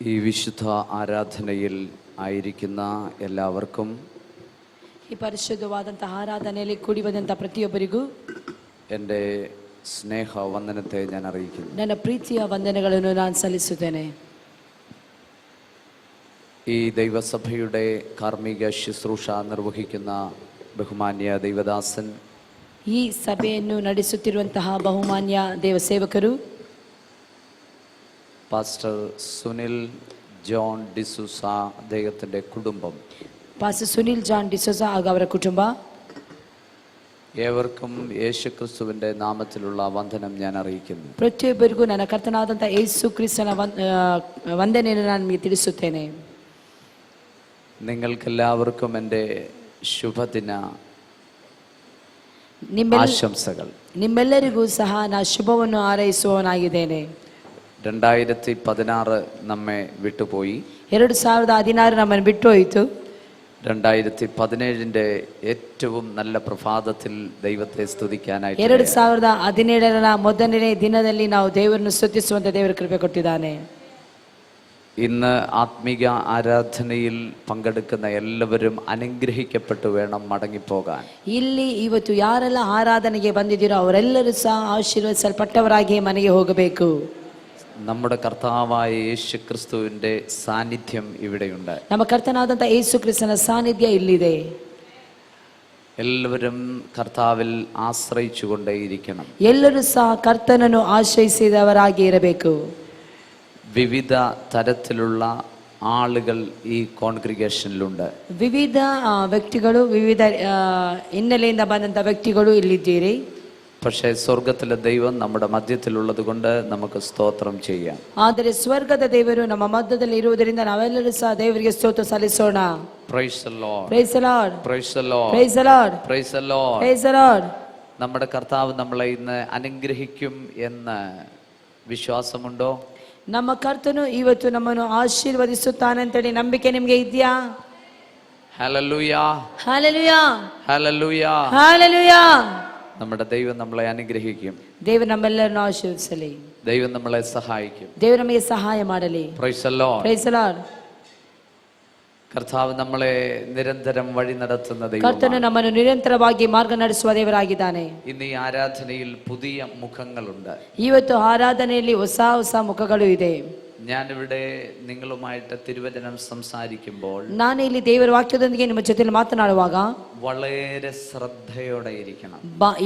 ഈ വിശുദ്ധ ആരാധനയിൽ ആയിരിക്കുന്ന എല്ലാവർക്കും ಈ ಪರಿಶುದ್ಧವಾದಂತಹ ಆರಾಧನೆಯಲ್ಲಿ ಕೂಡಿ ಬಂದಂತಹ ಪ್ರತಿಯೊಬ್ಬರಿಗೂ എൻ്റെ സ്നേഹ വന്ദനത്തെ ഞാൻ അറിയിക്കുന്നു. ನನ್ನ ಪ್ರೀತಿಯ ವಂದನೆಗಳನ್ನು ನಾನು ಸಲ್ಲಿಸುತ್ತೇನೆ. ഈ ദൈവസഭയുടെ കാർമ്മിക ശുശ്രൂഷ നിർവഹിക്കുന്ന ബഹുമാന്യ ദൈവദാസൻ, ಈ ಸಭೆಯನ್ನು ನಡೆಸುತ್ತಿರುವಂತಹ ಬಹುಮಾನ್ಯ ದೇವಸೇವಕರು പാസ്റ്റർ സുനിൽ ജോൺ ഡിസൂസ, അദ്ദേഹത്തിൻ്റെ കുടുംബം, ಪಾಸ್ಟರ್ ಸುನಿಲ್ ಜಾನ್ ಡಿಸೋಜಾ ಹಾಗೂ ಅವರ ಕುಟುಂಬ, ഏവർക്കും യേശുക്രിസ്തുവിൻ്റെ നാമത്തിലുള്ള വന്ദനം ഞാൻ അറിയിക്കുന്നു. ಪ್ರತಿಯೊಬ್ಬರಿಗೂ ನನ್ನ ಕರ್ತನಾದಂತಹ ಯೇಸು ಕ್ರಿಸ್ತನ ವಂದನೆಯನ್ನು ನಾನು ನಿಮಗೆ ತಿಳಿಸುತ್ತೇನೆ. നിങ്ങൾക്കെല്ലാവർക്കും എൻ്റെ ശുഭദിന ആശംസകൾ. ನಿಮ್ಮೆಲ್ಲರಿಗೂ ಸಹ ನಾನು ಶುಭವನ್ನು ಹಾರೈಸುವವನಾಗಿದ್ದೇನೆ. 2016 നമ്മെ വിട്ടുപോയി. 2016 ನಮ್ಮನ್ನು ಬಿಟ್ಟು ಹೋಯಿತು. 2017 ഏറ്റവും നല്ല പ്രഭാതത്തിൽ ദൈവത്തെ സ്തുതിക്കാനായിട്ട് 2017 ಮೊದಲನೇ ದಿನದಲ್ಲಿ ನಾವು ದೇವರನ್ನು ಸ್ತುತಿಸುವಂತ ದೇವರ ಕೃಪೆ ಕೊಟ್ಟಿದ್ದಾನೆ. ഇന്ന് ആത്മീക ആരാധനയിൽ പങ്കെടുക്കുന്ന എല്ലാവരും അനുഗ്രഹിക്കപ്പെട്ടു വേണം മടങ്ങിപ്പോകാൻ. ಇಲ್ಲಿ ಇವತ್ತು ಯಾರೆಲ್ಲ ಆರಾಧನೆಗೆ ಬಂದಿದ್ದೀರೋ ಅವರೆಲ್ಲರೂ ಸಹ ಆಶೀರ್ವದಿಸಲ್ಪಟ್ಟವರಾಗಿ ಮನೆಗೆ ಹೋಗಬೇಕು. നമ്മുടെ കർത്താവായ യേശു ക്രിസ്തുവിന്റെ സാന്നിധ്യം ഇവിടെയുണ്ട്. ನಮ್ಮ ಕರ್ತನಾದಂತ ಯೇಸು ಕ್ರಿಸ್ತನ ಸಾನ್ನಿಧ್ಯ ಇಲ್ಲಿದೆ. എല്ലാവരും കർത്താവിൽ ആശ്രയിച്ചുകൊണ്ടേയിരിക്കണം. ಎಲ್ಲರೂ ಸಹ ಕರ್ತನನ್ನು ಆಶ್ರಯಿಸಿದವರಾಗಿ ಇರಬೇಕು. വിവിധ തരത്തിലുള്ള ആളുകൾ ഈ കോൺഗ്രിഗേഷനിലുണ്ട്. ವಿವಿಧ ವ್ಯಕ್ತಿಗಳು, ವಿವಿಧ ಹಿನ್ನೆಲೆಯಿಂದ ಬಂದಂತ ವ್ಯಕ್ತಿಗಳು ಇಲ್ಲಿದ್ದೀರಿ. പക്ഷേ സ്വർഗത്തിലെ ദൈവം നമ്മുടെ മധ്യത്തിലുള്ളത് കൊണ്ട് നമുക്ക് സ്തോത്രം ചെയ്യാം. ಆದರೆ ಸ್ವರ್ಗದ ದೇವರು ನಮ್ಮ ಮಧ್ಯದಲ್ಲಿ ಇರುವುದರಿಂದ ನಾವೆಲ್ಲರೂ ಸಹ ದೇವರಿಗೆ ಸ್ತೋತ್ರ ಸಲ್ಲಿಸೋಣ. Praise the Lord. Praise the Lord. Praise the Lord. Praise the Lord. Praise the Lord. Praise the Lord. നമ്മുടെ കർത്താവ് നമ്മളെ ഇന്ന് അനുഗ്രഹിക്കും എന്ന് വിശ്വാസമുണ്ടോ? ನಮ್ಮ ಕರ್ತನು ಇವತ್ತು ನಮ್ಮನ್ನು ಆಶೀರ್ವದಿಸುತ್ತಾನೆ ಅಂತೇಳಿ ನಂಬಿಕೆ ನಿಮಗೆ ಇದೆಯಾ? ഹല്ലേലൂയാ. ഹല്ലേലൂയാ. ഹല്ലേലൂയാ. ഹല്ലേലൂയാ. നമ്മുടെ ദൈവം നമ്മളെ അനുഗ്രഹിക്കും. ದೇವರು ನಮ್ಮೆಲ್ಲರನ್ನು ಆಶೀರ್ವದಿಸಲಿ. ദൈവം നമ്മളെ സഹായിക്കും. ದೇವರು ನಮಗೆ ಸಹಾಯ ಮಾಡಲಿ. Praise the Lord. Praise the Lord. കർത്താവ് നമ്മളെ നിരന്തരം വഴി നടത്തുന്ന ദൈവമാണ്. ಕರ್ತನು ನಮ್ಮನ್ನು ನಿರಂತರವಾಗಿ ಮಾರ್ಗ ನಡೆಸುವ ದೇವರಾಗಿದ್ದಾನೆ. ഇന്ന് ഈ ആരാധനയിൽ പുതിയ മുഖങ്ങളുണ്ട്. ಇವತ್ತು ಆರಾಧನೆಯಲ್ಲಿ ಹೊಸ ಹೊಸ ಮುಖಗಳು ಇದೆ. ഞാനിവിടെ നിങ്ങളുമായിട്ട് തിരുവചനം സംസാരിക്കുമ്പോൾ, ನಾನು ಇಲ್ಲಿ ದೇವರ ವಾಕ್ಯದೊಂದಿಗೆ ನಿಮ್ಮ ಜೊತೆಯಲ್ಲಿ ಮಾತನಾಡುವಾಗ വളരെ ശ്രദ്ധയോടെ ഇരിക്കണം.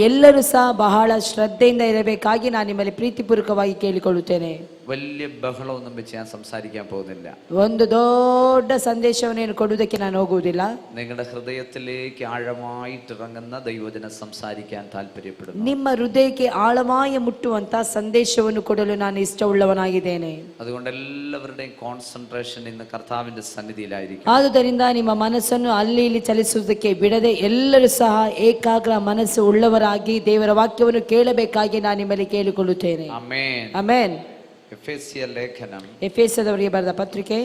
ಎಲ್ಲರೂ ಸಹ ಬಹಳ ಶ್ರದ್ಧೆಯಿಂದ ಇರಬೇಕಾಗಿ ನಾನು ನಿಮ್ಮಲ್ಲಿ ಪ್ರೀತಿಪೂರ್ವಕವಾಗಿ ಕೇಳಿಕೊಳ್ಳುತ್ತೇನೆ. വലിയ ബഹളമൊന്നും വെച്ച് ഞാൻ സംസാരിക്കാൻ പോകുന്നില്ല. ಒಂದು ದೊಡ್ಡ ಸಂದೇಶವನ್ನು ಕೊಡುವುದಕ್ಕೆ ನಾನು ಹೋಗುವುದಿಲ್ಲ. നിങ്ങളുടെ ഹൃദയത്തിലേക്ക് ആഴമായിട്ട് ഇറങ്ങുന്ന ദൈവവചനം സംസാരിക്കാൻ താല്പര്യപ്പെടുന്നു. ನಿಮ್ಮ ಹೃದಯಕ್ಕೆ ಆಳವಾಗಿ ಮುಟ್ಟುವಂತ ಸಂದೇಶವನ್ನು ಕೊಡಲು ನಾನು ಇಷ್ಟವುಳ್ಳವನಾಗಿದ್ದೇನೆ. അതുകൊണ്ട് എല്ലാവരുടെയും കോൺസെൻട്രേഷൻ ഇന്ന് കർത്താവിന്റെ സന്നിധിയിലായിരിക്കും. ಆದುದರಿಂದ ನಿಮ್ಮ ಮನಸ್ಸನ್ನು ಅಲ್ಲಿ ಇಲ್ಲಿ ಚಲಿಸುವುದಕ್ಕೆ ಬಿಡದೆ ಎಲ್ಲರೂ ಸಹ ಏಕಾಗ್ರ ಮನಸ್ಸು ಉಳ್ಳವರಾಗಿ ದೇವರ ವಾಕ್ಯವನ್ನು ಕೇಳಬೇಕಾಗಿ ನಾನು ನಿಮ್ಮಲ್ಲಿ ಕೇಳಿಕೊಳ್ಳುತ್ತೇನೆ. ಆಮೆನ್. ಆಮೆನ್. ಎಫೆಸ್ಯ ಲೇಖനം, ಎಫೆಸದವರಿಗೆ ಬರೆದ ಪತ್ರಿಕೆ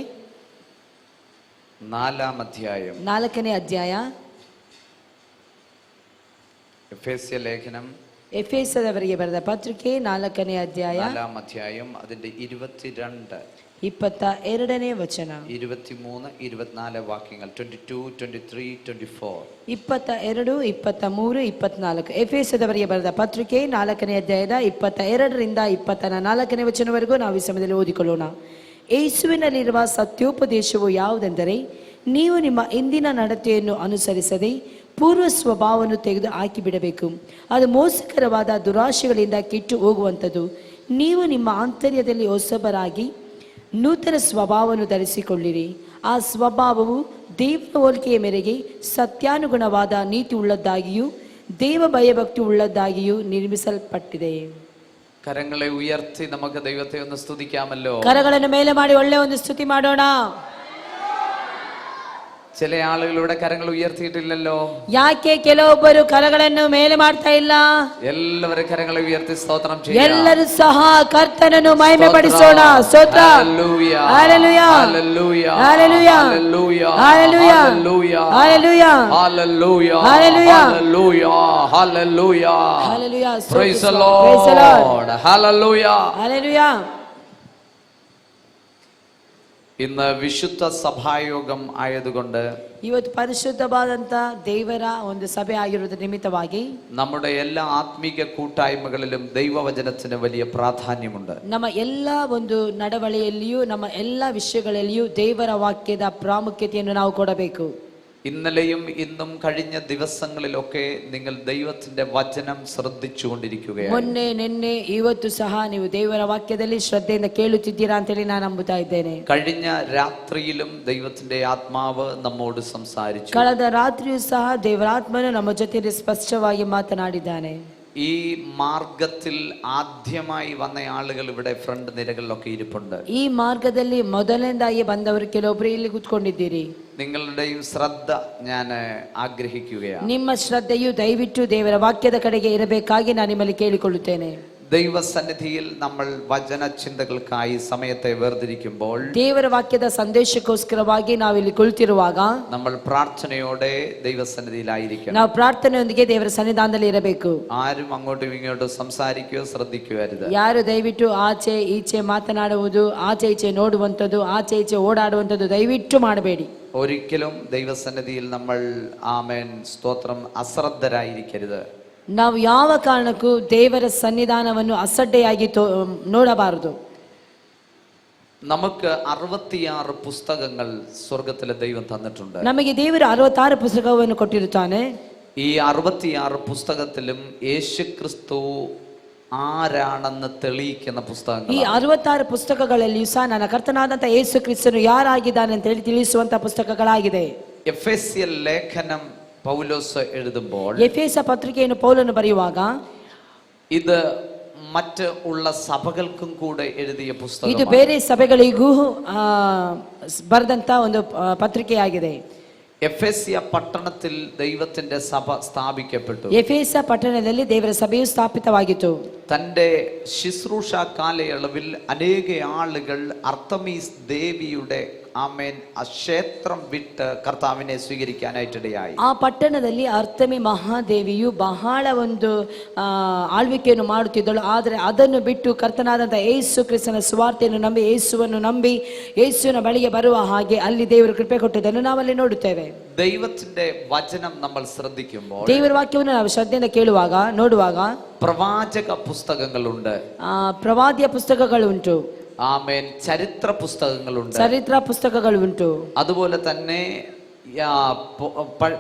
4ನೇ ಅಧ್ಯಾಯ. എഫേസ്യ ലേഖനം, ಎಫೆಸದವರಿಗೆ ಬರೆದ ಪತ್ರಿಕೆ 4ನೇ ಅಧ್ಯಾಯ, 4ാം അധ്യായം, അതിന്റെ 22, 22ನೇ ವಚನ, 23, 24 വാക്യങ്ങൾ. 22, 23, 24. 22, 23, 24. ಎಫೆಸದವರಿಗೆ ಬರೆದ ಪತ್ರಿಕೆ 4ನೇ ಅಧ್ಯಾಯದ 22ರಿಂದ 24ನೇ ವಚನವರೆಗೂ ನಾವು ಈ ಸಮಯದಲ್ಲಿ ಓದಿಕೊಳ್ಳೋಣ. ಯೇಸುವಿನಲ್ಲಿರುವ ಸತ್ಯೋಪದೇಶವು ಯಾವುದೆಂದರೆ, ನೀವು ನಿಮ್ಮ ಇಂದಿನ ನಡತೆಯನ್ನು ಅನುಸರಿಸದೆ ಪೂರ್ವ ಸ್ವಭಾವವನ್ನು ತೆಗೆದು ಹಾಕಿಬಿಡಬೇಕು. ಅದು ಮೋಸಕರವಾದ ದುರಾಶೆಗಳಿಂದ ಕೆಟ್ಟು ಹೋಗುವಂಥದ್ದು. ನೀವು ನಿಮ್ಮ ಆಂತರ್ಯದಲ್ಲಿ ಹೊಸಬರಾಗಿ ನೂತನ ಸ್ವಭಾವವನ್ನು ಧರಿಸಿಕೊಳ್ಳಿರಿ. ಆ ಸ್ವಭಾವವು ದೇವರ ಹೋಲಿಕೆಯ ಮೇರೆಗೆ ಸತ್ಯಾನುಗುಣವಾದ ನೀತಿ ಉಳ್ಳದ್ದಾಗಿಯೂ ದೇವ ಭಯಭಕ್ತಿ ಉಳ್ಳದ್ದಾಗಿಯೂ ನಿರ್ಮಿಸಲ್ಪಟ್ಟಿದೆ. കരങ്ങളെ ഉയർത്തി നമുക്ക് ദൈവത്തെ ഒന്ന് സ്തുതിക്കാമല്ലോ. ಕರಗಳನ್ನು ಮೇಲೆ ಮಾಡಿ ಒಳ್ಳೆಯ ಒಂದು ಸ್ತುತಿ ಮಾಡೋಣ. ചില ആളുകളുടെ കരങ്ങൾ ഉയർത്തിയിട്ടില്ലല്ലോ. ಯಾಕೆ ಕೆಲವೊಬ್ಬರು ಕರಗಳನ್ನು ಮೇಲೆ ಮಾಡ್ತಾ ಇಲ್ಲ? എല്ലാവരും കരങ്ങളെ ഉയർത്തി സ്തോത്രം ചെയ്യാം. ಎಲ್ಲರೂ ಸಹ ಕರ್ತನನ್ನು ಮಹಿಮೆ ಪಡಿಸೋಣ. ಸ್ತೋತ್ರ. Hallelujah. Hallelujah. Hallelujah. Hallelujah. Hallelujah. Hallelujah. Hallelujah. Hallelujah. Hallelujah. Hallelujah. Hallelujah. Hallelujah. Praise the Lord. Hallelujah. Hallelujah. ഇന്ന് വിശുദ്ധ സഭായോഗം ആയതുകൊണ്ട് ಇವತ್ತು ಪರಿಶುದ್ಧವಾದಂತ ದೇವರ ಒಂದು ಸಭೆ ಆಗಿರುವುದರ ನಿಮಿತ್ತವಾಗಿ നമ്മുടെ എല്ലാ ആത്മീക കൂട്ടായ്മകളിലും ദൈവവചനത്തിന് വലിയ പ്രാധാന്യമുണ്ട്. ನಮ್ಮ ಎಲ್ಲ ಒಂದು ನಡವಳಿಕೆಯಲ್ಲಿಯೂ ನಮ್ಮ ಎಲ್ಲ ವಿಷಯಗಳಲ್ಲಿಯೂ ದೇವರ ವಾಕ್ಯದ ಪ್ರಾಮುಖ್ಯತೆಯನ್ನು ನಾವು ಕೊಡಬೇಕು. ഇന്നലെയും ഇന്നും കഴിഞ്ഞ ദിവസങ്ങളിലൊക്കെ നിങ്ങൾ ദൈവത്തിന്റെ വചനം ശ്രദ്ധിച്ചുകൊണ്ടിരിക്കുകയാണ്. ಮೊನ್ನೆ ನಿನ್ನೆ ಇವತ್ತು ಸಹ ನೀವು ದೇವರ ವಾಕ್ಯದಲ್ಲಿ ಶ್ರದ್ಧೆಯಿಂದ ಕೇಳುತ್ತಿದ್ದೀರಾ ಅಂತ ಹೇಳಿ ನಾನು ನಂಬುತ್ತಾ ಇದ್ದೇನೆ. കഴിഞ്ഞ രാത്രിയിലും ദൈവത്തിന്റെ ആത്മാവ് നമ്മോട് സംസാരിച്ചു. ಕಳೆದ ರಾತ್ರಿಯೂ ಸಹ ದೇವರ ಆತ್ಮನು ನಮ್ಮ ಜೊತೆಯಲ್ಲಿ ಸ್ಪಷ್ಟವಾಗಿ ಮಾತನಾಡಿದ್ದಾನೆ. ഈ മാർഗത്തിൽ ആദ്യമായി വന്ന ആളുകൾ ഇവിടെ ഫ്രണ്ട് നിരകളിലൊക്കെ ഇരിപ്പുണ്ട്. ಈ ಮಾರ್ಗದಲ್ಲಿ ಮೊದಲನೇದಾಗಿ ಬಂದವರು ಕೆಲವೊಬ್ಬರು ಇಲ್ಲಿ ಕೂತ್ಕೊಂಡಿದ್ದೀರಿ. നിങ്ങളുടെയും ശ്രദ്ധ ഞാൻ ആഗ്രഹിക്കുകയാണ്. ನಿಮ್ಮ ಶ್ರದ್ಧೆಯು ದಯವಿಟ್ಟು ದೇವರ ವಾಕ್ಯದ ಕಡೆಗೆ ಇರಬೇಕಾಗಿ ನಾನು ನಿಮ್ಮಲ್ಲಿ ಕೇಳಿಕೊಳ್ಳುತ್ತೇನೆ. ദൈവസന്നിധിയിൽ നമ്മൾ വചന ചിന്തകൾക്കായി സമയത്തെ വേർതിരിക്കുമ്പോൾ ದೇವರ ವಾಕ್ಯದ ಸಂದೇಶಕ್ಕೋಸ್ಕರವಾಗಿ ನಾವು ಇಲ್ಲಿ ಕುಳಿತಿರುವಾಗ നമ്മൾ പ്രാർത്ഥനയോടെ ദൈവസന്നിധിയിലായിരിക്കണം. ನಾವು ಪ್ರಾರ್ಥನೆಯೊಂದಿಗೆ ದೇವರ ಸನ್ನಿಧಾನದಲ್ಲಿ ಇರಬೇಕು. ആരും അങ്ങോട്ടും ഇങ്ങോട്ടും സംസാരിക്കുകയോ ശ്രദ്ധിക്കുകയരുത്. ಯಾರು ದಯವಿಟ್ಟು ಆಚೆ ಈಚೆ ಮಾತನಾಡುವುದು, ಆಚೆ ಈಚೆ ನೋಡುವಂಥದ್ದು, ಆಚೆ ಈಚೆ ಓಡಾಡುವಂಥದ್ದು ದಯವಿಟ್ಟು ಮಾಡಬೇಡಿ. ഒരിക്കലും ദൈവസന്നിധിയിൽ നമ്മൾ ആമേൻ സ്തോത്രം അശ്രദ്ധരായിരിക്കരുത്. ನಾವು ಯಾವ ಕಾರಣಕ್ಕೂ ದೇವರ ಸನ್ನಿಧಾನವನ್ನು ಅಸಡ್ಡೆಯಾಗಿ ನೋಡಬಾರದು. നമുക്ക് 66 പുസ്തകങ്ങൾ സ്വർഗത്തിലെ ദൈവം തന്നിട്ടുണ്ട്. ನಮಗೆ ದೇವರು 66 ಪುಸ್ತಕವನ್ನು ಕೊಟ್ಟಿರುತ್ತಾನೆ. ഈ 66 പുസ്തകത്തിലും യേശുക്രിസ്തു ആരാണെന്ന് തെളിയിക്കുന്ന പുസ്തകങ്ങൾ. ಈ 66 ಪುಸ್ತಕಗಳಲ್ಲಿಯೂ ಸಹ ನನ್ನ ಕರ್ತನಾದಂತ ಯೇಸು ಕ್ರಿಸ್ತನು ಯಾರಾಗಿದ್ದಾನೆ ಅಂತ ಹೇಳಿ ತಿಳಿಸುವಂತ ಪುಸ್ತಕಗಳಾಗಿದೆ. എഫെസ്യർ ലേഖനം പൗലോസ് എഴുതുമ്പോൾ, ಎಫೆಸ ಪತ್ರಿಕೆಯನ್ನು ಪೌಲನು ಬರೆಯುವಾಗ ഇത് മറ്റ് ഉള്ള സഭകൾക്കും കൂടെ എഴുതിയ പുസ്തകം. ಇದು ಬೇರೆ ಸಭೆಗಳಿಗೂ ಬರೆದಂತ ಒಂದು ಪತ್ರಿಕೆಯಾಗಿದೆ. എഫെസ്യ പട്ടണത്തിൽ ദൈവത്തിന്റെ സഭ സ്ഥാപിക്കപ്പെട്ടു. ಎಫೆಸ ಪಟ್ಟಣದಲ್ಲಿ ದೇವರ ಸಭೆಯು ಸ್ಥಾಪಿತವಾಗಿತ್ತು. തന്റെ ശുശ്രൂഷ കാലയളവിൽ അനേക ആളുകൾ അർത്തമീസ് ദേവിയുടെ ആമേൻ ആ ക്ഷേത്രം വിട്ട് കർത്താവിനെ സ്വീകരിക്കാനായിട്ടിടയായി. ಆ ಪಟ್ಟಣದಲ್ಲಿ ಅರ್ತಮಿ ಮಹಾದೇವಿಯು ಬಹಳ ಒಂದು ಆಳ್ವಿಕೆಯನ್ನು ಮಾಡುತ್ತಿದ್ದಳು. ಆದರೆ ಅದನ್ನು ಬಿಟ್ಟು ಕರ್ತನಾದಂಥ ಯೇಸು ಕ್ರಿಸ್ತನ ಸುವಾರ್ತೆಯನ್ನು ನಂಬಿ ಯೇಸುವನ್ನು ನಂಬಿ ಯೇಸುವಿನ ಬಳಿಗೆ ಬರುವ ಹಾಗೆ ಅಲ್ಲಿ ದೇವರು ಕೃಪೆ ಕೊಟ್ಟದನ್ನು ನಾವಲ್ಲಿ ನೋಡುತ್ತೇವೆ. ദൈവത്തിന്റെ വചനം നമ്മൾ ശ്രദ്ധിക്കുമ്പോൾ, ದೇವರ ವಾಕ್ಯವನ್ನು ನಾವು ಶ್ರದ್ಧೆಯಿಂದ ಕೇಳುವಾಗ ನೋಡುವಾಗ പ്രവാചക പുസ്തകങ്ങളുണ്ട്, ಪ್ರವಾದಿಯ ಪುಸ್ತಕಗಳು ಉಂಟು, ആമേൻ ചരിത്ര പുസ്തകങ്ങളുണ്ട്, ചരിത്ര പുസ്തಕಗಳು ಉಂಟು. അതുപോലെ തന്നെ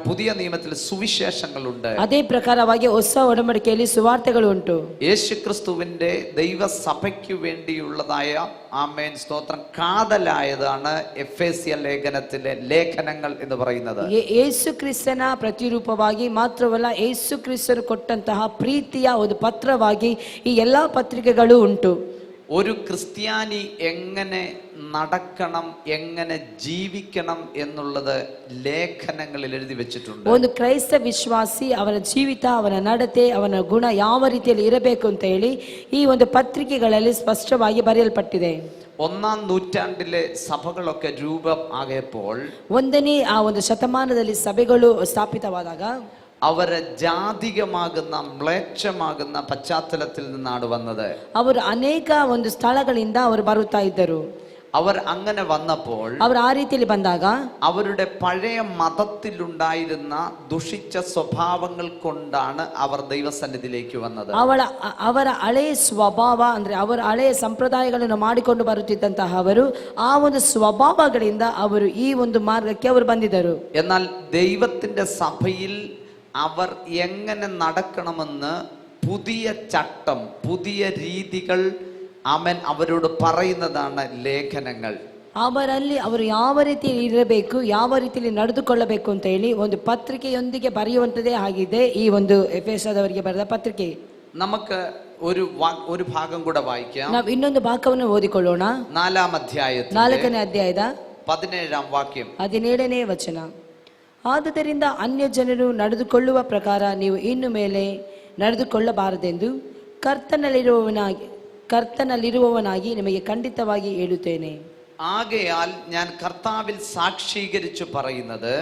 പുതിയ നിയമത്തിൽ സുവിശേഷങ്ങളുണ്ട്. ಅದೇ ಪ್ರಕಾರವಾಗಿ ಹೊಸ ಒಡಂಬಡಿಕೆಯಲ್ಲಿ ಸುವಾರ್ತೆಗಳು ಉಂಟು. യേശുക്രിസ്തുവിന്റെ ദൈവസഭയ്ക്ക് വേണ്ടിയുള്ളതായ ആമേൻ സ്തോത്രം കാതലായതാണ് എഫെസ്യ ലേഖനത്തിലെ ലേഖനങ്ങൾ എന്ന് പറയുന്നത്. ಯೇಸು ಕ್ರಿಸ್ತನ ಪ್ರತಿರೂಪವಾಗಿ ಮಾತ್ರವಲ್ಲ, ಯೇಸು ಕ್ರಿಸ್ತರು ಕೊಟ್ಟಂತಹ ಪ್ರೀತಿಯ ಒಂದು ಪತ್ರವಾಗಿ ಈ ಎಲ್ಲಾ ಪತ್ರಿಕೆಗಳು ಉಂಟು. ഒരു ക്രിസ്ത്യാനി എങ്ങനെ നടക്കണം, എങ്ങനെ ജീവിക്കണം എന്നുള്ളത് ലേഖനങ്ങളിൽ എഴുതി വെച്ചിട്ടുണ്ട്. ಒಂದು ಕ್ರೈಸ್ತ ವಿಶ್ವಾಸಿ ಅವನ ಜೀವಿತ, ಅವನ ನಡತೆ, ಅವನ ಗುಣ ಯಾವ ರೀತಿಯಲ್ಲಿ ಇರಬೇಕು ಅಂತ ಹೇಳಿ ಈ ಒಂದು ಪತ್ರಿಕೆಗಳಲ್ಲಿ ಸ್ಪಷ್ಟವಾಗಿ ಬರೆಯಲ್ಪಟ್ಟಿದೆ. 1ാം നൂറ്റാണ്ടിലെ സഭകളൊക്കെ രൂപം ആയപ്പോൾ, ಒಂದನೇ ಆ ಒಂದು ಶತಮಾನದಲ್ಲಿ ಸಭೆಗಳು ಸ್ಥಾಪಿತವಾದಾಗ അവര് ജാതികമാകുന്ന മ്ലേച്ഛമാകുന്ന പശ്ചാത്തലത്തിൽ നിന്നാണ് വന്നത്. ಅವರು ಅನೇಕ ಒಂದು ಸ್ಥಳಗಳಿಂದ ಅವರು ಬರುತ್ತಾ ಇದ್ದರು. അവർ അങ്ങനെ വന്നപ്പോൾ, ಅವರು ಆ ರೀತಿಯಲ್ಲಿ ಬಂದಾಗ അവരുടെ പഴയ മതത്തിലുണ്ടായിരുന്ന ദുഷിച്ച സ്വഭാവങ്ങൾ കൊണ്ടാണ് അവർ ദൈവസന്നിധിയിലേക്ക് വന്നത്. ಅವರ ಹಳೆಯ ಸ್ವಭಾವ ಅಂದ್ರೆ ಅವರ ಹಳೆಯ ಸಂಪ್ರದಾಯಗಳನ್ನು ಮಾಡಿಕೊಂಡು ಬರುತ್ತಿದ್ದಂತಹ ಅವರು ಆ ಒಂದು ಸ್ವಭಾವಗಳಿಂದ ಅವರು ಈ ಒಂದು ಮಾರ್ಗಕ್ಕೆ ಅವರು ಬಂದಿದ್ದರು. എന്നാൽ ദൈവത്തിന്റെ സഭയിൽ അവർ എങ്ങനെ നടക്കണമെന്ന് പുതിയ ചട്ടം, പുതിയ രീതികൾ അവൻ അവരോട് പറയുന്നതാണ് ലേഖനങ്ങൾ. ಅವರಲ್ಲಿ ಅವರು ಯಾವ ರೀತಿಯಲ್ಲಿ ಇರಬೇಕು, ಯಾವ ರೀತಿಯಲ್ಲಿ ನಡೆದುಕೊಳ್ಳಬೇಕು ಅಂತ ಹೇಳಿ ಒಂದು ಪತ್ರಿಕೆಯೊಂದಿಗೆ ಬರೆಯುವಂಥದ್ದೇ ಆಗಿದೆ ಈ ಒಂದು ಎಫೆಸದವರಿಗೆ ಬರೆದ ಪತ್ರಿಕೆ. നമുക്ക് ഒരു ഭാഗം കൂടെ വായിക്കാം. ನಾವು ಇನ್ನೊಂದು ಭಾಗವನ್ನು ಓದಿಕೊಳ್ಳೋಣ. 4ാം അധ്യായത്തിൽ 4ನೇ ಅಧ್ಯಾಯದ 17ാം ವಾಕ್യം. 17ನೇ ವಚನ. ಆದುದರಿಂದ ಅನ್ಯ ಜನರು ನಡೆದುಕೊಳ್ಳುವ ಪ್ರಕಾರ ನೀವು ಇನ್ನು ಮೇಲೆ ನಡೆದುಕೊಳ್ಳಬಾರದೆಂದು ಕರ್ತನಲ್ಲಿರುವವನಾಗಿ ನಿಮಗೆ ಖಂಡಿತವಾಗಿ ಹೇಳುತ್ತೇನೆ. ആകയാൽ ഞാൻ കർത്താവിൽ സാക്ഷീകരിച്ചു പറയുന്നത്,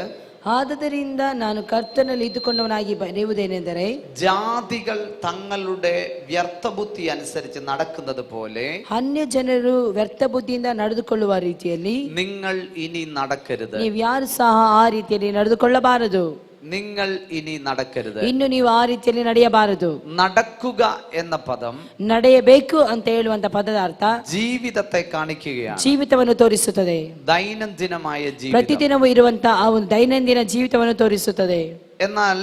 ಆದುದರಿಂದ ನಾನು ಕರ್ತನಲ್ಲಿ ಇದ್ದುಕೊಂಡವನಾಗಿ ಬರೆಯುವುದೇನೆಂದರೆ, ജാതികൾ തങ്ങളുടെ വ്യർത്ഥബുദ്ധി അനുസരിച്ച് നടക്കുന്നത് പോലെ ಅನ್ಯ ಜನರು ವ್ಯರ್ಥ ಬುದ್ಧಿಯಿಂದ ನಡೆದುಕೊಳ್ಳುವ ರೀತಿಯಲ್ಲಿ നിങ്ങൾ ഇനി നടക്കരുത്. ನೀವ್ಯಾರು ಸಹ ಆ ರೀತಿಯಲ್ಲಿ ನಡೆದುಕೊಳ್ಳಬಾರದು. നിങ്ങൾ ഇനി നടക്കരുത്. ಇನ್ನು ನೀವು ಆ ರೀತಿಯಲ್ಲಿ ನಡೆಯಬಾರದು. നടക്കുക എന്ന പദം ನಡೆಯಬೇಕು ಅಂತ ಹೇಳುವಂತ ಪದದ ಅರ್ಥ ജീവിതത്തെ കാണിക്കുകയാണ്. ಜೀವಿತವನ್ನು ತೋರಿಸುತ್ತದೆ. ദൈനംദിനമായ ജീവിതം. ಪ್ರತಿದಿನವೂ ಇರುವಂತ ಆ ಒಂದು ದೈನಂದಿನ ಜೀವಿತವನ್ನು ತೋರಿಸುತ್ತದೆ. എന്നാൽ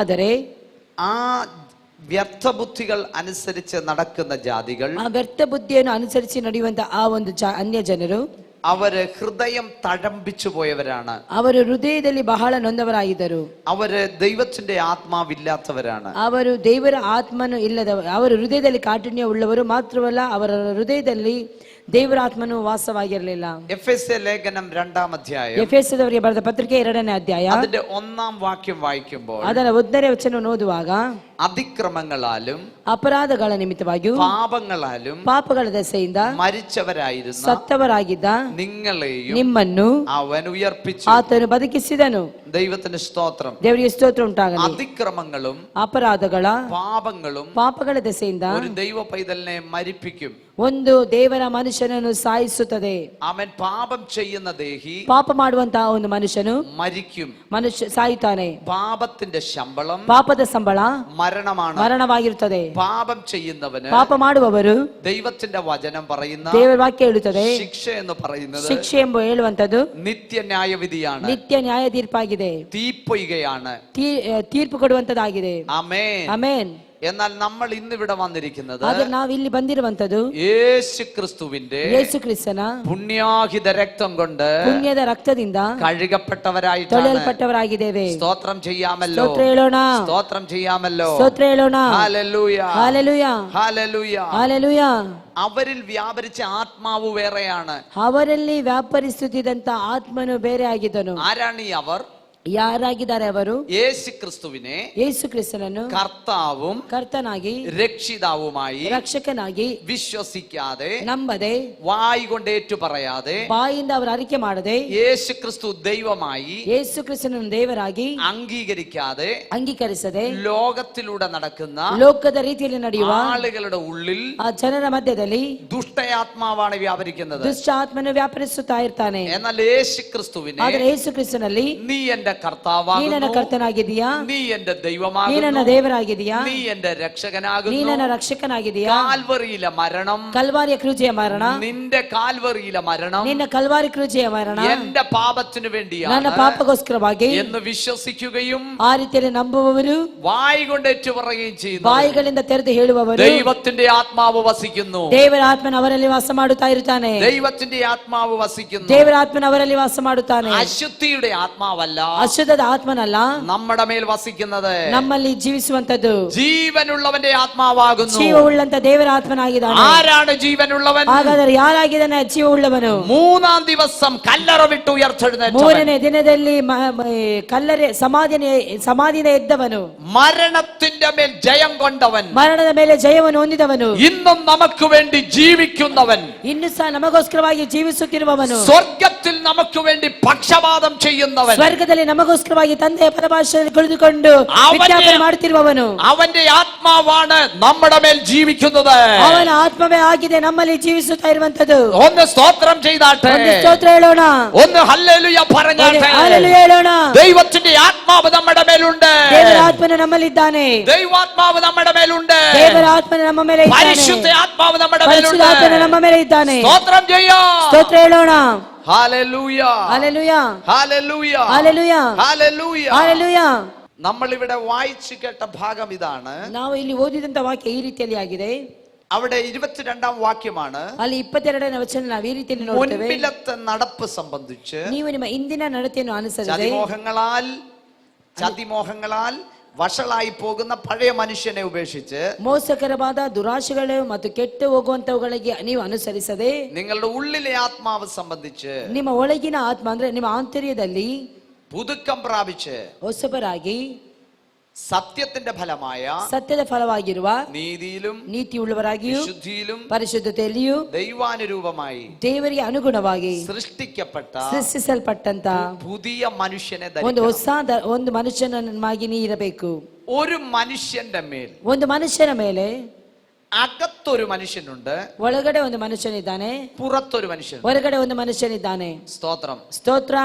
ಆದರೆ ആ വ്യർത്ഥ ബുദ്ധികൾ അനുസരിച്ച് നടക്കുന്ന ജാതികൾ, ಆ ವ್ಯರ್ಥ ಬುದ್ಧಿಯನ್ನು ಅನುಸರಿಸಿ ನಡೆಯುವಂತ ಆ ಒಂದು ಅನ್ಯ ಜನರು, അവര് ഹൃദയം തഴമ്പിച്ചു പോയവരാണ്. ಅವರು ಹೃದಯದಲ್ಲಿ ಬಹಳ ನೊಂದವರಾಗಿದ್ದರು. അവര് ദൈവത്തിന്റെ ആത്മാവില്ലാത്തവരാണ്. ಅವರು ದೇವರ ಆತ್ಮನು ಇಲ್ಲದವರು. ಅವರು ಹೃದಯದಲ್ಲಿ ಕಾಠಿಣ್ಯ ಉಳ್ಳವರು ಮಾತ್ರವಲ್ಲ, ಅವರ ಹೃದಯದಲ್ಲಿ ದೇವರ ಆತ್ಮನು ವಾಸವಾಗಿರಲಿಲ್ಲ. എഫെസ്യ ലേഖനം 2-ാം അധ്യായം, ಎಫೆಸದವರಿಗೆ ಬರೆದ ಪತ್ರಿಕೆ 2ನೇ ಅಧ್ಯಾಯ, അതിന്റെ 1-ാം വാക്യം വായിക്കുമ്പോൾ ಅದರ 1ನೇ ವಚನವನ್ನು ಓದುವಾಗ, അതിക്രമങ്ങളാലും ಅಪರಾಧಗಳ ನಿಮಿತ್ತವಾಗಿಯೂ പാപങ്ങളാലും ಪಾಪಗಳ ದೆಸೆಯಿಂದ മരിച്ചവരായിരുന്ന ಸತ್ತವರಾಗಿದ್ದ നിങ്ങളെയും ನಿಮ್ಮನ್ನು അവൻ ഉയർപ്പിച്ചു. ಆತನು ಬದುಕಿಸಿದನು. ദൈവത്തിന് സ്തോത്രം. ದೇವರಿಗೆ ಸ್ತೋತ್ರ ಉಂಟಾಗಲಿ. അതിക്രമങ്ങളും ಅಪರಾಧಗಳ പാപങ്ങളും ಪಾಪಗಳ ದೆಸೆಯಿಂದ ഒരു ദൈവ പൈതലിനെ മരിപ്പിക്കും. ಒಂದು ದೇವರ ಮನುಷ್ಯನನ್ನು ಸಾಯಿಸುತ್ತದೆ. അവൻ പാപം ചെയ്യുന്ന ദേഹി, ಪಾಪ ಮಾಡುವಂತಹ ಒಂದು ಮನುಷ್ಯನು മരിക്കും. ಮನುಷ್ಯ ಸಾಯುತ್ತಾನೆ. പാപത്തിന്റെ ശമ്പളം ಪಾಪದ ಸಂಬಳ മരണമാണ്. ಮರಣವಾಗಿರುತ್ತದೆ. പാപം ചെയ്യുന്നവന് ಪಾಪ ಮಾಡುವವರು ദൈവത്തിന്റെ വചനം പറയുന്ന ದೇವರ ವಾಕ್ಯ ಹೇಳುತ್ತದೆ, ശിക്ഷ എന്ന് പറയുന്നത് ಶಿಕ್ಷೆ ಎಂಬ ಹೇಳುವಂತದ್ದು നിത്യ ന്യായവിധിയാണ്. ನಿತ್ಯ ನ್ಯಾಯ ತೀರ್ಪಾಗಿದೆ. തീപ്പൊയ്കയാണ്. ತೀರ್ಪು ಕೊಡುವಂತದ್ದಾಗಿದೆ. ആമേൻ. ಆಮೆನ್. എന്നാൽ നമ്മൾ ഇന്നിവിടെ വന്നിരിക്കുന്നത് ಆದ್ರೆ ನಾವು ಇಲ್ಲಿ ಬಂದಿರುವಂತದ್ದು യേശു ക്രിസ്തുവിന്റെ ಯೇಸು ಕ್ರಿಸ್ತನ പുണ്യാഹിത രക്തം കൊണ്ട് ಪುಣ್ಯದ ರಕ್ತದಿಂದ കഴുകപ്പെട്ടവരായിട്ടാണ്. ತೊಳೆಯಲ್ಪಟ್ಟವರಾಗಿದ್ದೇವೆ. സ്തോത്രം ചെയ്യാമല്ലോ. ಸ್ತೋತ್ರ ಹೇಳೋಣ. സ്തോത്രം ചെയ്യാമല്ലോ. ಸ್ತೋತ್ರ ಹೇಳೋಣ. Hallelujah, hallelujah, hallelujah. ഹല്ലേലൂയ. അവരിൽ വ്യാപരിച്ച ആത്മാവ് വേറെയാണ്. ಅವರಲ್ಲಿ ವ್ಯಾಪರಿಸುತ್ತಿದ್ದಂತ ಆತ್ಮನು ಬೇರೆ ಆಗಿದ್ದನು. ആരാണ് ഈ അവർ? ಯಾರಾಗಿದ್ದಾರೆ ಅವರು? യേശു ക്രിസ്തുവിനെ ಯೇಸು ಕ್ರಿಸ್ತನನ್ನು കർത്താവും ಕರ್ತನಾಗಿ രക്ഷിതാവുമായി ರಕ್ಷಕನಾಗಿ വിശ്വസിക്കാതെ, ನಂಬದೆ, വായി കൊണ്ട് ഏറ്റു പറയാതെ, ಬಾಯಿಂದ ಅವರು ಅರಿಕೆ ಮಾಡದೆ, യേശു ക്രിസ്തു ദൈവമായി ಯೇಸು ಕ್ರಿಸ್ತನನ್ನು ದೇವರಾಗಿ അംഗീകരിക്കാതെ ಅಂಗೀಕರಿಸದೆ ലോകത്തിലൂടെ നടക്കുന്ന ಲೋಕದ ರೀತಿಯಲ್ಲಿ ನಡೆಯುವ ആളുകളുടെ ഉള്ളിൽ ಆ ಜನರ ಮಧ್ಯದಲ್ಲಿ ദുഷ്ടയാത്മാവാണ് വ്യാപരിക്കുന്നത്. ದುಷ್ಟ ಆತ್ಮನು ವ್ಯಾಪರಿಸುತ್ತಾ ಇರ್ತಾನೆ. എന്നാൽ യേശു ക്രിസ്തുവിനെ ಆದ್ರೆ ಯೇಸು ಕ್ರಿಸ್ತನಲ್ಲಿ നീ എന്റെ ನೀ ನನ್ನ കർത്താവാകുന്നു, ಕರ್ತನಾಗಿದೀಯಾ, നീ എന്റെ ನೀ ദൈവമാകുന്നു, ನನ್ನ ದೇವರಾಗಿದೀಯಾ, നീ എന്റെ ನೀ രക്ഷകനാകുന്നു. ನನ್ನ ರಕ್ಷಕನಾಗಿದೀಯಾ. കാൽവറിയിലെ മരണം, ಕಲ್ವಾರಿಯ ಕ್ರೂಜೆಯ ಮರಣ, നിന്റെ കാൽവറിയിലെ മരണം ನಿನ್ನ ಕಲ್ವಾರಿ ಕ್ರೂಜೆಯ ಮರಣ എന്റെ പാപത്തിനു ನನ್ನ വേണ്ടിയാണ് ಪಾಪಗೋಸ್ಕರವಾಗಿ എന്ന് വിശ്വസിക്കുകയും ಆ ರೀತಿಯಲ್ಲಿ ನಂಬುವವರು, വായി കൊണ്ട് ഏറ്റുപറയുകയും ചെയ്യുന്നു. ಬಾಯಿಗಳಿಂದ ತೆರೆದು ಹೇಳುವವರು, ദൈവത്തിന്റെ ആത്മാവ് വസിക്കുന്നു. ದೇವರ ಆತ್ಮನ ಅವರಲ್ಲಿ ವಾಸ ಮಾಡುತ್ತಾ ಇರುತ್ತಾನೆ. ദൈവത്തിന്റെ ആത്മാവ് വസിക്കുന്നു. ದೇವರ ಆತ್ಮನ ಅವರಲ್ಲಿ ವಾಸ ಮಾಡುತ್ತಾನೆ. അശുദ്ധിയുടെ ആത്മാവല്ല ಅಶುದ್ಧದ ಆತ್ಮನಲ್ಲ നമ്മുടെ മേൽ വസിക്കുന്നത്. ನಮ್ಮಲ್ಲಿ ಜೀವಿಸುವಂತದ್ದು ജീവനുള്ളവന്റെ ആത്മാവാകുന്നു. ಜೀವವುಳ್ಳಂತ ದೇವರ ಆತ್ಮನಾಗಿದ್ದಾನೆ. ആരാണ് ജീവനുള്ളവൻ? ಹಾಗಾದರೆ ಯಾರಾಗಿದ್ದಾನೆ ಜೀವವುಳ್ಳವನು? 3-ാം ദിവസം കല്ലറ വിട്ട് ഉയർത്തെഴുന്നേറ്റവൻ, 3ನೇ ದಿನದಲ್ಲಿ ಕಲ್ಲರೆ ಸಮಾಧಿನ ಎದ್ದವನು, മരണത്തിന്റെ മേൽ ജയം കൊണ്ടവൻ, ಮರಣದ ಮೇಲೆ ಜಯವನ್ನು ಹೊಂದಿದವನು, ഇന്നും നമുക്ക് വേണ്ടി ജീവിക്കുന്നവൻ, ಇನ್ನು ಸಹ ನಮಗೋಸ್ಕರವಾಗಿ ಜೀವಿಸುತ್ತಿರುವವನು, സ്വർഗത്തിൽ നമുക്ക് വേണ്ടി പക്ഷപാതം ചെയ്യുന്നവൻ, ಸ್ವರ್ಗದಲ್ಲಿ ನಮಗೋಸ್ಕರವಾಗಿ ತಂದೆಯ ಪರಭಾಷೆಯಲ್ಲಿ ಕುಳಿತುಕೊಂಡು ವಿಜ್ಞಾಪನೆ ಮಾಡುತ್ತಿರುವವನು, അവന്റെ ആത്മാവാണ് നമ്മുടെ മേൽ ജീവിക്കുന്നത്. ಅವನ ಆತ್ಮವೇ ಆಗಿದೆ ನಮ್ಮಲ್ಲಿ ಜೀವಿಸುತ್ತಾ ಇರುವಂತದ್ದು. ഒന്ന് സ്തോത്രം ചെയ്താട്ടെ, ಒಂದು ಸ್ತೋತ್ರ ಹೇಳೋಣ, ഒന്ന് ഹല്ലേലൂയ പറഞ്ഞാട്ടെ. ಹಲ್ಲೆಲೂಯಾ ಹೇಳೋಣ. ദൈവത്തിന്റെ ആത്മാവ് നമ്മുടെ മേലുണ്ട്. ದೇವರ ಆತ್ಮನು ನಮ್ಮಲ್ಲಿದ್ದಾನೆ. ദൈവാത്മാവ് നമ്മുടെ മേലുണ്ട്. ದೇವರ ಆತ್ಮನು ನಮ್ಮ ಮೇಲೆ ಇದ್ದಾನೆ. പരിശുദ്ധ ആത്മാവ് നമ്മുടെ ಪರಿಶುದ್ಧ മേലുണ്ട്. ಆತ್ಮನು ನಮ್ಮ ಮೇಲೆ ಇದ್ದಾನೆ. സ്തോത്രം ചെയ്യാം. ಸ್ತೋತ್ರ ಹೇಳೋಣ. Hallelujah, hallelujah, hallelujah, hallelujah, hallelujah. Hallelujah. നമ്മൾ ഇവിടെ വായിച്ചു കേട്ട ഭാഗം ഇതാണ്. ನಾವು ಇಲ್ಲಿ ಓದಿದಂತ ವಾಕ್ಯ ಈ ರೀತಿಯಲ್ಲಿ ಆಗಿದೆ. അവിടെ 22-ാം വാക്യമാണ്. ಅಲ್ಲಿ 22ನೇ ವಚನ ನಾವು ಈ ರೀತಿಯಲ್ಲಿ ನೋಡ್ತೇವೆ. മുൻപിലത്തെ നടപ്പ് സംബന്ധിച്ച് ನೀವು ನಿಮ್ಮ ಇಂದಿನ ನಡತೆಯನ್ನು ಅನುಸರಿಸಿ ചതിമോഹങ്ങളാൽ വഷളായി പോകുന്ന പഴയ മനുഷ്യനെ ഉപേക്ഷിച്ച്, ಮೋಸಕರವಾದ ದುರಾಶೆಗಳು ಮತ್ತು ಕೆಟ್ಟು ಹೋಗುವಂತವುಗಳಿಗೆ ನೀವು ಅನುಸರಿಸದೆ, നിങ്ങളുടെ ഉള്ളിലെ ആത്മാവ് സംബന്ധിച്ച് ನಿಮ್ಮ ಒಳಗಿನ ಆತ್ಮ ಅಂದ್ರೆ ನಿಮ್ಮ ಆಂತರ್ಯದಲ್ಲಿ പുതുക്കം പ്രാപിച്ച് ಹೊಸಬರಾಗಿ സത്യത്തിന്റെ ഫലമായ ಸತ್ಯದ ಫಲವಾಗಿರುವ നീതിയിലും ನೀತಿಯುಳ್ಳವರಾಗಿಯೂ വിശുദ്ധിയിലും ಪರಿಶುದ್ಧತೆಯಲ್ಲಿಯೂ ദൈവാനുരൂപമായി ದೇವರಿಗೆ ಅನುಗುಣವಾಗಿ സൃഷ്ടിക്കപ്പെട്ട ಸೃಷ್ಟಿಸಲ್ಪಟ್ಟಂತ പുതിയ മനുഷ്യനെ ಒಂದು ധരിക്കണം. ಹೊಸ ಒಂದು ಮನುಷ್ಯನಾಗಿ ನೀ ಇರಬೇಕು. ഒരു മനുഷ്യന്റെ മേൽ ಒಂದು ಮನುಷ್ಯನ ಮೇಲೆ അകത്തൊരു മനുഷ്യനുണ്ട്, ಒಳಗಡೆ ಒಂದು ಮನುಷ್ಯನಿದ್ದಾನೆ, പുറത്തൊരു മനുഷ്യനുണ്ട്. ಹೊರಗಡೆ ಒಂದು ಮನುಷ್ಯನಿದ್ದಾನೆ. സ്തോത്രം. ಸ್ತೋತ್ರ.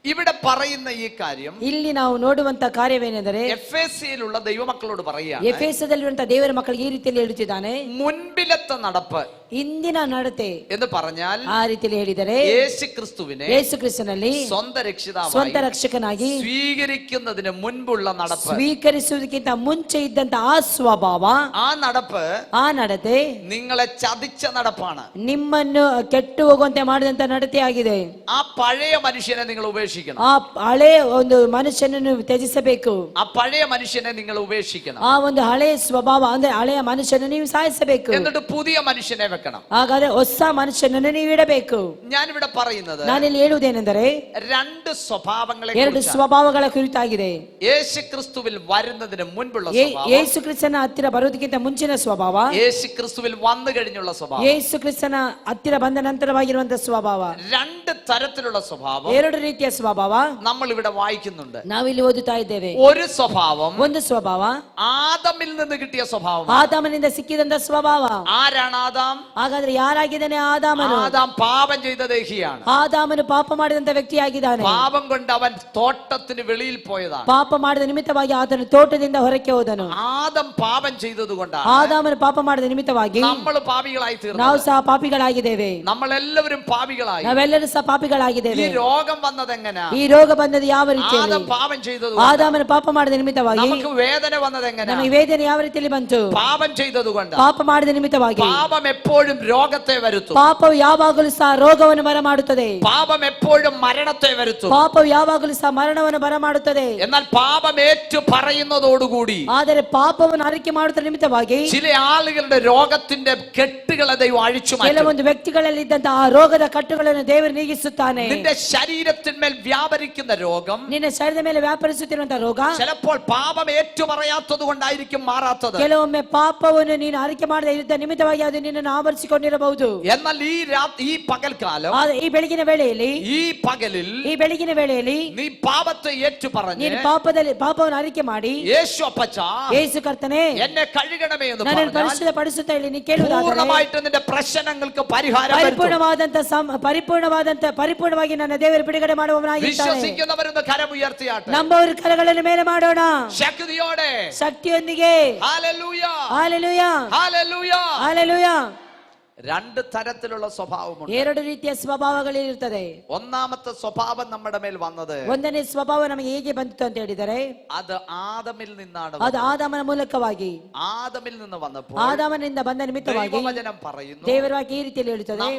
ഇവിടെ പറയുന്ന ഈ കാര്യം ಇಲ್ಲಿ ನಾವು ನೋಡುವಂತ ಕಾರ್ಯವೇನೆಂದರೆ എഫേസ്യയിലുള്ള ദൈവമക്കളോട് പറയുകയാണ്. ಎಫೆಸದಲ್ಲಿರುವಂತಹ ದೇವರ ಮಕ್ಕಳಿಗೆ ಈ ರೀತಿಯಲ್ಲಿ ಹೇಳುತ್ತಿದ್ದಾನೆ, മുൻപിലത്തെ നടപ്പ് ಇಂದಿನ ನಡತೆ എന്ന് പറഞ്ഞാൽ ಆ ರೀತಿಯಲ್ಲಿ ಹೇಳಿದರೆ യേശു ക്രിസ്തുവിനെ ಯೇಸು ಕ್ರಿಸ್ತನಲ್ಲಿ സ്വന്തം രക്ഷിതാവായി ಸ್ವಂತ ರಕ್ಷಕನಾಗಿ സ്വീകരിക്കുന്നതിന് മുൻപുള്ള നടപ്പ്, ಸ್ವೀಕರಿಸುವುದಕ್ಕಿಂತ ಮುಂಚೆ ಇದ್ದಂತ ಆ ಸ್ವಭಾವ, ആ നടപ്പ് ಆ ನಡತೆ നിങ്ങളെ ചതിച്ച നടപ്പാണ്. ನಿಮ್ಮನ್ನು ಕೆಟ್ಟು ಹೋಗುವಂತೆ ಮಾಡಿದಂತ ನಡತೆ ಆಗಿದೆ. ആ പഴയ മനുഷ്യനെ നിങ്ങൾ ഉപേക്ഷിക്കണം. ಆ ಹಳೆ ಒಂದು ಮನುಷ್ಯನನ್ನು ತ್ಯಜಿಸಬೇಕು. ആ പഴയ മനുഷ്യനെ നിങ്ങൾ ഉപേക്ഷിക്കണം. ಆ ಒಂದು ಹಳೆಯ ಸ್ವಭಾವ ಅಂದ್ರೆ ಹಳೆಯ ಮನುಷ್ಯನನ್ನು ನೀವು ಸಾಯಿಸಬೇಕು. എന്നിട്ട് പുതിയ മനുഷ്യനെ വെക്കണം. ಹಾಗಾದ್ರೆ ಹೊಸ ಮನುಷ್ಯನನ್ನು ನೀವು ಇಡಬೇಕು. ഞാനിവിടെ പറയുന്നത് ನಾನಿಲ್ಲಿ ಹೇಳುವುದೇನೆಂದರೆ രണ്ട് സ്വഭാവങ്ങളെ ಎರಡು ಸ್ವಭಾವಗಳ ಕುರಿತಾಗಿದೆ. യേശു ക്രിസ്തുവിൽ വരുന്നതിന് മുൻപുള്ള സ്വഭാവം, ಯೇಸು ಕ್ರಿಸ್ತನ ಹತ್ತಿರ ಬರುವುದಕ್ಕಿಂತ ಮುಂಚಿನ ಸ್ವಭಾವ, യേശു ಕ್രിസ്തുവിൽ വന്നു കഴിഞ്ഞുള്ള സ്വഭാവം. ಯೇಸು ಕ್ರಿಸ್ತನ ಹತ್ತಿರ ಬಂದ ನಂತರವಾಗಿರುವಂತಹ ಸ್ವಭಾವ. രണ്ട് തരത്തിലുള്ള സ്വഭാവം ಎರಡು ರೀತಿಯ ಸ್ವಭಾವ നമ്മൾ ഇവിടെ വായിക്കുന്നുണ്ട്. ನಾವಿಲ್ಲಿ ಓದುತ್ತಾ ಇದ್ದೇವೆ. ഒരു സ്വഭാവം ಒಂದು ಸ್ವಭಾವ ആദമിൽ നിന്ന് കിട്ടിയ സ്വഭാവം. ಆದಾಮನಿಂದ ಸಿಕ್ಕಿದಂತ ಸ್ವಭಾವ. ആരാണ് ആദാം? ಹಾಗಾದ್ರೆ ಯಾರಾಗಿದ್ದಾನೆ ಆದಾಮನು? ആദാം പാപം ചെയ്ത ദേഹിയാണ്. ಆದಾಮನು ಪಾಪ ಮಾಡಿದಂತ ವ್ಯಕ್ತಿಯಾಗಿದ್ದಾನೆ. പാപം കൊണ്ട് അവൻ തോട്ടത്തിന് വെളിയിൽ പോയതാണ്. ಪಾಪ ಮಾಡಿದ ನಿಮಿತ್ತವಾಗಿ ಆತನು ತೋಟದಿಂದ ಹೊರಕ್ಕೆ ಹೋದನು. ആദം പാപം ചെയ്തതുകൊണ്ടാണ് ಆದಾಮನು ಪಾಪ ಮಾಡಿದ ನಿಮಿತ್ತವಾಗಿ നമ്മൾ പാപികളായി ನಾವು തീർന്നത്. ಸಹ ಪಾಪಿಗಳಾಗಿದ್ದೇವೆ. നമ്മളെല്ലാവരും പാപികളായി. ನಾವೆಲ್ಲರೂ ಸಹ ഈ ಪಾಪಿಗಳಾಗಿದ್ದೇವೆ. രോഗം വന്നത് എങ്ങനെയാ? ಈ ರೋಗ ಬಂದದ್ದು ಯಾವ ರೀತಿಯಲ್ಲಿ? ആദം പാപം ചെയ്തത്. ಆದಾಮನು ಪಾಪ ಮಾಡಿದ ನಿಮಿತ್ತವಾಗಿ നമുക്ക് വേദന വന്നത് എങ്ങനെയാ? ನಮಗೆ ವೇದನೆ ಯಾವ ರೀತಿಯಲ್ಲಿ ಬಂತು? പാപം ചെയ്തതുകൊണ്ട്. ಪಾಪ ಮಾಡಿದ ನಿಮಿತ್ತವಾಗಿ പാപം എപ്പോഴും രോഗത്തെ വരുത്തും. ಪಾಪವು ಯಾವಾಗಲೂ ಸಹ ರೋಗವನ್ನು ಬರಮಾಡುತ್ತದೆ. പാപം എപ്പോഴും മരണത്തെ വരുത്തും. ಪಾಪವು ಯಾವಾಗಲೂ ಸಹ ಮರಣವನ್ನು ಬರಮಾಡುತ್ತದೆ. എന്നാൽ പാപം ഏറ്റു പറയുന്നതോടുകൂടി ಆದರೆ ಪಾಪವನ್ನು ಅರಿಕೆ ಮಾಡುತ್ತ ನಿಮಿತ್ತವಾಗಿ ചില ആളുകളുടെ രോഗത്തിന്റെ കെട്ടുകളെ ദൈവം അഴിച്ചു മാറ്റും. ಕೆಲವೊಂದು ವ್ಯಕ್ತಿಗಳಲ್ಲಿ ಇದ್ದಂತಹ ಆ ರೋಗದ ಕಟ್ಟುಗಳನ್ನು ದೇವರು ನೀಗಿಸುತ್ತಾನೆ. നിന്റെ ശരീരത്തിന്മേൽ വ്യാപരിക്കുന്ന രോഗം ನಿನ್ನ ಶರೀರದ ಮೇಲೆ ವ್ಯಾಪರಿಸುತ್ತಿರುವಂತಹ ರೋಗ ചിലപ്പോൾ പാപം ഏറ്റു പറയാത്തത് കൊണ്ടായിരിക്കും മാറാത്തത്. ಕೆಲವೊಮ್ಮೆ ಪಾಪವನ್ನು ನೀನು ಅರಿಕೆ ಮಾಡದೆ ಇದ್ದ ನಿಮಿತ್ತವಾಗಿ ಅದು ನಿನ್ನನ್ನು ಆವರಿಸಿಕೊಂಡಿರಬಹುದು. എന്നാൽ ഈ പകൽക്കാലം, ಆದರೆ ಈ ಬೆಳಗಿನ ವೇಳೆಯಲ್ಲಿ ಈ ಬೆಳಗಿನ ವೇಳೆಯಲ್ಲಿ നീ പാപത്തെ ഏറ്റു പറഞ്ഞ് ನೀನು ಪಾಪವನ್ನು ಅರಿಕೆ ಮಾಡಿ യേശു അപ്പച്ച ಯೇಸು ಕರ್ತನೇ എന്നെ കഴുകണമേ എന്ന് ನನ್ನನ್ನು പറഞ്ഞാൽ ಪರಿಶುದ್ಧಪಡಿಸುತ್ತಾ ಇಲ್ಲಿ ನೀ ಕೇಳುವುದಾದರೆ പൂർണ്ണമായിട്ട് നിന്റെ പ്രശ്നങ്ങൾക്ക് പരിഹാരം വരുത്തും. ಪರಿಪೂರ್ಣವಾಗಿ ನನ್ನ ದೇವರು ಬಿಡುಗಡೆ ಮಾಡುವವನಾಗಿದ್ದಾನೆ. വിശ്വസിക്കുന്നവരൊന്ന് കരമുയർത്തിയാട്ടെ. ನಮ್ಮವರು ಕರಗಳನ್ನು ಮೇಲೆ ಮಾಡೋಣ ശക്തിയോടെ. ಶಕ್ತಿಯೊಂದಿಗೆ. Hallelujah, hallelujah, hallelujah. ಹಲ್ಲೆಲೂಯ. രണ്ട് തരത്തിലുള്ള സ്വഭാവമുണ്ട്. ಎರಡು ರೀತಿಯ ಸ್ವಭಾವಗಳಿರುತ್ತದೆ. ഒന്നാമത്തെ സ്വഭാവം നമ്മുടെ മേൽ വന്നത്, ಒಂದನೇ ಸ್ವಭಾವ ನಮಗೆ ಹೇಗೆ ಬಂತು ಅಂತ ಹೇಳಿದರೆ അത് ആദമിൽ നിന്നാണ്. ಅದು ಆದಾಮನ ಮೂಲಕವಾಗಿ, ആദമിൽ നിന്ന് വന്നപ്പോൾ ಆದಾಮನಿಂದ ಬಂದ ನಿಮಿತ್ತವಾಗಿ ദൈവവചനം പറയുന്നു, ದೇವರ ವಾಕ್ಯ ಈ ರೀತಿಯಲ್ಲಿ ಹೇಳುತ್ತದೆ,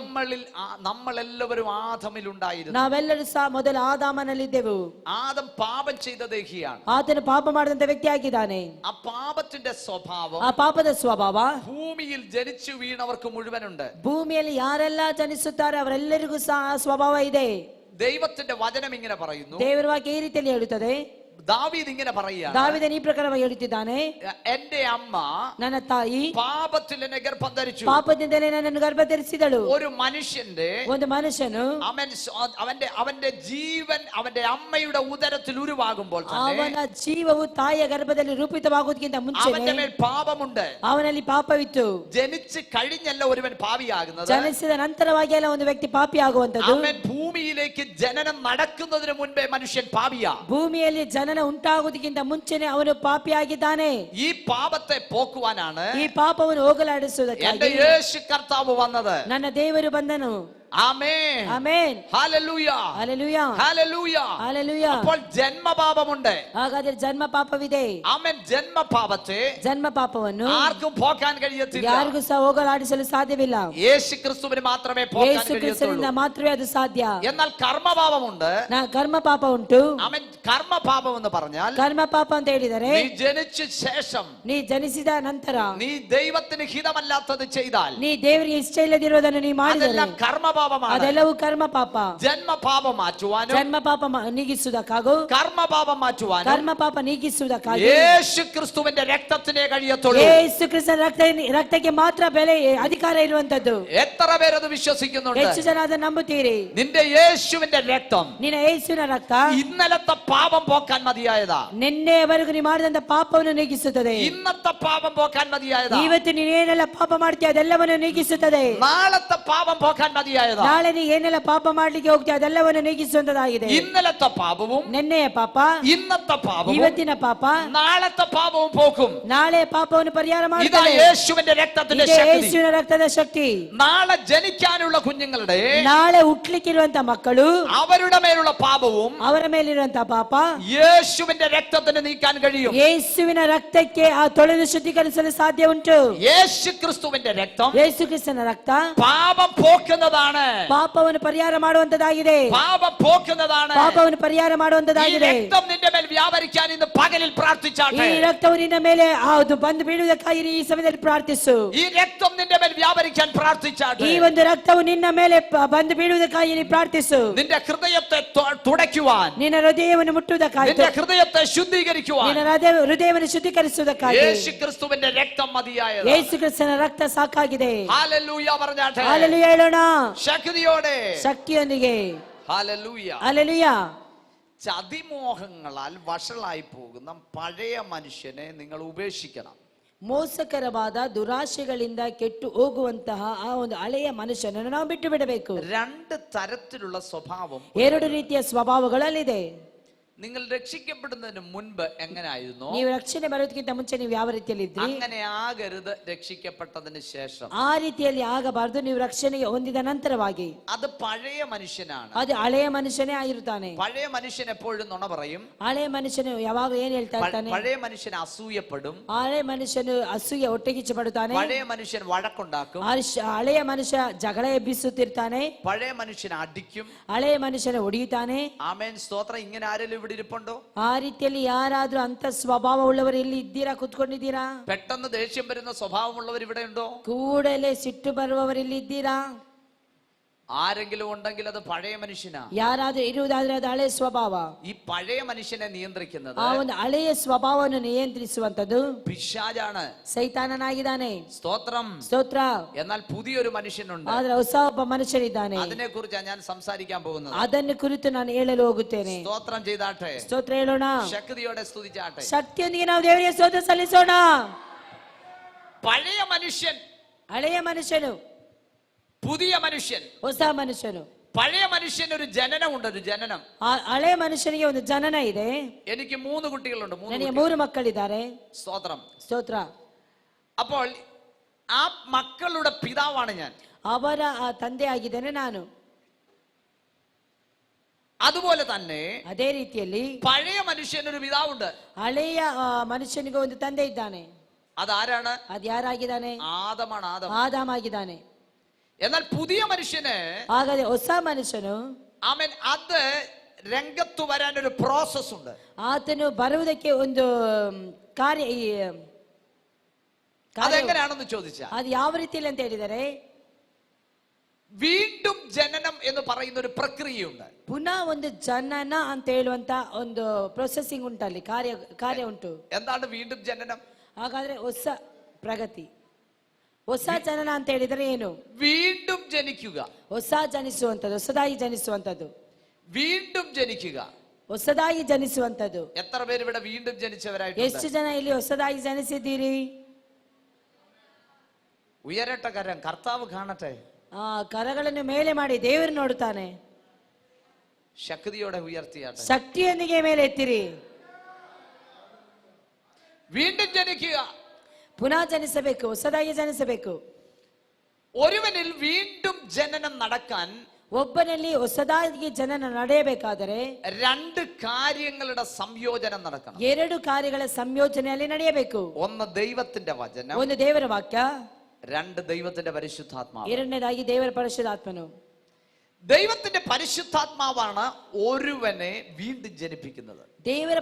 നമ്മളെല്ലാവരും ആദമിൽ ഉണ്ടായിരുന്നു. ನಾವೆಲ್ಲರೂ ಸಹ ಮೊದಲು ಆದಾಮನಲ್ಲಿದ್ದೆವು. ആദം പാപം ചെയ്ത ദേഹിയാണ്. ಆತನು ಪಾಪ ಮಾಡಿದಂತ ವ್ಯಕ್ತಿ ಆಗಿದ್ದಾನೆ. ആ പാപത്തിന്റെ സ്വഭാവം ಆ ಪಾಪದ ಸ್ವಭಾವ ഭൂമിയിൽ ജനിച്ചു വീണവർക്ക് മുഴുവനുണ്ട്. ಭೂಮಿಯಲ್ಲಿ ಯಾರೆಲ್ಲ ಜನಿಸುತ್ತಾರೆ ಅವರೆಲ್ಲರಿಗೂ ಸಹ ಆ ಸ್ವಭಾವ ಇದೆ. ദൈവത്തിന്റെ വചനം ഇങ്ങനെ പറയുന്നു. ದೇವರ ವಾಕ್ಯ ಈ ರೀತಿಯಲ್ಲಿ ಹೇಳುತ್ತದೆ. ദാവീദ് ഇങ്ങനെ പറയുകയാണ്, ದಾವೀದನು ಈ ಪ್ರಕಾರವಾಗಿ ಹೇಳುತ್ತಿದ್ದಾನೆ, എന്റെ അമ്മ ನನ್ನ ತಾಯಿ പാപത്തിൽ എന്നെ ഗർഭം ധരിച്ചു. ಪಾಪದಿಂದಲೇ ನನ್ನನ್ನು ಗರ್ಭ ಧರಿಸಿದಳು. ഒരു മനുഷ്യന്റെ ಒಂದು ಮನುಷ್ಯನು അവന്റെ ജീവൻ അവന്റെ അമ്മയുടെ ഉദരത്തിൽ ഉരുവാകുമ്പോൾ ಅವನ ಜೀವವು ತಾಯಿಯ ಗರ್ಭದಲ್ಲಿ ರೂಪಿತವಾಗುವುದಕ್ಕಿಂತ ಮುಂಚೆ അവന്റെ മേൽ പാപമുണ്ട്. ಅವನಲ್ಲಿ ಪಾಪವಿತ್ತು. ജനിച്ച് കഴിഞ്ഞല്ല ഒരുവൻ പാപിയാകുന്നത്. ಜನಿಸಿದ ನಂತರವಾಗಿ ಅಲ್ಲ ಒಂದು ವ್ಯಕ್ತಿ ಪಾಪಿ ಆಗುವಂತದ್ದು. അവൻ ഭൂമിയിലേക്ക് ജനനം നടക്കുന്നതിന് മുൻപേ മനുഷ്യൻ പാപിയാ. ಭೂಮಿಯಲ್ಲಿ ಜನನ ಉಂಟಾಗುವುದಕ್ಕಿಂತ ಮುಂಚೆನೆ ಅವನು ಪಾಪಿಯಾಗಿದ್ದಾನೆ. ഈ പാപത്തെ പോക്കുവാനാണ് ಈ ಪಾಪವನ್ನು ಹೋಗಲಾಡಿಸುವುದಕ್ಕಾಗಿ എന്റെ യേശു കർത്താവ് വന്നത്. ನನ್ನ ದೇವರು ಬಂದನು. Amen, amen, hallelujah, hallelujah, hallelujah. Hallelujah. അപ്പോൾ ജന്മപാപമുണ്ട്. ಹಾಗಾದ್ರೆ ಜನ್ಮ ಪಾಪವಿದೆ. ആമേൻ. ജന്മപാപത്തെ ಜನ್ಮ ಪಾಪವನ್ನು ആർക്കും പോക്കാൻ കഴിയത്തില്ല. ಯಾರಿಗೂ ಸಹ ಹೋಗಲಾಡಿಸಲು ಸಾಧ್ಯವಿಲ್ಲ. യേശു ക്രിസ്തുവിന് മാത്രമേ പോക്കാൻ ಯೇಸು ಕ್ರಿಸ್ತನಿಂದ കഴിയത്തുള്ളൂ. ಮಾತ್ರವೇ ಅದು ಸಾಧ್ಯ. എന്നാൽ കർമ്മപാപമുണ്ട്. ಕರ್ಮ ಪಾಪ ಉಂಟು. ആമേൻ. കർമ്മപാപം എന്ന് പറഞ്ഞാൽ ಕರ್ಮ ಪಾಪ ಅಂತ ಹೇಳಿದರೆ നീ ജനിച്ച ശേഷം ನೀ ಜನಿಸಿದ ನಂತರ നീ ദൈവത്തിന് ഹിതമല്ലാത്തത് ചെയ്താൽ ನೀ ದೇವರಿಗೆ ಇಷ್ಟ ಇಲ್ಲದಿರುವುದನ್ನು ನೀ ಮಾಡಿದರೆ അതെല്ലാം കർമ്മപാപം കർമ്മപാപമാണ്. ಅದೆಲ್ಲವೂ ಕರ್ಮ ಪಾಪ. ജന്മപാപം മാറ്റുവാനും ಜನ್ಮ ಪಾಪ ನೀಗಿಸುವುದಕ್ಕಾಗೂ കർമ്മപാപം മാറ്റുവാനും ಕರ್ಮ ಪಾಪ ನೀಗಿಸುವುದಕ್ಕಾಗಿ യേശു ക്രിസ്തുവിന്റെ രക്തത്തിനെ കഴിയത്തുള്ളൂ. ಯೇಸು ಕ್ರಿಸ್ತನ ರಕ್ತಕ್ಕೆ ಮಾತ್ರ ಬೆಲೆ ಅಧಿಕಾರ ಇರುವಂತದ್ದು. എത്ര പേരത് വിശ്വസിക്കുന്നുണ്ട്? ಹೆಚ್ಚು ಜನ ಅದನ್ನು ನಂಬುತ್ತೀರಿ. നിന്റെ യേശുവിന്റെ രക്തം ನಿನ್ನ ಯೇಸುವಿನ ರಕ್ತ ഇന്നലത്തെ പാപം പോക്കാൻ മതിയായതാ. ನಿನ್ನೆವರೆಗೂ ನೀ ಮಾಡಿದಂತ ಪಾಪವನ್ನು ನೀಗಿಸುತ್ತದೆ. ഇന്നത്തെ പാപം പോക്കാൻ മതിയായതാ. ಇವತ್ತು ನೀನೇನೆಲ್ಲ ಪಾಪ ಮಾಡ್ತೀಯ ಅದೆಲ್ಲವನ್ನು ನೀಗಿಸುತ್ತದೆ. നാളത്തെ പാപം പോക്കാൻ മതിയായതാ. ನಾಳೆ ನೀ ಏನೆಲ್ಲ ಪಾಪ ಮಾಡ್ಲಿಕ್ಕೆ ಹೋಗ್ತೀಯ ಅದೆಲ್ಲವನ್ನು ನೀಗಿಸುವಂತದಾಗಿದೆ. ഇന്നലത്തെ പാപവും ನಿನ್ನೆಯ ಪಾಪ ഇന്നത്തെ പാപവും ಇವತ್ತಿನ ಪಾಪ നാളത്തെ പാപവും പോക്കും. ನಾಳೆ ಪಾಪವನ್ನು ಪರಿಹಾರ ഇതാ ಮಾಡುತ್ತದೆ. യേശുവിന്റെ രക്തത്തിന്റെ ಇದೇ ശക്തി. ಯೇಸುವಿನ ರಕ್ತದ ಶಕ್ತಿ. നാളെ ജനിക്കാനുള്ള കുഞ്ഞുങ്ങളുടെ ನಾಳೆ ಹುಟ್ಲಿಕ್ಕಿರುವಂತ ಮಕ್ಕಳು അവരുടെ മേലുള്ള പാപവും ಅವರ ಮೇಲಿರುವಂತ ಪಾಪ യേശുവിന്റെ രക്തത്തിന് നീക്കാൻ കഴിയും. ಯೇಸುವಿನ ರಕ್ತಕ್ಕೆ ಆ ತೊಳೆದು ಶುದ್ಧೀಕರಿಸಲು ಸಾಧ್ಯ ಉಂಟು. യേശു ക്രിസ്തുവിന്റെ രക്തം ಯೇಸು ಕ್ರಿಸ್ತನ ರಕ್ತ പാപം പോക്കുന്നതാണ്. ಪಾಪವನ್ನು ಪರಿಹಾರ ಮಾಡುವಂತದಾಗಿದೆ. പാപം പോക്കുന്നതാണ്. ಪಾಪವನ್ನು ಪರಿಹಾರ ഈ ಮಾಡುವಂತದಾಗಿದೆ. രക്തം നിന്റെ മേൽ വ്യാപരിക്കാൻ ഇന്ന് പകലിൽ പ്രാർത്ഥിച്ചാട്ടെ. ಈ ರಕ್ತವು ನಿನ್ನ ಮೇಲೆ ಅದು ಬಂದು ಬೀಳುವುದಕ್ಕಾಗಿ ಈ ಸಮಯದಲ್ಲಿ ಪ್ರಾರ್ಥಿಸು. ഈ രക്തം നിന്റെ മേൽ വ്യാപരിക്കാൻ പ്രാർത്ഥിച്ചാട്ടെ. ಈ ಒಂದು ರಕ್ತವು ನಿನ್ನ ಮೇಲೆ ಬಂದು ಬೀಳುವುದಕ್ಕಾಗಿ ನೀ ಪ್ರಾರ್ಥಿಸು. നിന്റെ ഹൃദയത്തെ തുടയ്ക്കുവാൻ, ನಿನ್ನ ಹೃದಯವನ್ನು ಮುಟ್ಟುವುದಕ್ಕಾಗಿ, നിന്റെ ഹൃദയത്തെ ശുദ്ധീകരിക്കുവാൻ ನಿನ್ನ ಹೃದಯವನ್ನು ಶುದ್ಧೀಕರಿಸುವುದಕ್ಕಾಗಿ യേശു ಕ್ರಿಸ್ತುവിന്റെ രക്തം മതിയായത്. ಯೇಸು ಕ್ರಿಸ್ತನ ರಕ್ತ ಸಾಕಾಗಿದೆ. ഹല്ലേലൂയ പറഞ്ഞാട്ടെ. ಹಲ್ಲೆಲೂಯ ಹೇಳೋಣ ശക്തിയോടെ. ಶಕ್ತಿಯೊಂದಿಗೆ. ഹല്ലേലൂയ. ಹಲ್ಲೆಲೂಯ. ചതിമോഹങ്ങളാൽ വഷളായി പോകുന്ന പഴയ മനുഷ്യനെ നിങ്ങൾ ഉപേക്ഷിക്കണം. ಮೋಸಕರವಾದ ದುರಾಶೆಗಳಿಂದ ಕೆಟ್ಟು ಹೋಗುವಂತಹ ಆ ಒಂದು ಹಳೆಯ ಮನುಷ್ಯನನ್ನು ನಾವು ಬಿಟ್ಟು ಬಿಡಬೇಕು. രണ്ട് തരത്തിലുള്ള സ്വഭാവം, ಎರಡು ರೀತಿಯ ಸ್ವಭಾವಗಳಲ್ಲಿದೆ. നിങ്ങൾ രക്ഷിക്കപ്പെടുന്നതിന് മുൻപ് എങ്ങനെയായിരുന്നു, ನೀವು ರಕ್ಷಣೆ ಬರೋದಕ್ಕಿಂತ ಮುಂಚೆ ನೀವು ಯಾವ ರೀತಿಯಲ್ಲಿ ಇದ್ರಿ, അങ്ങനെ ആകരുത് രക്ഷിക്കപ്പെട്ടതിന് ശേഷം. ಆ ರೀತಿಯಲ್ಲಿ ಆಗಬಾರದು ನೀವು ರಕ್ಷಣೆಗೆ ಹೊಂದಿದ ನಂತರವಾಗಿ. അത് പഴയ മനുഷ്യനാണ്. ಅದು ಹಳೆಯ ಮನುಷ್ಯನೇ ಆಗಿರುತ್ತಾನೆ. പഴയ മനുഷ്യൻ എപ്പോഴും നുണ പറയും. ಹಳೆಯ ಮನುಷ್ಯನು ಯಾವಾಗಲೂ ಏನ್ ಹೇಳ್ತಾ ಇರ್ತಾನೆ? പഴയ മനുഷ്യൻ അസൂയപ്പെടും. ಹಳೆಯ ಮನುಷ್ಯನು ಅಸೂಯೆ ಹೊಟ್ಟೆಗಿಚ್ಚು ಪಡುತ್ತಾನೆ. പഴയ മനുഷ്യൻ വഴക്കുണ്ടാക്കും. ಹಳೆಯ ಮನುಷ್ಯ ಜಗಳ ಎಬ್ಬಿಸುತ್ತಿರ್ತಾನೆ. പഴയ മനുഷ്യൻ അടിക്കും. ಹಳೆಯ ಮನುಷ್ಯನ ಹೊಡೆಯುತ್ತಾನೆ. ആമേൻ സ്തോത്രം. ഇങ്ങനെ ആരെങ്കിലും ഇവിടെ ഇരിപ്പുണ്ടോ? ಆ ರೀತಿಯಲ್ಲಿ ಯಾರಾದ್ರೂ ಅಂತ ಸ್ವಭಾವ ಉಳ್ಳವರು ಇಲ್ಲಿ ಇದ್ದೀರಾ? ಕುತ್ಕೊಂಡಿದ್ದೀರಾ? പെട്ടെന്ന് ദേഷ്യം വരുന്ന സ്വഭാവമുള്ളവർ ഇവിടെ ഉണ്ടോ? ಕೂಡಲೇ ಸಿಟ್ಟು ಬರುವವರು ಇಲ್ಲಿ ಇದ್ದೀರಾ? ആരെങ്കിലും ഉണ്ടെങ്കിൽ അത് പഴയ മനുഷ്യനാ. ಯಾರಾದ್ರೂ ಇರುವುದಾದ್ರೆ ಅದು ಹಳೆಯ ಸ್ವಭಾವ. ഈ പഴയ മനുഷ്യനെ നിയന്ത്രിക്കുന്നത് ಆ ಒಂದು ಹಳೆಯ ಸ್ವಭಾವವನ್ನು ನಿಯಂತ್ರಿಸುವಂತದ್ದು പിശാചാണ്, ಸೈತಾನನಾಗಿದ್ದಾನೆ. സ്തോത്രം. ಸ್ತೋತ್ರ. എന്നാൽ പുതിയൊരു മനുഷ്യനുണ്ട്. ಆದ್ರೆ ಹೊಸ ಒಬ್ಬ ಮನುಷ್ಯನಿದ್ದಾನೆ. അതിനെ കുറിച്ചാണ് ഞാൻ സംസാരിക്കാൻ പോകുന്നത്. ಅದನ್ನು ಕುರಿತು ನಾನು ಹೇಳಲು ಹೋಗುತ್ತೇನೆ. സ്തോത്രം ചെയ്താട്ടെ. ಸ್ತೋತ್ರ ಹೇಳೋಣ. ശക്തിയോടെ സ്തുതിച്ചാട്ടെ. ಶಕ್ತಿಯೊಂದಿಗೆ ನಾವು ದೇವರಿಗೆ ಸ್ತೋತ್ರ ಸಲ್ಲಿಸೋಣ. പഴയ മനുഷ്യൻ, ಹಳೆಯ ಮನುಷ್ಯನು, പുതിയ മനുഷ്യൻ. ಹೊಸ ಮನುಷ್ಯನು. പഴയ മനുഷ്യൻ ഒരു ജനനമുണ്ട്, ഒരു ജനനം. ಆ ಹಳೆಯ ಮನುಷ್ಯನಿಗೆ ಒಂದು ಜನನ ಇದೆ. എനിക്ക് 3 കുട്ടികളുണ്ട്. ನನಗೆ 3 ಮಕ್ಕಳಿದ್ದಾರೆ. സ്തോത്രം. ಸ್ತೋತ್ರ. അപ്പോൾ ആ മക്കളുടെ പിതാവാണ് ഞാൻ. ಅವರ ತಂದೆ ಆಗಿದ್ದೇನೆ ನಾನು. അതുപോലെ തന്നെ ಅದೇ ರೀತಿಯಲ್ಲಿ പഴയ മനുഷ്യനൊരു പിതാവുണ്ട്. ಹಳೆಯ ಮನುಷ್ಯನಿಗೆ ಒಂದು ತಂದೆ ಇದ್ದಾನೆ. അതാരാണ്? ಅದು ಯಾರಾಗಿದ್ದಾನೆ? ആദമാണ്. ಆದಾಮ ಆಗಿದ್ದಾನೆ. എന്നാൽ പുതിയ മനുഷ്യന്, ಹಾಗಾದ್ರೆ ಹೊಸ ಮನುಷ್ಯನು, ആമേൻ, അത് രംഗത്ത് വരാൻ ഒരു പ്രോസസ് ഉണ്ട്. ಆತನು ಬರುವುದಕ್ಕೆ ಒಂದು ಕಾರ್ಯ. അതെങ്ങനെയാണെന്ന് ചോദിച്ചാൽ, ಅದು ಯಾವ ರೀತಿಯಲ್ಲಿ ಅಂತ ಹೇಳಿದರೆ, വീണ്ടും ജനനം എന്ന് പറയുന്ന ഒരു പ്രക്രിയയുണ്ട്. ಪುನಃ ಒಂದು ಜನನ ಅಂತ ಹೇಳುವಂತ ಒಂದು ಪ್ರೊಸೆಸಿಂಗ್ ಉಂಟಲ್ಲಿ, ಕಾರ್ಯ ಉಂಟು. എന്താണ് വീണ്ടും ജനനം? ಹಾಗಾದ್ರೆ ಹೊಸ ಪ್ರಗತಿ. ಹೊಸ ಜನನ ಅಂತ ಹೇಳಿದರೆ ಏನು? വീണ്ടും ജനിക്കുക. ಜನಿಸುವಂತದ್ದು, ಹೊಸದಾಗಿ ಜನಿಸುವಂತದ್ದು. വീണ്ടും ജനിക്കുക. ಹೊಸದಾಗಿ ಜನಿಸುವಂತದ್ದು. എത്ര പേര് ഇവിടെ വീണ്ടും ജനിച്ചവരായിട്ട്? ಎಷ್ಟು ಜನ ಇಲ್ಲಿ ಹೊಸದಾಗಿ ಜನಿಸಿದ್ದೀರಿ? ഉയരട്ടെ കരം, കർത്താവ് കാണട്ടെ. ಕರಗಳನ್ನು ಮೇಲೆ ಮಾಡಿ ದೇವರು ನೋಡುತ್ತಾನೆ. ശക്തിയോടെ ഉയർത്തിയാട്ടെ. ಶಕ್ತಿಯೊಂದಿಗೆ ಮೇಲೆ ಎತ್ತಿರಿ. വീണ്ടും ജനിക്കുക. ಪುನಃ ಜನಿಸಬೇಕು, ಹೊಸದಾಗಿ ಜನಿಸಬೇಕು. ഒരുവനിൽ വീണ്ടും ജനനം നടക്കാൻ, ಒಬ್ಬನಲ್ಲಿ ಹೊಸದಾಗಿ ಜನನ ನಡೆಯಬೇಕಾದರೆ 2 കാര്യങ്ങളുടെ സംയോജനം നടക്കണം. 2 ಕಾರ್ಯಗಳ ಸಂಯೋಜನೆಯಲ್ಲಿ ನಡೆಯಬೇಕು. ഒന്ന് ദൈവത്തിന്റെ വചനം, ಒಂದು ದೇವರ ವಾಕ್ಯ. 2 ദൈവത്തിന്റെ പരിശുദ്ധാത്മാവ്. ಎರಡನೇದಾಗಿ ದೇವರ ಪರಿಶುದ್ಧಾತ್ಮನು. ദൈവത്തിന്റെ പരിശുദ്ധാത്മാവാണ് ഒരുവനെ വീണ്ടും ജനിപ്പിക്കുന്നത്. ದೇವರ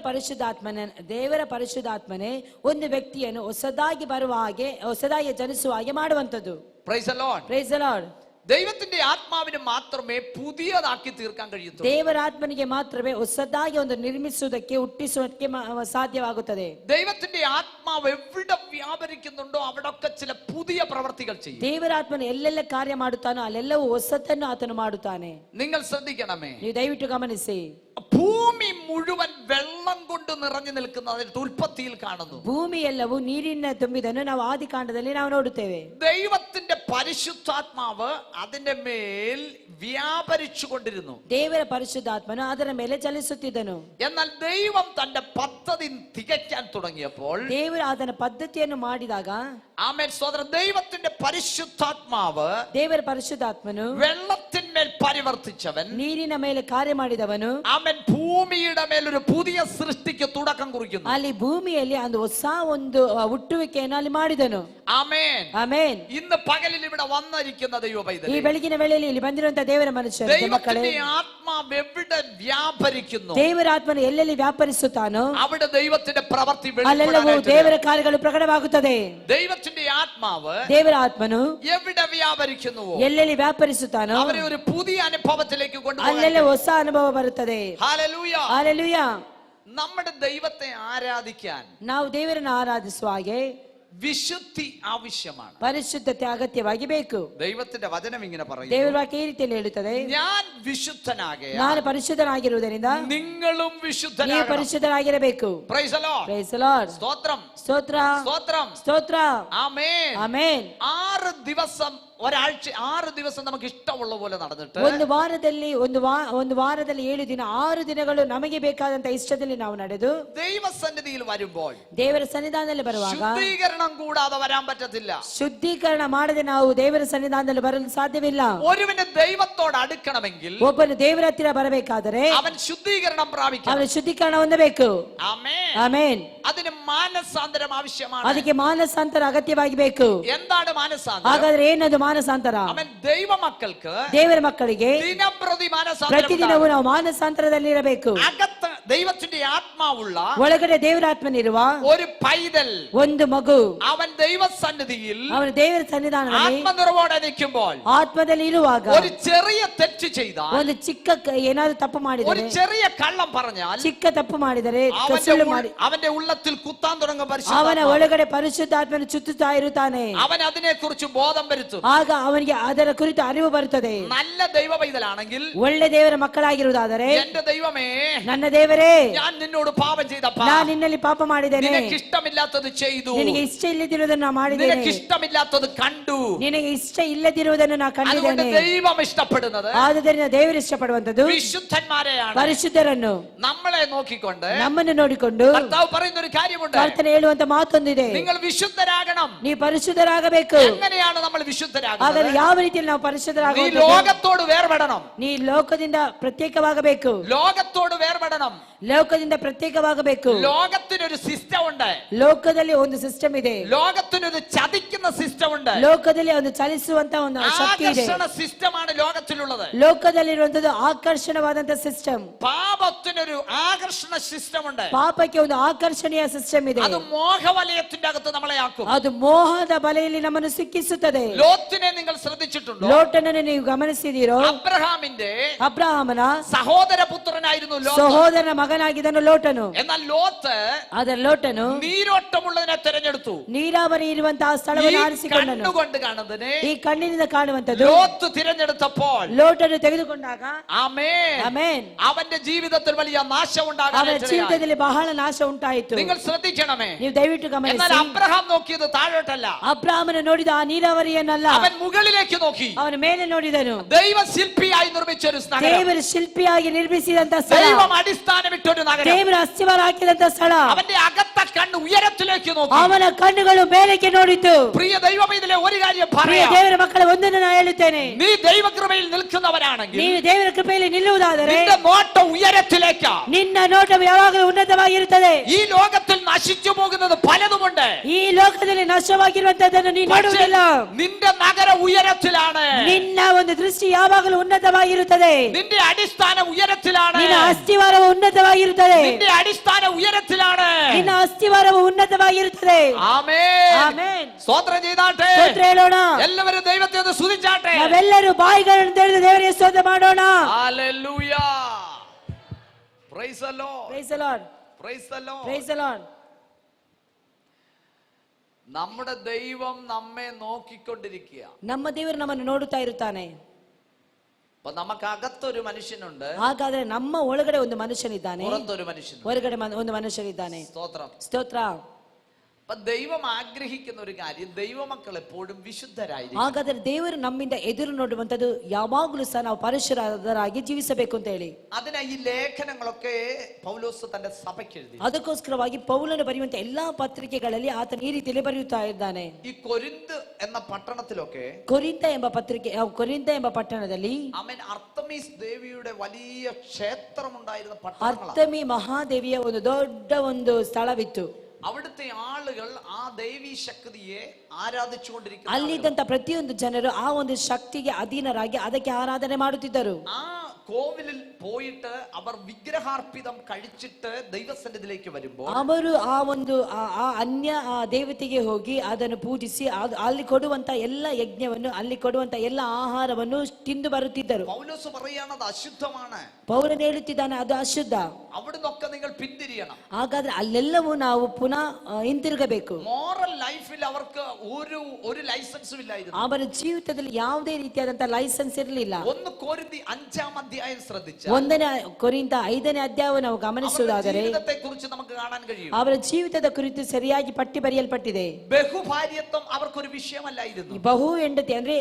ಪರಿಶುದ್ಧಾತ್ಮನೇ ಒಂದು ವ್ಯಕ್ತಿಯನ್ನು ಹೊಸದಾಗಿ ಬರುವ ಹಾಗೆ, ಹೊಸದಾಗಿ ಜನಿಸುವ ಹಾಗೆ ಮಾಡುವಂತದ್ದು. Praise the Lord. Praise the Lord. ദൈവത്തിന്റെ ആത്മാവിന് മാത്രമേ പുതിയതാക്കി തീർക്കാൻ കഴിയത്തുള്ളൂ. ದೇವರ ಆತ್ಮನಿಗೆ ಮಾತ್ರವೇ ಹೊಸದಾಗಿ ಒಂದು ನಿರ್ಮಿಸುವುದಕ್ಕೆ ಹುಟ್ಟಿಸುವುದಕ್ಕೆ ಸಾಧ್ಯವಾಗುತ್ತದೆ. ദൈവത്തിന്റെ ആത്മാവ് എവിടെ വ്യാപരിക്കുന്നുണ്ടോ അവിടൊക്കെ ചില പുതിയ പ്രവർത്തികൾ ചെയ്യും. ದೇವರ ಆತ್ಮನು ಎಲ್ಲೆಲ್ಲ ಕಾರ್ಯ ಮಾಡುತ್ತಾನೋ ಅಲ್ಲೆಲ್ಲವೂ ಹೊಸತನ್ನು ಆತನು ಮಾಡುತ್ತಾನೆ. നിങ്ങൾ ശ്രദ്ധിക്കണമേ. ನೀವು ದಯವಿಟ್ಟು ಗಮನಿಸಿ. ഭൂമി മുഴുവൻ വെള്ളം കൊണ്ട് നിറഞ്ഞു നിൽക്കുന്നതിന്റെ ഉൽപ്പത്തിയിൽ കാണുന്നു. ಭೂಮಿ ಎಲ್ಲವೂ ನೀರಿನ ತುಂಬಿದನ್ನು ನಾವು ಆದಿಕಾಂಡದಲ್ಲಿ ನಾವು ನೋಡುತ್ತೇವೆ. ദൈവത്തിന്റെ പരിശുദ്ധാത്മാവ് അതിന്റെ മേൽ വ്യാപരിച്ചു കൊണ്ടിരുന്നു. ದೇವರ ಪರಿಶುದ್ಧಾತ್ಮನು ಅದರ ಮೇಲೆ ಚಲಿಸುತ್ತಿದ್ದನು. എന്നാൽ ദൈവം തന്റെ പദ്ധതി തികയ്ക്കാൻ തുടങ്ങിയപ്പോൾ ದೇವರು ಅದರ ಪದ್ಧತಿಯನ್ನು ಮಾಡಿದಾಗ ആമേൻ സഹോദരൻ, ദൈവത്തിന്റെ പരിശുദ്ധാത്മാവ് ದೇವರ ಪರಿಶುದ್ಧಾತ್ಮನು വെള്ളത്തിന്മേൽ പരിവർത്തിച്ചവൻ, ನೀರಿನ ಮೇಲೆ ಕಾರ್ಯ ಮಾಡಿದವನು ആമേൻ ഭൂമിയുടെ മേൽ ഒരു പുതിയ സൃഷ്ടിക്ക് തുടക്കം കുറിക്കുന്നു. ಅಲ್ಲಿ ಭೂಮಿಯಲ್ಲಿ ಒಂದು ಹೊಸ ಒಂದು ಹುಟ್ಟುವಿಕೆಯನ್ನು ಅಲ್ಲಿ ಮಾಡಿದನು. ആമേൻ ಆಮೆನ್. ഇന്ന് പകലിൽ ഇവിടെ വന്നിരിക്കുന്ന ദൈവ ಈ പൈതലേ, ಬೆಳಗಿನ ವೇಳೆಯಲ್ಲಿ ಇಲ್ಲಿ ಬಂದಿರುವಂತಹ ದೇವರ ಮನುಷ್ಯರು ಮಕ್ಕಳೇ, ദൈവത്തിന്റെ ആത്മാവ് എവിടെ വ്യാപരിക്കുന്നു ದೇವರ ಆತ್ಮನು ಎಲ್ಲೆಲ್ಲಿ ವ್ಯಾಪರಿಸುತ್ತಾನೋ അവിടെ ദൈവത്തിന്റെ പ്രവൃത്തി ಅಲ್ಲೆಲ್ಲವೂ ದೇವರ ಕಾರ್ಯಗಳು ಪ್ರಕಟವಾಗುತ್ತದೆ. ദൈവത്തിന്റെ ആത്മാവ് ದೇವರ ಆತ್ಮನು എവിടെ വ്യാപരിക്കുന്നുവോ ಎಲ್ಲೆಲ್ಲಿ ವ್ಯಾಪರಿಸುತ್ತಾನೋ അവരെ ഒരു പുതിയ അനുഭവത്തിലേക്ക് ಅಲ್ಲೆಲ್ಲ കൊണ്ടുപോകും. ಹೊಸ ಅನುಭವ ಬರುತ್ತದೆ. ഹല്ലേലൂയ. ಹಾಲೆಲೂಯ. നമ്മുടെ ദൈവത്തെ ആരാധിക്കാൻ ನಾವು ದೇವರನ್ನು ಆರಾಧಿಸುವ ಹಾಗೆ വിശുദ്ധി ആവശ്യമാണ്. ಪರಿಶುದ್ಧತೆ ಅಗತ್ಯವಾಗಿ ಬೇಕು. ദൈവത്തിന്റെ വചനം ഇങ്ങനെ ದೇವರ പറയുന്നു, ವಾಕ್ಯ ಈ ರೀತಿಯಲ್ಲಿ ಹೇಳುತ್ತದೆ, ഞാൻ വിശുദ്ധനാകയാൽ ನಾನು ಪರಿಶುದ್ಧನಾಗಿರುವುದರಿಂದ നിങ്ങളും ನೀವು വിശുദ്ധരാകണം. ಪರಿಶುದ್ಧರಾಗಿರಬೇಕು. Praise the Lord. Praise the Lord. സ്തോത്രം ಸ್ತೋತ್ರ സ്തോത്രം. ಸ್ತೋತ್ರ. ആമേൻ. ಆಮೆನ್. 6 ദിവസം ഒരാഴ്ച 6 ദിവസം നമുക്ക് ഇഷ്ടമുള്ള പോലെ നടന്നിട്ട് ಒಂದು ವಾರದಲ್ಲಿ ಒಂದು ವಾರದಲ್ಲಿ 7 ದಿನ 6 ದಿನಗಳು ನಮಗೆ ಬೇಕಾದಂತ ಇಷ್ಟದಲ್ಲಿ ನಾವು ನಡೆದು ദൈവസന്നിധിയിൽ വരുമ്പോൾ ದೇವರ ಸನ್ನಿಧಾನದಲ್ಲಿ ಬರುವಾಗ ശുദ്ധീകരണം കൂടാതെ വരാൻ പറ്റത്തില്ല. ಶುದ್ಧೀಕರಣ ಮಾಡದೆ ನಾವು ದೇವರ ಸನ್ನಿಧಾನದಲ್ಲಿ ಬರಲು ಸಾಧ್ಯವಿಲ್ಲ. ഒരുവന് ദൈവത്തോട് അടുക്കണമെങ്കിൽ ಒಬ್ಬನು ದೇವರ ಹತ್ತಿರ ಬರಬೇಕಾದರೆ അവൻ ശുദ്ധീകരണം പ്രാപിക്കണം. ಅವನು ಶುದ್ಧೀಕರಣ ಹೊಂದಬೇಕು. ആമേൻ. ಆಮೆನ್. അതിന് മാനസാന്തരം ആവശ്യമാണ്. ಅದಕ್ಕೆ ಮಾನಸಾಂತರ ಅಗತ್ಯವಾಗಿ ಬೇಕು. എന്താണ് മാനസാന്തരം? ಹಾಗಾದ್ರೆ ಏನದು ಮಾನಸಾಂತರ? അവൻ ദൈവ മക്കൾക്ക് ದೇವರ ಮಕ್ಕಳಿಗೆ ദിനംപ്രതി മാനസാന്തരം ಪ್ರತಿದಿನವೂ ನಾವು ಮಾನಸಾಂತರದಲ್ಲಿ ಇರಬೇಕು. അകത്ത് ദൈവത്തിന്റെ ആത്മാവുള്ള ಒಳಗಡೆ ದೇವರ ಆತ್ಮನಿರುವ ഒരു പൈതൽ, ಒಂದು ಮಗು, അവൻ ദൈവസന്നിധിയിൽ ಅವನು ದೇವರ ಸನ್ನಿಧಾನದಲ್ಲಿ ആത്മനിറവോടെ നിൽക്കുമ്പോൾ ಆತ್ಮದಲ್ಲಿ ಇರುವಾಗ ഒരു ചെറിയ തെറ്റ് ചെയ്താൽ, ಒಂದು ಚಿಕ್ಕ ಏನಾದ್ರು ತಪ್ಪು ഒരു ಮಾಡಿದರೆ, ചെറിയ കള്ളം പറഞ്ഞാൽ ಚಿಕ್ಕ ತಪ್ಪು ಮಾಡಿದರೆ, ಸುಳ್ಳು ಮಾಡಿ അവന്റെ ഉള്ളത്തിൽ കുത്താൻ തുടങ്ങും ಅವನ പരിശുദ്ധാത്മാവ്. ಒಳಗಡೆ ಪರಿಶುದ್ಧಾತ್ಮನು ಚುಚ್ಚುತ್ತಾ ಇರುತ್ತಾನೆ. അവൻ അതിനെ കുറിച്ച് ബോധം വരുത്തും. ಆಗ ಅವನಿಗೆ ಅದರ ಕುರಿತು ಅರಿವು ಬರುತ್ತದೆ. നല്ല ദൈവ പൈതലാണെങ്കിൽ, ಒಳ್ಳೆ ದೇವರ ಮಕ್ಕಳಾಗಿರುವುದಾದರೆ, എന്റെ ദൈവമേ, ನನ್ನ ದೇವರೇ, ഞാൻ നിന്നോട് പാപം ചെയ്തപ്പാ, ನಾನು ನಿನ್ನಲ್ಲಿ ಪಾಪ ಮಾಡಿದ್ದೇನೆ, നിനക്ക് ഇഷ്ടമില്ലാത്തത് ചെയ്തു, ನಿನಗೆ ಇಷ್ಟ ಇಲ್ಲದಿರುವುದನ್ನು ನಾ ಮಾಡಿದ್ದೇನೆ, നിനക്ക് ഇഷ്ടമില്ലാത്തത് കണ്ടു. ನಿನಗೆ ಇಷ್ಟ ಇಲ್ಲದಿರುವುದನ್ನು ನಾ അതുകൊണ്ട് ಕಂಡಿದ್ದೇನೆ. ദൈവം ഇഷ്ടപ്പെടുന്നത് ಆದುದರಿಂದ ದೇವರು ಇಷ್ಟಪಡುವಂತದ್ದು വിശുദ്ധന്മാരെയാണ്. ಪರಿಶುದ್ಧರನ್ನು, നമ്മളെ നോക്കിക്കൊണ്ട് ನಮ್ಮನ್ನು ನೋಡಿಕೊಂಡು കർത്താവ് പറയുന്ന ഒരു കാര്യമുണ്ട്, ಕರ್ತನೆ ಹೇಳುವಂತ ಮಾತೊಂದಿದೆ, നിങ്ങൾ വിശുദ്ധരാകണം. ನೀವು ಪರಿಶುದ್ಧರಾಗಬೇಕು. എങ്ങനെയാണ് നമ്മൾ ಹಾಗಾದ್ರೆ വിശുദ്ധരാകുന്നത്? ಯಾವ ರೀತಿಯಲ್ಲಿ ನಾವು നീ ಪರಿಶುದ್ಧರಾಗಬೇಕು? ലോകത്തോട് വേർപെടണം. ನೀ ಲೋಕದಿಂದ ಪ್ರತ್ಯೇಕವಾಗಬೇಕು. ലോകത്തോട് വേർപെടണം. ಲೋಕದಿಂದ ಪ್ರತ್ಯೇಕವಾಗಬೇಕು. ലോകത്തിനൊരു സിസ്റ്റം ഉണ്ട്. ಲೋಕದಲ್ಲಿ ಒಂದು ಸಿಸ್ಟಮ್ ಇದೆ. ലോകത്തിനൊരു ചതിക്കുന്ന സിസ്റ്റം ഉണ്ട്. ಲೋಕದಲ್ಲಿ ಒಂದು ಚಲಿಸುವಂತ ಒಂದು ಶಕ್ತಿ ಇದೆ. ആകർഷണ സിസ്റ്റമാണ് ലോകത്തിലുള്ളത്. ಲೋಕದಲ್ಲಿರುವಂತದ್ದು ಆಕರ್ಷಣವಾದಂತ ಸಿಸ್ಟಮ್. പാപത്തിനൊരു ആകർഷണ സിസ്റ്റം ഉണ്ട്. ಪಾಪಕ್ಕೆ ಒಂದು ಆಕರ್ಷಣೀಯ ಸಿಸ್ಟಮ್ ಇದೆ. അത് മോഹവലയത്തിന്റെ അകത്ത് നമ്മളെ ആക്കും. ಅದು ಮೋಹದ ಬಲೆಯಲ್ಲಿ ನಮ್ಮನ್ನು ಸಿಕ್ಕಿಸುತ್ತದೆ. ലോത്തിനെ നിങ്ങൾ ശ്രദ്ധിച്ചിട്ടുണ്ടോ? ಲೋಟನನ್ನು ನೀವು ಗಮನಿಸಿದೀರೋ? അബ്രഹാമിന്റെ ಅಬ್ರಹಾಮನ സഹോദര പുത്രനായിരുന്നു ലോത്ത്. ಸಹೋದರನ ಮಗನಾಗಿದ್ದನು ಲೋಟನು. എന്നാൽ ലോത്ത് ಅದರ ಲೋಟನು നീരോട്ടമുള്ളതിനെ തെരഞ്ഞെടുത്തു. ನೀರಾವರಿ ಇರುವಂತಹ ಸ್ಥಳವನ್ನು ಆರಿಸಿಕೊಂಡನು. കണ്ണുകൊണ്ട് കാണുന്നതിനെ ಈ ಕಣ್ಣಿನಿಂದ ಕಾಣುವಂತದ್ದು ലോത്ത് തിരഞ്ഞെടുത്തപ്പോൾ, ಲೋಟನು ತೆಗೆದುಕೊಂಡಾಗ, ആമേൻ, ಆಮೆನ್, അവന്റെ ജീവിതത്തിൽ വലിയ നാശം ಅವನ ഉണ്ടാകാൻ ಜೀವಿತದಲ್ಲಿ ಬಹಳ ನಾಶ ಉಂಟಾಯಿತು. നിങ്ങൾ ശ്രദ്ധിക്കണമേ. ನೀವು ದಯವಿಟ್ಟು എന്നാൽ ಗಮನಿಸಿ. അബ്രഹാം നോക്കിയത് താഴോട്ടല്ല, ಅಬ್ರಾಹ್ಮನ ನೋಡಿದ ಆ ನೀರಾವರಿಯನ್ನಲ್ಲ, അവൻ മുകളിലേക്ക് നോക്കി. ಅವನ ಮೇಲೆ ನೋಡಿದನು. ദൈവ ശില്പിയായി നിർമ്മിച്ച ഒരു നഗരം, ದೇವರ ಶಿಲ್ಪಿಯಾಗಿ ನಿರ್ಮಿಸಿದಂತ ಸ್ಥಳ, ദൈവം അടിസ്ഥാനമിട്ടൊരു നഗരം. ದೇವರ ಅಸ್ತಿವಾರ ಹಾಕಿದಂತ ಸ್ಥಳ. അവന്റെ അകത്ത കണ്ണ് ഉയരത്തിലേക്ക് നോക്കി. ಅವನ ಕಣ್ಣುಗಳು ಮೇಲಕ್ಕೆ ನೋಡಿತು. പ്രിയ ദൈവമൈതലേ, ഒരു കാര്യം ಪ್ರಿಯ പറയാം. ದೇವರ ಮಕ್ಕಳ ಒಂದನ್ನು ನಾನು ಹೇಳುತ್ತೇನೆ, നീ ദൈവകൃപയിൽ നിൽക്കുന്നവരാണെങ്കിൽ ನೀವು ದೇವರ ಕೃಪೆಯಲ್ಲಿ ನಿಲ್ಲುವುದಾದರೆ നിന്റെ നോട്ടം ഉയരത്തിലേക്കാ. ನಿನ್ನ ನೋಟವು ಯಾವಾಗಲೂ ಉನ್ನತವಾಗಿರುತ್ತದೆ. ഈ ലോകത്തിൽ നശിച്ചു പോകുന്നത് പലതുമുണ്ട്. ಈ ಲೋಕದಲ್ಲಿ ನಾಶವಾಗಿರುವಂತದ್ದನ್ನು ನೀನು പക്ഷേ ನೋಡುವುದಿಲ್ಲ. നിന്റെ നഗരം ഉയരത്തിലാണ്. ನಿನ್ನ ಒಂದು ದೃಷ್ಟಿ ಯಾವಾಗಲೂ ಉನ್ನತವಾಗಿರುತ್ತದೆ. നിന്റെ അടിസ്ഥാനം ഉയരത്തിലാണ്. ನಿನ್ನ ಅಸ್ಥಿವಾರವು ಉನ್ನತವಾಗಿರುತ್ತದೆ. നിന്റെ അടിസ്ഥാനം ഉയരത്തിലാണ്. ನಿನ್ನ ಅಸ್ಥಿವಾರವು ಉನ್ನತವಾಗಿರುತ್ತದೆ. ആമേൻ. ಆಮೆನ್. സ്തോത്രം ചെയ്താട്ടെ. ಸ್ತೋತ್ರ ಹೇಳೋಣ. എല്ലാവരും ദൈവത്തെ വായെന്ന് സ്തുതിച്ചാട്ടെ. ನಾವೆಲ್ಲರೂ ಬಾಯಿಗಳನ್ನು ತೆರೆದು ದೇವರಿಗೆ ಸ್ತೋತ್ರ ಮಾಡೋಣ. Hallelujah. Praise the Lord. Praise the Lord. Praise the Lord. Praise the Lord. നമ്മുടെ ദൈവം നമ്മെ നോക്കിക്കൊണ്ടിരിക്കുക. ನಮ್ಮ ದೇವರು ನಮ್ಮನ್ನು ನೋಡುತ್ತಾ ಇರುತ್ತಾನೆ. അപ്പൊ നമുക്കകത്തൊരു മനുഷ്യനുണ്ട്, ಹಾಗಾದ್ರೆ ನಮ್ಮ ಒಳಗಡೆ ಒಂದು ಮನುಷ್ಯನಿದ್ದಾನೆ, പുറത്തൊരു മനുഷ്യനുണ്ട്. ಹೊರಗಡೆ ಒಂದು ಮನುಷ್ಯನಿದ್ದಾನೆ. സ്തോത്രം. ಸ್ತೋತ್ರ. അപ്പൊ ദൈവം ആഗ്രഹിക്കുന്ന ഒരു കാര്യം, ദൈവമക്കൾ എപ്പോഴും വിശുദ്ധരായിരിക്കും. ಹಾಗಾದ್ರೆ ದೇವರು ನಮ್ಮಿಂದ ಎದುರು ನೋಡುವಂತದ್ದು ಯಾವಾಗಲೂ ಸಹ ನಾವು ಪರಿಶುದ್ಧರಾಗಿ ಜೀವಿಸಬೇಕು ಅಂತ ಹೇಳಿ. അതിനാ ഈ ലേഖനങ്ങളൊക്കെ പൗലോസ് തന്റെ സഭയ്ക്ക് എഴുതി. ಅದಕ್ಕೋಸ್ಕರವಾಗಿ ಪೌಲನು ಬರೆಯುವಂತ ಎಲ್ಲಾ ಪತ್ರಿಕೆಗಳಲ್ಲಿ ಆತನು ಈ ರೀತಿಯಲ್ಲಿ ಬರೆಯುತ್ತಾ ಇದ್ದಾನೆ. ഈ കൊരിന്ത് എന്ന പട്ടണത്തിലൊക്കെ ಕೊರಿಂಥ ಎಂಬ ಪಟ್ಟಣದಲ್ಲಿ അവൻ അർത്തമീസ് ദേവിയുടെ വലിയ ക്ഷേത്രമുണ്ടായിരുന്ന പട്ടണങ്ങളാണ്. ಅರ್ತಮಿ ಮಹಾದೇವಿಯ ಒಂದು ದೊಡ್ಡ ಒಂದು ಸ್ಥಳವಿತ್ತು. അവിടുത്തെ ആളുകൾ ആ ദേവീ ശക്തിയെ ആരാധിച്ചുകൊണ്ടിരിക്കുന്നു. ಅಲ್ಲಿದ್ದಂತ ಪ್ರತಿಯೊಂದು ಜನರು ಆ ಒಂದು ಶಕ್ತಿಗೆ ಅಧೀನರಾಗಿ ಅದಕ್ಕೆ ಆರಾಧನೆ ಮಾಡುತ್ತಿದ್ದರು. ആ കോവിലിൽ പോയിട്ട് അവർ വിഗ്രഹാർപ്പിതം കഴിച്ചിട്ട് ദൈവസന്നിധിയിലേക്ക് വരുമ്പോൾ ಅವರು ಆ ಒಂದು ಆ ಅನ್ಯ ದೇವತೆಗೆ ಹೋಗಿ ಅದನ್ನು ಪೂಜಿಸಿ ಅಲ್ಲಿ ಕೊಡುವಂತ ಎಲ್ಲ ಯಜ್ಞವನ್ನು, ಅಲ್ಲಿ ಕೊಡುವಂತ ಎಲ್ಲ ಆಹಾರವನ್ನು ತಿಂದು ಬರುತ್ತಿದ್ದರು. പൗലോസ് പറയാണ് അത് അശുദ്ധമാണ്. ಪೌಲನು ಹೇಳುತ್ತಿದ್ದಾನೆ ಅದು ಅಶುದ್ಧ. അവിടുന്നൊക്കെ നിങ്ങൾ പിന്തിരിയണം. ಹಾಗಾದ್ರೆ ಅಲ್ಲೆಲ್ಲವೂ ನಾವು ಪುನಃ ಹಿಂತಿರುಗಬೇಕು. മോറൽ ലൈഫിൽ അവർക്ക് ഒരു ലൈസൻസും ഇല്ലായിരുന്നു. ಅವರ ಜೀವಿತದಲ್ಲಿ ಯಾವುದೇ ರೀತಿಯಾದಂತ ಲೈಸೆನ್ಸ್ ಇರಲಿಲ್ಲ. 1 ಕೊರಿಂಥಿ 5-ാം അധ്യായം ശ്രദ്ധിച്ചാൽ 1ನೇ ಕೊರಿಂಥ 5ನೇ ಅಧ್ಯಾಯವನ್ನು ನಾವು ಗಮನಿಸುವುದಾದರೆ ജീവിതത്തെക്കുറിച്ച് നമുക്ക് കാണാൻ കഴിയും. ಅವರ ಜೀವಿತದ ಕುರಿತು ಸರಿಯಾಗಿ ಪಟ್ಟಿ ಬರೆಯಲ್ಪಟ್ಟಿದೆ. ബഹുഭാര്യത്വം അവർക്കൊരു വിഷയമല്ലായിരുന്നു. ಬಹು ಹೆಂಡತಿ ಅಂದ್ರೆ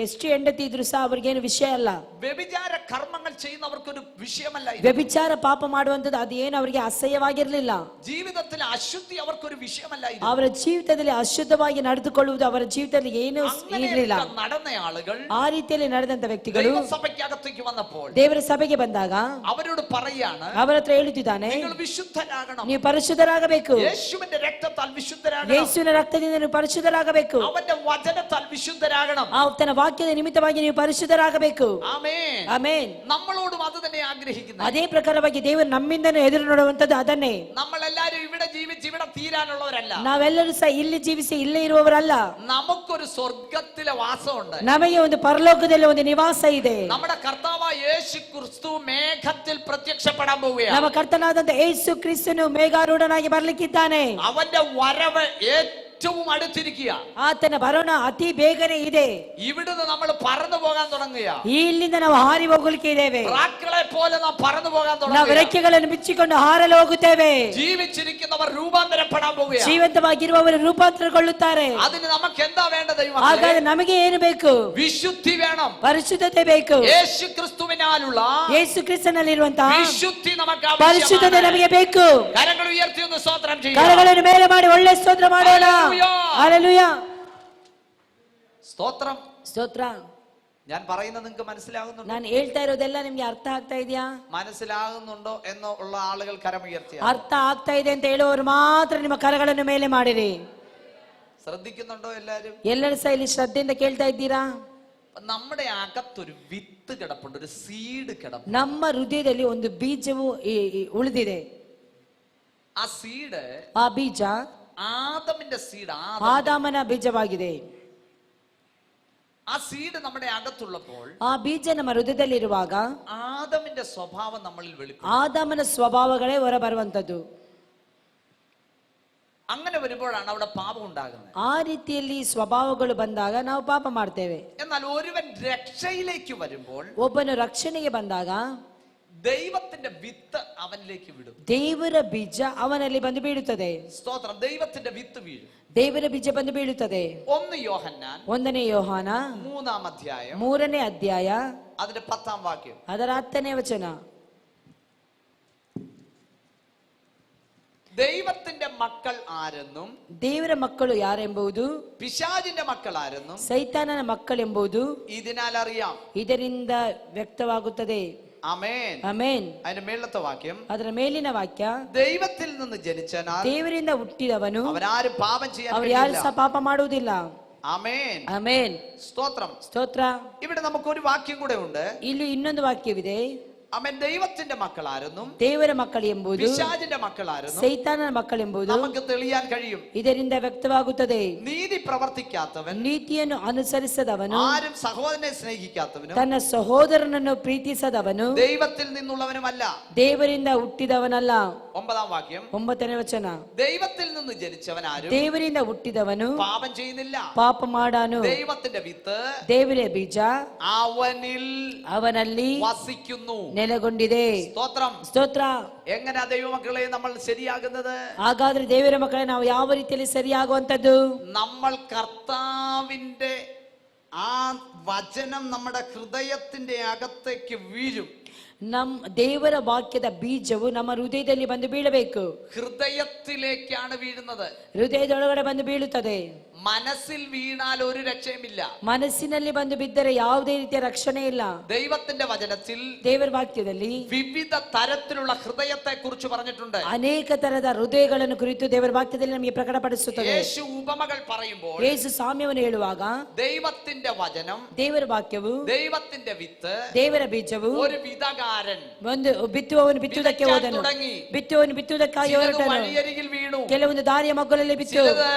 ಎಷ್ಟು ಹೆಂಡತಿ ಇದ್ರೂ ಸಹ ಅವ್ರಿಗೇನು ವಿಷಯ ಅಲ್ಲ. വ്യഭിചാര കർമ്മങ്ങൾ ചെയ്യുന്നവർക്കൊരു വിഷയമല്ലായിരുന്നു. ವ್ಯಭಿಚಾರ ಪಾಪ ಮಾಡುವಂತದ್ದು ಅದು ಏನು ಅವರಿಗೆ ಅಸಹ್ಯವಾಗಿರಲಿಲ್ಲ. ജീവിതത്തിൽ അശുദ്ധി അവർക്കൊരു വിഷയമല്ലായിരുന്നു. ಅವರ ಜೀವಿತದಲ್ಲಿ ಅಶುದ್ಧವಾಗಿ ನಡೆದುಕೊಳ್ಳುವುದು ಅವರ ಜೀವಿತದಲ್ಲಿ ಏನೂ ಇರಲಿಲ್ಲ. നടന്ന ആളുകൾ, ಆ ರೀತಿಯಲ್ಲಿ ನಡೆದಂತ ವ್ಯಕ್ತಿಗಳು ദൈവസഭയ്ക്കകത്തേക്ക് വന്നപ്പോൾ ದೇವರ ಸಭೆಗೆ ಬಂದಾಗ അവരോട് പറയാണ്, ಅವರ ಹತ್ರ ಹೇಳುತ್ತಿದ್ದಾನೆ, നിങ്ങൾ വിശുദ്ധരാകണം. ನೀವು ಪರಿಶುದ್ಧರಾಗಬೇಕು. യേശുവിന്റെ രക്തത്താൽ വിശുദ്ധരാകണം. ಯೇಸುವಿನ ರಕ್ತದಿಂದ ನೀವು ಪರಿಶುದ್ಧರಾಗಬೇಕು. അവന്റെ വചനത്താൽ വിശുദ്ധരാകണം. ಆತನ ವಾಕ್ಯದ ನಿಮಿತ್ತವಾಗಿ ನೀವು ಪರಿಶುದ್ಧರಾಗಬೇಕು. ആമേൻ. ಆಮೆನ್. നമ്മളോടും അത് തന്നെ ആഗ്രഹിക്കുന്നത്. ಅದೇ ಪ್ರಕಾರವಾಗಿ ದೇವರು ನಮ್ಮಿಂದನೂ ಎದುರು ನೋಡುವಂತದ್ದು ಅದನ್ನೇ. നമ്മളെല്ലാരും ഇവിടെ ജീവിച്ച് ഇവിടെ തീരാനുള്ളവരല്ല. ನಾವೆಲ್ಲರೂ ಸಹ ಇಲ್ಲಿ ಜೀವಿಸಿ ಇಲ್ಲೇ ಇರುವವರಲ್ಲ. നമുക്കൊരു സ്വർഗത്തിലെ വാസമുണ്ട്. ನಮಗೆ ಒಂದು ಪರಲೋಕದಲ್ಲಿ ಒಂದು ನಿವಾಸ ಇದೆ. നമ്മുടെ കർത്താവായ യേശു ക്രിസ്തു മേഘത്തിൽ പ്രത്യക്ഷപ്പെടാൻ പോവുകയാണ്. ನಮ್ಮ ಕರ್ತನಾದಂತ ಯೇಸು ಕ್ರಿಸ್ತನು ಮೇಘಾರೂಢನಾಗಿ ಬರ್ಲಿಕ್ಕಿದ್ದಾನೆ. അവന്റെ വരവ് ഏറ്റവും അടുത്തിരിക്കുക. ಆತನ ಬರೋಣ ಅತಿ ಬೇಗನೆ ಇದೆ. ഇവിടുന്ന് നമ്മൾ പറന്നു പോകാൻ തുടങ്ങുക. ಇಲ್ಲಿಂದ ನಾವು ಹಾರಿ ಹೋಗಲಿಕ್ಕೆ ಇದ್ದೇವೆ. പ്രാക്കളെ പോലെ നാം പറന്നു പോകാൻ ನಾವು തുടങ്ങുക. ರೆಕ್ಕೆಗಳನ್ನು ಬಿಚ್ಚಿಕೊಂಡು ಹಾರಲು ಹೋಗುತ್ತೇವೆ. ജീവിച്ചിരിക്കുന്നവർ രൂപാന്തരപ്പെടാൻ പോവുകയാണ്. ಜೀವಂತವಾಗಿರುವವರು ರೂಪಾಂತರಗೊಳ್ಳುತ್ತಾರೆ. അതിന് നമുക്ക് എന്താ വേണ്ടത്? ಹಾಗಾದ್ರೆ ನಮಗೆ ಏನು ಬೇಕು? വിശുദ്ധി വേണം. ಪರಿಶುದ್ಧತೆ ಬೇಕು. യേശു ക്രിസ്തുവിനാലുള്ള ಯೇಸು ಕ್ರಿಸ್ತನಲ್ಲಿರುವಂತಹ വിശുദ്ധി നമുക്ക് ಪರಿಶುದ್ಧತೆ ആവശ്യമാണ്. ನಮಗೆ ಬೇಕು. കരങ്ങൾ ഉയർത്തി ഒന്ന് സ്തോത്രം ചെയ്യുക. ಕರಗಳನ್ನು ಮೇಲೆ ಮಾಡಿ ಒಳ್ಳೆ ಸ್ತೋತ್ರ ಮಾಡೋಣ. ഹല്ലേലൂയ. സ്തോത്രം. ಸ್ತೋತ್ರ. ഞാൻ പറയുന്നത് നിങ്ങൾക്ക് മനസ്സിലാകുന്നുണ്ടോ? ನಾನು ಹೇಳ್ತಾ ಇರೋದೆಲ್ಲ ನಿಮ್ಗೆ ಅರ್ಥ ಆಗ್ತಾ ಇದೆಯಾ? മനസ്സിലാകുന്നുണ്ടോ എന്നുള്ള ആളുകൾ കരമുയർത്തിയ. ಅರ್ಥ ಆಗ್ತಾ ಇದೆ ಅಂತ ಹೇಳುವವರು ಮಾತ್ರ ನಿಮ್ಮ ಕರಗಳನ್ನು ಮೇಲೆ ಮಾಡಿರಿ. ശ്രദ്ധിക്കുന്നുണ്ടോ എല്ലാരും? ಎಲ್ಲರೂ ಸಹ ಇಲ್ಲಿ ಶ್ರದ್ಧೆಯಿಂದ ಕೇಳ್ತಾ ಇದ್ದೀರಾ? നമ്മുടെ അകത്തൊരു വിത്ത് കിടപ്പുണ്ട്, ഒരു സീഡ് കിടപ്പുണ്ട്. ನಮ್ಮ ಹೃದಯದಲ್ಲಿ ಒಂದು ಬೀಜವು ಉಳಿದಿದೆ. ആ സീഡ്, ಆ ಬೀಜ ആദമിന്റെ സീഡ്, ಆದಾಮನ ಬೀಜವಾಗಿದೆ. ആ സീഡ് നമ്മുടെ അകത്തുള്ളപ്പോൾ ಆ ಬೀಜ ನಮ್ಮ ಹೃದಯದಲ್ಲಿರುವಾಗ ആദമിന്റെ സ്വഭാവം നമ്മളിൽ വെളിപ്പെടും. ಆದಾಮನ ಸ್ವಭಾವಗಳೇ ಹೊರ ಬರುವಂತದ್ದು. അങ്ങനെ വരുമ്പോഴാണ് അവിടെ പാപം ഉണ്ടാകുന്നത്. ಆ ರೀತಿಯಲ್ಲಿ ಸ್ವಭಾವಗಳು ಬಂದಾಗ ನಾವು ಪಾಪ ಮಾಡ್ತೇವೆ. എന്നാൽ ഒരുവൻ രക്ഷയിലേക്ക് വരുമ്പോൾ, ಒಬ್ಬನು ರಕ್ಷಣೆಗೆ ಬಂದಾಗ ദൈവത്തിന്റെ വിത്ത് അവനിലേക്ക് വിടും. ದೇವರ ಬೀಜ ಅವನಲ್ಲಿ ಬಂದು ಬೀಳುತ್ತದೆ. സ്തോത്രം. ദൈവത്തിന്റെ വിത്ത് വീഴും. ದೇವರ ಬೀಜ ಬಂದು ಬೀಳುತ್ತದೆ. 1 യോഹന്നാൻ 1ನೇ ಯೋಹಾನ 3-ാം അധ്യായം 3ನೇ ಅಧ್ಯಾಯ അതിന്റെ 10-ാം വാക്യം, ಅದರ 10ನೇ ವಚನ. ദൈവത്തിന്റെ മക്കൾ ആരെന്നും ದೇವರ ಮಕ್ಕಳು ಯಾರೆಂಬುದು, പിശാചിന്റെ മക്കൾ ആരെന്നും ಸೈತಾನನ ಮಕ್ಕಳೆಂಬುದು ഇതിനാൽ അറിയാം. ಇದರಿಂದ ವ್ಯಕ್ತವಾಗುತ್ತದೆ. ആമേൻ. ಆಮೆನ್. അതിന്റെ മേളത്തെ വാക്യം, ಅದರ ಮೇಲಿನ ವಾಕ್ಯ, ദൈവത്തിൽ നിന്ന് ജനിച്ചനാൽ ದೇವರಿಂದ ಹುಟ್ಟಿದವನು അവനാരും പാപം ചെയ്യാൻ ಅವರು ಯಾರು കഴിയില്ല. ಸಹ ಪಾಪ ಮಾಡುವುದಿಲ್ಲ. ആമേൻ. ಆಮೆನ್. സ്തോത്രം. ಸ್ತೋತ್ರ. ഇവിടെ നമുക്കൊരു വാക്യം കൂടെ ഉണ്ട്. ಇಲ್ಲಿ ಇನ್ನೊಂದು ವಾಕ್ಯವಿದೆ. അവൻ ദൈവത്തിന്റെ മക്കളാരെന്നും ದೇವರ ಮಕ್ಕಳು ಎಂಬುದು പിശാചിന്റെ മക്കളാരെന്നും ಸೈತಾನನ ಮಕ್ಕಳೆಂಬುದು നമുക്ക് തെളിയാൻ കഴിയും. ಇದರಿಂದ ವ್ಯಕ್ತವಾಗುತ್ತದೆ. നീതി പ്രവർത്തിക്കാത്തവൻ, ನೀತಿಯನ್ನು ಅನುಸರಿಸದವನು, ആരും സഹോദരനെ സ്നേഹിക്കാത്തവനും, ತನ್ನ ಸಹೋದರನನ್ನು ಪ್ರೀತಿಸದವನು ദൈവത്തിൽ നിന്നുള്ളവനുമല്ല. ದೇವರಿಂದ ಹುಟ್ಟಿದವನಲ್ಲ. 9ാം വാക്യം, 9ನೇ ವಚನ. ദൈവത്തിൽ നിന്ന് ജനിച്ചവൻ ആരും ದೇವರಿಂದ ಹುಟ್ಟಿದವನು പാപം ചെയ്യുന്നില്ല. ಪಾಪ ಮಾಡಾನು. ദൈവത്തിന്റെ വിത്ത് ದೇವರ ಬೀಜ അവനിൽ ಅವನಲ್ಲಿ വസിക്കുന്നു. ನೆಲೆಗೊಂಡಿದೆ. സ്തോത്രം. ಸ್ತೋತ್ರ. എങ്ങനെ ദൈവമക്കളെ നമ്മൾ ശരിയാകുന്നത്? ಹಾಗಾದ್ರೆ ದೇವರ ಮಕ್ಕಳೇ ನಾವು ಯಾವ ರೀತಿಯಲ್ಲಿ ಸರಿಯಾಗುವಂತದ್ದು? നമ്മൾ കർത്താവിന്റെ ആ വചനം നമ്മുടെ ഹൃദയത്തിന്റെ അകത്തേക്ക് വീഴും. ದೇವರ ವಾಕ್ಯದ ಬೀಜವು ನಮ್ಮ ಹೃದಯದಲ್ಲಿ ಬಂದು ಬೀಳಬೇಕು. ഹൃദയത്തിലേക്കാണ് വീഴുന്നത്. ಹೃದಯದೊಳಗಡೆ ಬಂದು ಬೀಳುತ್ತದೆ. മനസ്സിൽ വീണാൽ ഒരു രക്ഷയുമില്ല. ಮನಸ್ಸಿನಲ್ಲಿ ಬಂದು ಬಿದ್ದರೆ ಯಾವುದೇ ರೀತಿಯ ರಕ್ಷಣೆ ಇಲ್ಲ. ദൈവത്തിന്റെ വചനത്തിൽ ದೇವರ ವಾಕ್ಯದಲ್ಲಿ വിവിധ തരത്തിലുള്ള ഹൃദയത്തെ കുറിച്ച് പറഞ്ഞിട്ടുണ്ട്. ಅನೇಕ ತರದ ಹೃದಯಗಳನ್ನು ಕುರಿತು ದೇವರ ವಾಕ್ಯದಲ್ಲಿ ನಮಗೆ ಪ್ರಕಟಪಡಿಸುತ್ತದೆ. യേശു ഉപമകൾ പറയുമ്പോൾ, ಯೇಸು ಸಾಮ್ಯವನ್ನು ಹೇಳುವಾಗ ദൈവത്തിന്റെ വചനം, ದೇವರ ವಾಕ್ಯವು, ദൈവത്തിന്റെ വിത്ത്, ದೇವರ ಬೀಜವು, ഒരു വിതകാരൻ, ಒಂದು ಬಿತ್ತುವವನು ಬಿತ್ತುವುದಕ್ಕೆ ಹೋದನು, ಬಿತ್ತುವವನು ಬಿತ್ತುವುದಕ್ಕಾಗಿ ಹೊರಟನು. വഴിയരികിൽ വീണു, ಕೆಲವೊಂದು ದಾರಿಯ ಮಗ್ಗುಲಲ್ಲಿ ಬಿತ್ತು,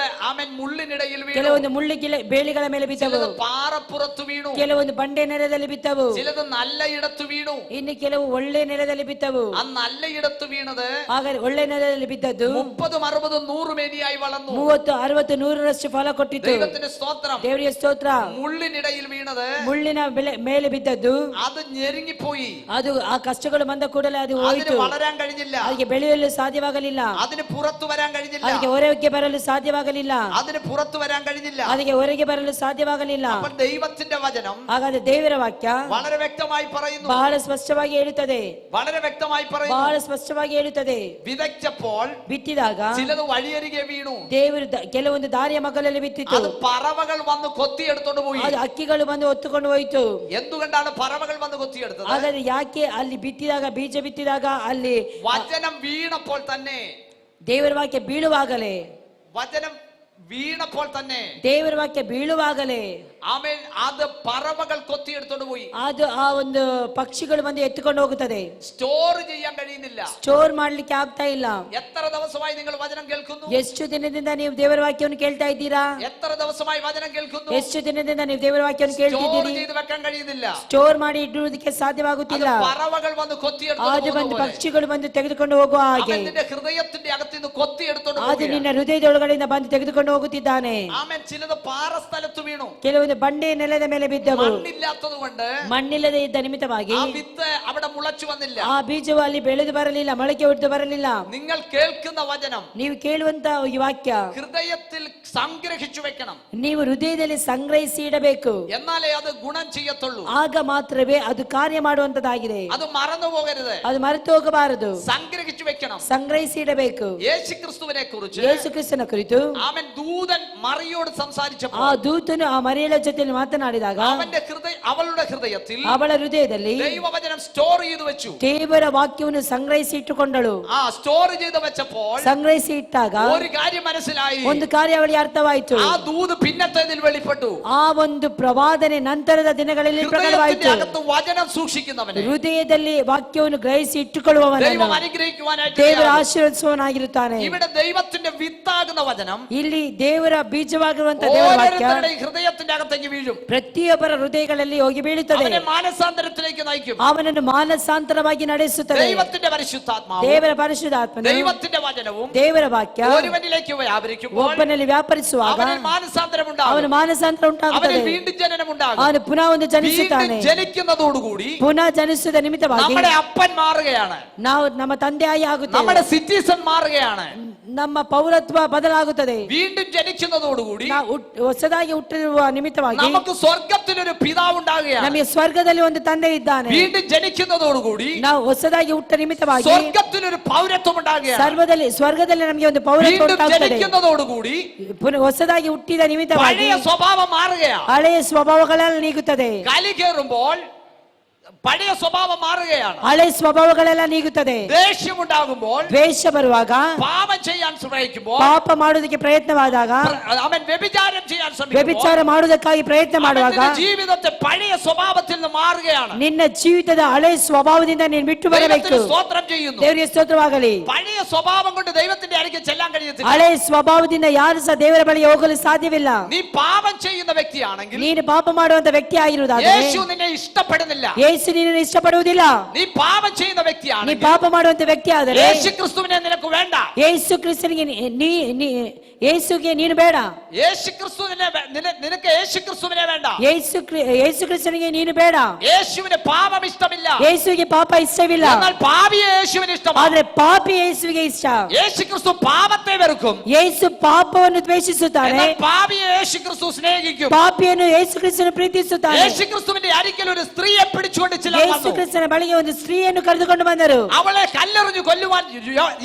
അവൻ ಮುಳ್ಳಿನಿടയിൽ വീണു, ಕೆಲವೊಂದು ಬೇಲಿಗಳ ಮೇಲೆ ಬಿದ್ದವು, പാറപ്പുറത്ത് വീണു, ಕೆಲವೊಂದು ಬಂಡೆ ನೆಲದಲ್ಲಿ ಬಿತ್ತವು, ചിലത് നല്ല ഇടത്ത് വീണു, ಇನ್ನು ಕೆಲವು ಒಳ್ಳೆ ನೆಲದಲ್ಲಿ ಬಿತ್ತವು. ആ നല്ല ഇടത്ത് വീണത് ಹಾಗಾದ್ರೆ ಒಳ್ಳೆ ನೆಲದಲ್ಲಿ ಬಿದ್ದದ್ದು 30, 60, 100 മേനിയായി വളർന്നു. 30, 60, 100ರಷ್ಟು ಫಲ ಕೊಟ್ಟಿತು. ദൈവത്തിന്റെ സ്തോത്രം. ದೇವರಿಗೆ ಸ್ತೋತ್ರ. മുള്ളിനിടയിൽ വീണത്, ಮುಳ್ಳಿನ ಮೇಲೆ ಬಿದ್ದದ್ದು, അത് ഞെരുങ്ങിപ്പോയി. ಅದು ಆ ಕಷ್ಟಗಳು ಬಂದ ಕೂಡಲೇ ಅದು ಹೋಯಿತು. വളരാൻ കഴിഞ്ഞില്ല, ಅದಕ್ಕೆ ಬೆಳೆಯಲು ಸಾಧ್ಯವಾಗಲಿಲ್ಲ, അതിന് പുറത്തു വരാൻ കഴിഞ്ഞില്ല, ಅದಕ್ಕೆ ಹೊರಗೆ ಬರಲು ಸಾಧ್ಯವಾಗಲಿಲ್ಲ, അതിന് പുറത്തു വരാൻ കഴിഞ്ഞില്ല, ಅದಕ್ಕೆ ಹೊರಗೆ ಬರಲು ಸಾಧ್ಯವಾಗಲಿಲ್ಲ. അപ്പോൾ ദൈവത്തിന്റെ വചനം ಹಾಗಾದ್ರೆ ದೇವರ ವಾಕ್ಯ വളരെ വ്യക്തമായി പറയുന്നു, ಬಹಳ ಸ್ಪಷ್ಟವಾಗಿ ಹೇಳುತ್ತದೆ, വളരെ വ്യക്തമായി പറയുന്നു. ಬಹಳ ಸ್ಪಷ್ಟವಾಗಿ ಹೇಳುತ್ತದೆ. വിതച്ചപ്പോൾ ಬಿತ್ತಿದಾಗ ചിലത് വഴിയരികെ വീണു, ದೇವರು ಕೆಲವೊಂದು ದಾರಿಯ ಮಗ್ಗುಲಲ್ಲಿ ಬಿತ್ತಿತು, അത് പറവകൾ വന്ന് കൊത്തിയെടുത്തോണ്ട് പോയി. ಅದು ಹಕ್ಕಿಗಳು ಬಂದು ಹೊತ್ತುಕೊಂಡು ಹೋಯಿತು. എന്തുകൊണ്ടാണ് പറവകൾ വന്ന് കൊത്തിയെടുത്തത്? ಹಾಗಾದ್ರೆ ಯಾಕೆ ಅಲ್ಲಿ ಬಿತ್ತಿದಾಗ, ಬೀಜ ಬಿತ್ತಿದಾಗ ಅಲ್ಲಿ വചനം വീണപ്പോൾ തന്നെ, ದೇವರ ವಾಕ್ಯ ಬೀಳುವಾಗಲೇ, വചനം വീണപ്പോൾ തന്നെ, ದೇವರ ವಾಕ್ಯ ಬೀಳುವಾಗಲೇ ആമേൻ, അത് പറവകൾ കൊത്തിയെടുത്തോണ്ട് പോയി. ಅದು ಆ ಒಂದು ಪಕ್ಷಿಗಳು ಬಂದು ಎತ್ತುಕೊಂಡು ಹೋಗುತ್ತದೆ. സ്റ്റോർ ചെയ്യാൻ കഴിയുന്നില്ല. ಸ್ಟೋರ್ ಮಾಡ್ಲಿಕ್ಕೆ ಆಗ್ತಾ ಇಲ್ಲ. എത്ര ദിവസമായി നിങ്ങൾ വചനം കേൾക്കുന്നു? ಎಷ್ಟು ದಿನದಿಂದ ನೀವು ದೇವರ ವಾಕ್ಯವನ್ನು ಕೇಳ್ತಾ ಇದ್ದೀರಾ? എത്ര ദിവസമായി വചനം കേൾക്കുന്നു? ಎಷ್ಟು ದಿನದಿಂದ ನೀವು ದೇವರ ವಾಕ್ಯವನ್ನು സ്റ്റോർ ಕೇಳ್ತಿದ್ದೀರಿ? ചെയ്ത് വെക്കാൻ കഴിയുന്നില്ല. ಸ್ಟೋರ್ ಮಾಡಿ ಇಡುವುದಕ್ಕೆ ಸಾಧ್ಯವಾಗುತ್ತಿಲ್ಲ. പറവകൾ വന്ന് ಅದು കൊത്തിയെടുത്തോണ്ട് ಬಂದು ಪಕ್ಷಿಗಳು ಬಂದು ತೆಗೆದುಕೊಂಡು ಹೋಗುವ ಹಾಗೆ നിന്റെ ഹൃദയത്തിന്റെ അകത്തുനിന്ന് കൊത്തിയെടുത്തോണ്ട് ಅದು ನಿನ್ನ ಹೃದಯದೊಳಗಡೆಯಿಂದ ಬಂದು ತೆಗೆದುಕೊಂಡು ಹೋಗುತ್ತಿದ್ದಾನೆ. ആമേൻ. ചിലത് പാറ സ്ഥലത്ത് വീണു, ಕೆಲವೊಂದು ಬಂಡೆ ನೆಲದ ಮೇಲೆ ಬಿದ್ದವು. മണ്ണില്ലാത്തത് കൊണ്ട്, ಮಣ್ಣಿಲ್ಲದೆ ಇದ್ದ ನಿಮಿತ್ತವಾಗಿ ആ വിത്ത് അവിടെ മുളച്ചു വന്നില്ല. ಆ ಬೀಜವು ಅಲ್ಲಿ ಬೆಳೆದು ಬರಲಿಲ್ಲ, ಮೊಳಕೆ ಹೊಡೆದು ಬರಲಿಲ್ಲ. നിങ്ങൾ കേൾക്കുന്ന വചനം ನೀವು ಕೇಳುವಂತ ಈ ವಾಕ್ಯ ഹൃദയത്തിൽ സംഗ്രഹിച്ചു വെക്കണം. ನೀವು ಹೃದಯದಲ್ಲಿ ಸಂಗ್ರಹಿಸಿ ಇಡಬೇಕು. എന്നാലേ അത് ഗുണം ചെയ്യത്തുള്ളൂ. ಆಗ ಮಾತ್ರವೇ ಅದು ಕಾರ್ಯ ಮಾಡುವಂತದ್ದಾಗಿದೆ. അത് മറന്നു പോകരുത്. ಅದು ಮರೆತು ಹೋಗಬಾರದು, സംഗ്രഹിച്ചു വെക്കണം. സംഗ്രಹಿಸಿ ಇಡಬೇಕು. യേശു ക്രിസ്തുവിനെ കുറിച്ച് ಯೇಸು ಕ್ರಿಸ್ತನ ಕುರಿತು അവൻ ദൂതൻ മറിയോട് സംസാരിച്ചപ്പോൾ, ಆ ದೂತನು ಆ ಮರಿಯಳ ಜೊತೆಯಲ್ಲಿ ಮಾತನಾಡಿದಾಗ അവളുടെ ഹൃദയത്തിൽ ಅವಳ ಹೃದಯದಲ್ಲಿ ദൈവവചനം സ്റ്റോർ ചെയ്തു വെച്ചു. ದೇವರ ವಾಕ್ಯವನ್ನು ಸಂಗ್ರಹಿಸಿ ಇಟ್ಟುಕೊಂಡಳು. ആ സ്റ്റോർ ചെയ്ത് വെച്ചപ്പോൾ ಸಂಗ್ರಹಿಸಿ ಇಟ್ಟಾಗ ഒരു കാര്യം മനസ്സിലായി. ಒಂದು ಕಾರ್ಯ ಅವಳಿಗೆ ಅರ್ಥವಾಯಿತು. ആ ദൂത് പിന്നത്തേതിൽ വെളിപ്പെട്ടു. ಆ ಒಂದು ಪ್ರವಾದನೆ ನಂತರದ ದಿನಗಳಲ್ಲಿ ಪ್ರಕಟವಾಯಿತು. അകത്ത് വചനം സൂക്ഷിക്കുന്നവനെ ಹೃದಯದಲ್ಲಿ ವಾಕ್ಯವನ್ನು ಗ್ರಹಿಸಿ ಇಟ್ಟುಕೊಳ್ಳುವವನನ್ನು ദൈവം അനുഗ്രഹിക്കുവാനായിട്ട് ದೇವರ ಆಶೀರ್ವದಿಸುವವನಾಗಿರುತ್ತಾನೆ. ഇവിടെ ദൈവത്തിന്റെ വിത്താകുന്ന വചനം ಇಲ್ಲಿ ದೇವರ ಬೀಜವಾಗಿರುವಂತ ದೇವರ ವಾಕ್ಯ ഓരോരുത്തരുടെയും ഹൃദയത്തിന്റെ അകത്തേക്ക് വീഴും. ಪ್ರತಿಯೊಬ್ಬರ ಹೃದಯಗಳಲ್ಲಿ ಹೋಗಿ ಬೀಳುತ್ತದೆ. അവനെ മാനസാന്തരത്തിലേക്ക് നയിക്കും. ಅವನನ್ನು ಮಾನಸಾಂತರವಾಗಿ ನಡೆಸುತ್ತದೆ. ദൈവത്തിന്റെ പരിശുദ്ധാത്മാവും ದೇವರ ಪರಿಶುದ್ಧಾತ್ಮನು ദൈവത്തിന്റെ വചനവും ದೇವರ ವಾಕ್ಯ ഒരുവനിലേക്ക് വ്യാപരിക്കുമ്പോൾ ಒಬ್ಬನಲ್ಲಿ ವ್ಯಾಪರಿಸುವಾಗ അവനിൽ മാനസാന്തരം ഉണ്ടാകും. ಅವನು ಮಾನಸಾಂತರ ಉಂಟಾಗುತ್ತದೆ. അവനിൽ വീണ്ടും ജനനം ഉണ്ടാകും. ಅವನು ಪುನಃ ಒಂದು ಜನಿಸುತ್ತಾನೆ. വീണ്ടും ജനിക്കുന്നതോടുകൂടി ಪುನಃ ಜನಿಸಿದ ನಿಮಿತ್ತವಾಗಿ നമ്മുടെ അപ്പൻ മാറുകയാണ്. ನಾವು ನಮ್ಮ ತಂದೆಯಾಗಿ ಆಗುತ್ತೇವೆ. നമ്മുടെ സിറ്റിസൺ മാറുകയാണ്. ನಮ್ಮ ಪೌರತ್ವ ಬದಲಾಗುತ್ತದೆ. വീണ്ടും ജനിക്കുന്നതോടുകൂടി ನಾವು ಹೊಸದಾಗಿ ಹುಟ್ಟಿರುವ ನಿಮಿತ್ತವಾಗಿ നമുക്ക് സ്വർഗ്ഗത്തിലൊരു പിതാവ് ഉണ്ടാകുകയാണ്. ನಮಗೆ ಸ್ವರ್ಗದಲ್ಲಿ ಒಂದು ತಂದೆ ಇದ್ದಾನೆ. വീണ്ടും ജനിക്കുന്നതോടുകൂടി ನಾವು ಹೊಸದಾಗಿ ಹುಟ್ಟ ನಿಮಿತ್ತವಾಗಿ സ്വർഗ്ഗത്തിലൊരു പൗരത്വം ഉണ്ടാകുകയാണ്. ಸ್ವರ್ಗದಲ್ಲಿ ನಮಗೆ ಒಂದು ಪೌರತ್ವ വീണ്ടും ಉಂಟಾಗುತ್ತದೆ. ജനിക്കുന്നതോടുകൂടി ಹೊಸದಾಗಿ ಹುಟ್ಟಿದ ನಿಮಿತ್ತವಾಗಿ പഴയ സ്വഭാവം മാറുകയാണ്. ಹಳೆಯ ಸ್ವಭಾವಗಳೆಲ್ಲ ನೀಗುತ್ತದೆ. കലി കയറുമ്പോൾ പഴയ സ്വഭാവം മാറുകയാണ്. ಹಳೆ ಸ್ವಭಾವಗಳೆಲ್ಲ ನೀಗುತ್ತದೆ. ദേഷ്യമുണ്ടാകുമ്പോൾ, ದ್ವೇಷ ಬರುವಾಗ, പാപം ചെയ്യാൻ ശ്രമിക്കുമ്പോൾ, ಪಾಪ ಮಾಡುವುದಕ್ಕೆ ಪ್ರಯತ್ನವಾದಾಗ, അവൻ വ്യഭിചാരം ചെയ്യാൻ ശ്രമിക്കുമ്പോൾ, ವ್ಯಭಿಚಾರ ಮಾಡುವುದಕ್ಕಾಗಿ ಪ್ರಯತ್ನ ಮಾಡುವಾಗ, ജീവിതത്തെ പഴയ സ്വഭാവത്തിൽ നിന്ന് മാറുകയാണ്. ನಿನ್ನ ಜೀವಿತದ ಹಳೆ ಸ್ವಭಾವದಿಂದ ನೀನು ಬಿಟ್ಟು ಬರಬೇಕು. ദൈവത്തിന് സ്തോത്രം ചെയ്യുന്നു. ದೇವರಿಗೆ ಸ್ತೋತ್ರವಾಗಲಿ. പഴയ സ്വഭാവം കൊണ്ട് ദൈവത്തിന്റെ അടുക്കൽ ചെല്ലാൻ കഴിയത്തില്ല. ಹಳೆ ಸ್ವಭಾವದಿಂದ ಯಾರು ಸಹ ದೇವರ ಬಳಿ ಹೋಗಲು ಸಾಧ್ಯವಿಲ್ಲ. നീ പാപം ചെയ്യുന്ന വ്യക്തിയാണെങ്കിൽ, ನೀನು ಪಾಪ ಮಾಡುವಂತ ವ್ಯಕ್ತಿ ಆಗಿರುವುದಾದರೆ, യേശു നിന്നെ ഇഷ്ടപ്പെടുന്നില്ല. ಯೇಸು ನಿನ್ನನ್ನು ಇಷ್ಟಪಡುವುದಿಲ್ಲ. നീ പാപം ചെയ്യുന്ന ನೀ വ്യക്തിയാണെങ്കിൽ, ಪಾಪ ಮಾಡುವಂತ ವ್ಯಕ್ತಿ ಆದರೆ, യേശു ಕ್ರಿಸ್ತುവിനെ നിനക്ക് വേണ്ട. ಯೇಸು ಕ್ರಿಸ್ತನಿಗೆ ಯೇಸುಗೆ ನೀನು ಬೇಡ. യേശു ക്രിസ്തുവിനെ നിനക്ക് യേശു ക്രിസ്തുവിനെ വേണ്ട. ಯೇಸು ಕ್ರಿಸ್ತನಿಗೆ ನೀನು ಬೇಡ. യേശുവിന് പാപം ഇഷ്ടമില്ല. ಯೇಸುವಿಗೆ ಪಾಪ ಇಷ್ಟವಿಲ್ಲ. എന്നാൽ പാപിയെ യേശുവിന് ഇഷ്ടമാണ്. ಆದ್ರೆ ಪಾಪಿ ಯೇಸುವಿಗೆ ಇಷ್ಟ. യേശു ക്രിസ്തു പാപത്തെ വെറുക്കും. ಯೇಸು ಪಾಪವನ್ನು ದ್ವೇಷಿಸುತ್ತಾನೆ. എന്നാൽ പാപിയെ യേശു ക്രിസ്തു സ്നേഹിക്കും. ಪಾಪಿಯನ್ನು ಯೇಸು ಕ್ರಿಸ್ತನು ಪ್ರೀತಿಸುತ್ತಾನೆ. യേശു ക്രിസ്തുവിന്റെ അരികിൽ ഒരു സ്ത്രീയെ പിടിച്ചുകൊണ്ട് ചിലർ ಯೇಸು വന്നു. ಕ್ರಿಸ್ತನ ಬಳಿಗೆ ಒಂದು ಸ್ತ್ರೀಯನ್ನು ಕರೆದುಕೊಂಡು ಬಂದರು. അവളെ കല്ലെറിഞ്ഞു കൊല്ലുവാൻ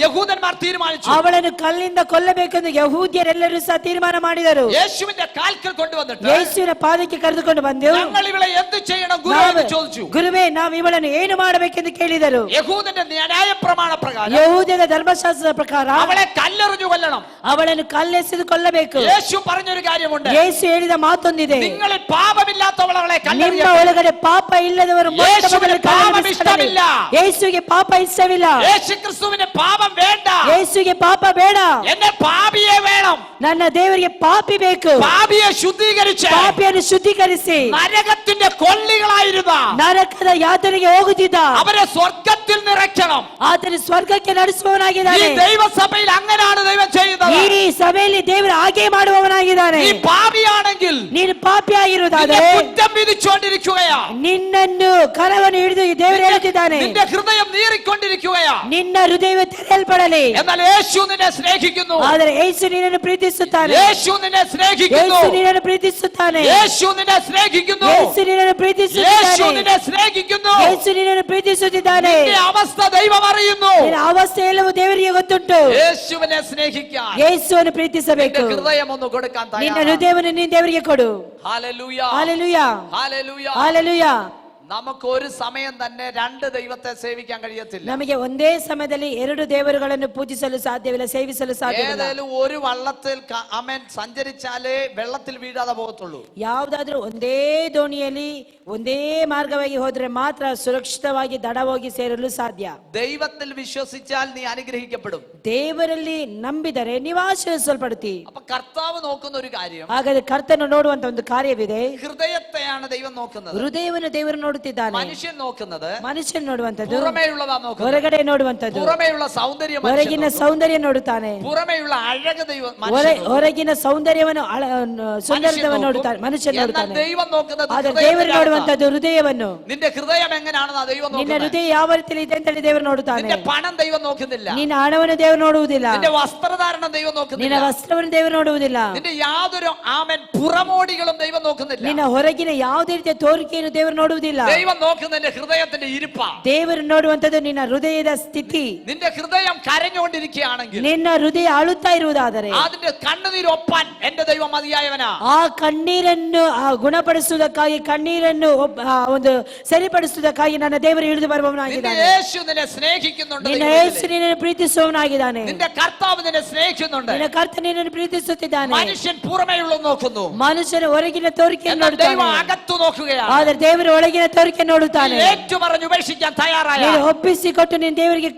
യഹൂദന്മാർ തീരുമാനിച്ചു. ಅವಳನ್ನು ಕಲ್ಲಿಂದ ಕೊಲ್ಲಬೇಕೆಂದು ಯಹೂದ್ಯರೆಲ್ಲರೂ ಸಹ ತೀರ್ಮಾನ ಮಾಡಿದರು. യേശുവിന്റെ കാൽക്കൽ കൊണ്ടുവന്നിട്ട്, ಯೇಸುವಿನ ಪಾದಕ್ಕೆ ಕರೆದುಕೊಂಡು ಬಂದು, ഞങ്ങൾ ഇവളെ എന്ത് ചെയ്യണം ഗുരു എന്ന് ചോദിച്ചു. ಗುರುವೇ, ನಾವು ಇವಳನ್ನು ಏನು ಮಾಡಬೇಕೆಂದು ಕೇಳಿದರು. യഹൂദന്റെ ന്യായ പ്രമാಣ പ്രകാരം ಯಹೂದ್ಯದ ಧರ್ಮಶಾಸ್ತ್ರದ ಪ್ರಕಾರ അവളെ കല്ലെറിഞ്ഞു കൊല്ലണം. ಅವಳನ್ನು ಕಲ್ಲೆಸೆದು ಕೊಲ್ಲಬೇಕು. യേശು പറഞ്ഞൊരു കാര്യമുണ്ട്. ಯೇಸು ಹೇಳಿದ ಮಾತೊಂದಿದೆ. നിങ്ങളിൽ പാപമില്ലാത്തവൾ അവളെ ನಿಮ್ಮ കല്ലെറിയ. ಒಳಗಡೆ ಪಾಪ ಇಲ್ಲದವರು യേശുവിന് പാപം ഇഷ്ടമില്ല. ಯೇಸುವಿಗೆ ಪಾಪ ಇಷ್ಟವಿಲ್ಲ. യേശു ക്രിസ്തുവിന് പാപം വേണ്ട. ಯೇಸುವಿಗೆ ಪಾಪ ಬೇಡ. എന്നെ പാപിയെ വേണം. ನನ್ನ ದೇವರಿಗೆ ಪಾಪಿ ಬೇಕು. പാപിയെ ശുദ്ധീകരിച്ച് ಪಾಪಿಯನ್ನು ಶುದ್ಧೀಕರಿಸಿ നരകത്തിന്റെ കൊള്ളികളായിരുന്ന ನರಕದ ಯಾತನೆಗೆ ಹೋಗುತ್ತಿದ್ದ അവരെ സ്വർഗത്തിൽ നിറയ്ക്കണം. ಆತನು ಸ್ವರ್ಗಕ್ಕೆ ഈ ನಡೆಸುವವನಾಗಿದ್ದಾನೆ. ദൈവസഭയിൽ അങ്ങനെയാണ് ദൈവം ചെയ്യുന്നത്. ಈ ಸಭೆಯಲ್ಲಿ ದೇವರು ಹಾಗೆ ಮಾಡುವವನಾಗಿದ್ದಾನೆ. നീ പാപിയാണെങ്കിൽ ನೀನು ಪಾಪಿ നിന്നെ ಆಗಿರುವುದಾದರೆ കുറ്റം വിധിച്ചുകൊണ്ടിരിക്കുകയാ. ನಿನ್ನನ್ನು ಕರವನ್ನು ಹಿಡಿದು ದೇವರು ಹೇಳುತ್ತಿದ್ದಾನೆ, നിന്റെ ഹൃദയം നീറിക്കൊണ്ടിരിക്കുകയാ. ನಿನ್ನ ಹೃದಯ ತೆರೆಯಲ್ಪಡಲಿ. എന്നാൽ യേശു നിന്നെ സ്നേഹിക്കുന്നു. ಆದರೆ ಯೇಸು ನಿನ್ನನ್ನು ಪ್ರೀತಿಸುತ್ತಾನೆ. യേശു നിന്നെ സ്നേഹിക്കുന്നു. ಯೇಸು ನಿನ್ನನ್ನು ಪ್ರೀತಿಸುತ್ತಾನೆ. യേശു നിന്നെ സ്നേഹിക്കുന്നു. ಯೇಸು ನಿನ್ನನ್ನು യേശു ಪ್ರೀತಿಸುತ್ತಾನೆ. നിന്നെ സ്നേഹിക്കുന്നു. ಯೇಸು ನಿನ್ನನ್ನು ಪ್ರೀತಿಸುತ್ತಿದ್ದಾನೆ. നിന്റെ അവസ്ഥ ദൈവം അറിയുന്നു. ನಿನ್ನ ಅವಸ್ಥೆ ಎಲ್ಲವೂ ದೇವರಿಗೆ ಗೊತ್ತುಂಟು. യേശുവിനെ സ്നേഹിക്കാൻ ಯೇಸುವನ್ನು നിന്റെ ಪ್ರೀತಿಸಬೇಕು. ഹൃദയം ഒന്ന് കൊടുക്കാൻ ನಿನ್ನ തയ്യാറാണ്. ಹೃದಯವನ್ನು ನೀನು ದೇವರಿಗೆ ಕೊಡು. Hallelujah, hallelujah, hallelujah. ಹಲ್ಲೆಲೂಯ. നമുക്ക് ഒരു സമയം തന്നെ രണ്ട് ദൈവത്തെ സേവിക്കാൻ കഴിയത്തില്ല. ನಮಗೆ ಒಂದೇ ಸಮಯದಲ್ಲಿ ಎರಡು ದೇವರುಗಳನ್ನು ಪೂಜಿಸಲು ಸಾಧ್ಯವಿಲ್ಲ, ಸೇವಿಸಲು ಸಾಧ್ಯವಿಲ್ಲ. ഏതായാലും ഒരു വള്ളത്തിൽ അമേൻ സഞ്ചരിച്ചാലേ വെള്ളത്തിൽ വീഴാതെ പോകത്തുള്ളൂ. ಯಾವುದಾದ್ರೂ ಒಂದೇ ದೋಣಿಯಲ್ಲಿ ಒಂದೇ ಮಾರ್ಗವಾಗಿ ಹೋದ್ರೆ ಮಾತ್ರ ಸುರಕ್ಷಿತವಾಗಿ ದಡ ಹೋಗಿ ಸೇರಲು ಸಾಧ್ಯ. ദൈവത്തിൽ വിശ്വസിച്ചാൽ നീ അനുഗ്രഹിക്കപ്പെടും. ದೇವರಲ್ಲಿ ನಂಬಿದರೆ ನೀವು ಆಶೀರ್ವದಿಸಲ್ಪಡುತ್ತಿ. അപ്പൊ കർത്താവ് നോക്കുന്ന ഒരു കാര്യം, ಹಾಗಾದ್ರೆ ಕರ್ತನು ನೋಡುವಂತ ಒಂದು ಕಾರ್ಯವಿದೆ. ഹൃദയത്തെയാണ് ദൈവം നോക്കുന്നത്. ಹೃದಯವನ್ನು ದೇವರು ನೋಡುತ್ತಿದ್ದಾನೆ. മനുഷ്യൻ നോക്കുന്നത് ಮನುಷ್ಯನ್ ನೋಡುವಂತದ್ದು പുറമേയുള്ളതാ നോക്കുന്നത്. ಹೊರಗಡೆ ನೋಡುವಂತದ್ದು പുറമേയുള്ള സൗന്ദര്യം ಹೊರಗಿನ ಸೌಂದರ್ಯ ನೋಡುತ್ತಾನೆ. പുറമേയുള്ള അഴക് ദൈവം ಹೊರಗಿನ ಸೌಂದರ್ಯವನ್ನು ಸುಂದರತವನ್ನು ನೋಡುತ್ತಾನೆ, ಮನುಷ್ಯನ್ ನೋಡುತ್ತಾನೆ. ദൈവം നോക്കുന്നത് ಆದರೆ ದೇವರು ನೋಡುವಂತದ್ದು ಹೃದಯವನ್ನು. നിന്റെ ഹൃദയം എങ്ങനെയാണെന്ന് ദൈവം ನಿನ್ನ നോക്കുന്നത്. ಹೃದಯ ಯಾವ ರೀತಿಯಲ್ಲಿ ಇದೆ ಅಂತ ದೇವರು ನೋಡುತ್ತಾನೆ. നിന്റെ പണം ദൈവം നോക്കുന്നില്ല. ನಿನ್ನ ಹಣವನ್ನು ದೇವರು ನೋಡುವುದಿಲ್ಲ. നിന്റെ വസ്ത്രധാരണം ദൈവം നോക്കുന്നില്ല. ನಿನ್ನ ವಸ್ತ್ರವನ್ನು ದೇವರು ನೋಡುವುದಿಲ್ಲ. നിന്റെ യാതൊരു ആമൻ പുറമോടികളും ദൈവം നോക്കുന്നില്ല. ನಿನ್ನ ಹೊರಗಿನ ಯಾವುದೇ ರೀತಿಯ ತೋರಿಕೆಯನ್ನು ದೇವರು ನೋಡುವುದಿಲ್ಲ. ദൈവം നോക്കുന്ന നിന്റെ ഹൃദയത്തിന്റെ ഇരിപ്പ. ದೇವರು ನೋಡುವಂತದ್ದು ನಿನ್ನ ಹೃದಯದ ಸ್ಥಿತಿ. നിന്റെ ഹൃദയം കരഞ്ഞുകൊണ്ടിരിക്കുകയാണെങ്കിൽ, ನಿನ್ನ ಹೃದಯ ಅಳುತ್ತಾ ಇರುವುದಾದರೆ, അതിന്റെ കണ്ണുനീരൊപ്പാൻ എന്റെ ദൈവം മതിയായവനാ. ಆ ಕಣ್ಣೀರನ್ನು ಗುಣಪಡಿಸುವುದಕ್ಕಾಗಿ, ಕಣ್ಣೀರನ್ನು ಒಂದು ಸರಿಪಡಿಸುವುದಕ್ಕಾಗಿ ನನ್ನ ದೇವರು ಇಳಿದು നിന്റെ ಬರುವವನಾಗಿದ್ದಾನೆ. യേശു നിന്നെ സ്നേഹിക്കുന്നുണ്ട്. ನಿನ್ನ ಯೇಸು ನಿನ್ನನ್ನು ಪ್ರೀತಿಸುವವನಾಗಿದ್ದಾನೆ. നിന്റെ കർത്താവ് നിന്നെ സ്നേഹിക്കുന്നുണ്ട്. ನಿನ್ನ ಕರ್ತನು ನಿನ್ನನ್ನು ಪ್ರೀತಿಸುತ್ತಿದ್ದಾನೆ. മനുഷ്യൻ പുറമേയുള്ള നോക്കുന്നു, ಮನುಷ್ಯನ ಹೊರಗಿನ ತೋರಿಕೆಯನ್ನು എന്നാൽ ദൈവം ನೋಡುತ್ತಾನೆ. അകത്തു നോക്കുകയാണ്. ಆದರೆ ದೇವರು ಒಳಗಿನ ತೋರಿಕೆ ನೋಡುತ್ತಾನೆ. ഏറ്റുപറഞ്ഞ് ഉപേക്ഷിക്കാൻ തയ്യാറായ ನೀನು ಒಪ್ಪಿಸಿಕೊಟ್ಟು ನಿನ್ನ ದೇವರಿಗೆ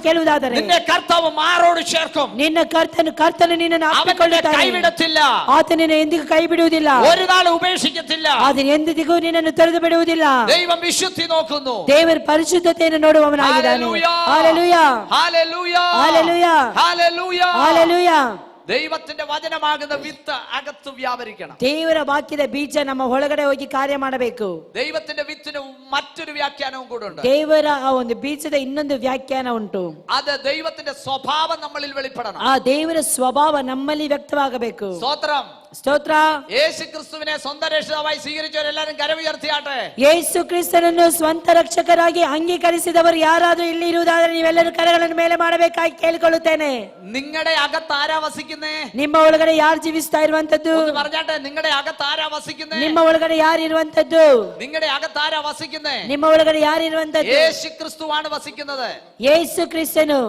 ಕೇಳುವುದಾದರೆ, നിന്റെ കർത്താവ് മാറോട് ചേർക്കും. ನಿನ್ನ ಕರ್ತನು ನಿನ್ನನ್ನು അവൻ നിന്നെ ಅಪ್ಪಿಕೊಳ್ಳುತ್ತಾನೆ. കൈവിടത്തില്ല. ಆತ ನಿನ್ನ ಎಂದಿಗೂ ಕೈ ಬಿಡುವುದಿಲ್ಲ. ഒരു നാൾ ഉപേക്ഷിക്കത്തില്ല. ಆತನು ಎಂದಿಗೂ ನಿನ್ನನ್ನು ತೊರೆದು ಬಿಡುವುದಿಲ್ಲ. ദൈവം വിശുദ്ധി നോക്കുന്നു. ದೇವರ ಪರಿಶುದ್ಧತೆಯನ್ನು ನೋಡುವವನಾಗಿದ್ದಾನೆ. Hallelujah, hallelujah, hallelujah, hallelujah, hallelujah. Hallelujah. ദൈവത്തിന്റെ വചനമാകുന്ന വിത്ത് അകത്ത് വ്യാപരിക്കണം. ದೇವರ ವಾಕ್ಯದ ಬೀಜ ನಮ್ಮ ಒಳಗಡೆ ಹೋಗಿ ಕಾರ್ಯ ಮಾಡಬೇಕು. ദൈവത്തിന്റെ വിത്തിന് മറ്റൊരു വ്യാഖ്യാനവും കൂടെ ഉണ്ട്. ದೇವರ ಆ ಒಂದು ಬೀಜದ ಇನ್ನೊಂದು ವ್ಯಾಖ್ಯಾನ ಉಂಟು. അത് ദൈവത്തിന്റെ സ്വഭാവം നമ്മളിൽ വെളിപ്പെടണം. ಆ ದೇವರ ಸ್ವಭಾವ ನಮ್ಮಲ್ಲಿ ವ್ಯಕ್ತವಾಗಬೇಕು. സ്തോത്രം, ಸ್ತೋತ್ರ. യേശു ക്രിസ്തുവിനെ സ്വന്തം രക്ഷിതാവായി സ്വീകരിച്ചവരെല്ലാരും കരമുയർത്തിയാട്ടെ. ಯೇಸು ಕ್ರಿಸ್ತನನ್ನು ಸ್ವಂತ ರಕ್ಷಕರಾಗಿ ಅಂಗೀಕರಿಸಿದವರು ಯಾರಾದ್ರೂ ಇಲ್ಲಿ ಇರುವುದಾದ್ರೆ ನೀವೆಲ್ಲರೂ ಕರಗಳನ್ನು ಮೇಲೆ ಮಾಡಬೇಕಾಗಿ ಕೇಳಿಕೊಳ್ಳುತ್ತೇನೆ. നിങ്ങളുടെ അകത്ത് ആരാ വസിക്കുന്നേ? ನಿಮ್ಮ ಒಳಗಡೆ ಯಾರು ಜೀವಿಸ್ತಾ ಇರುವಂತದ್ದು? ഒന്ന് പറഞ്ഞാട്ടെ, നിങ്ങളുടെ അകത്ത് ആരാ വസിക്കുന്നേ? ನಿಮ್ಮ ಒಳಗಡೆ ಯಾರು ಇರುವಂತದ್ದು? നിങ്ങളുടെ അകത്ത് ആരാ വസിക്കുന്നേ? ನಿಮ್ಮ ಒಳಗಡೆ ಯಾರು ಇರುವಂತದ್ದು? യേശു ക്രിസ്തുവാണ് വസിക്കുന്നത്. ಯೇಸು ಕ್ರಿಸ್ತನು.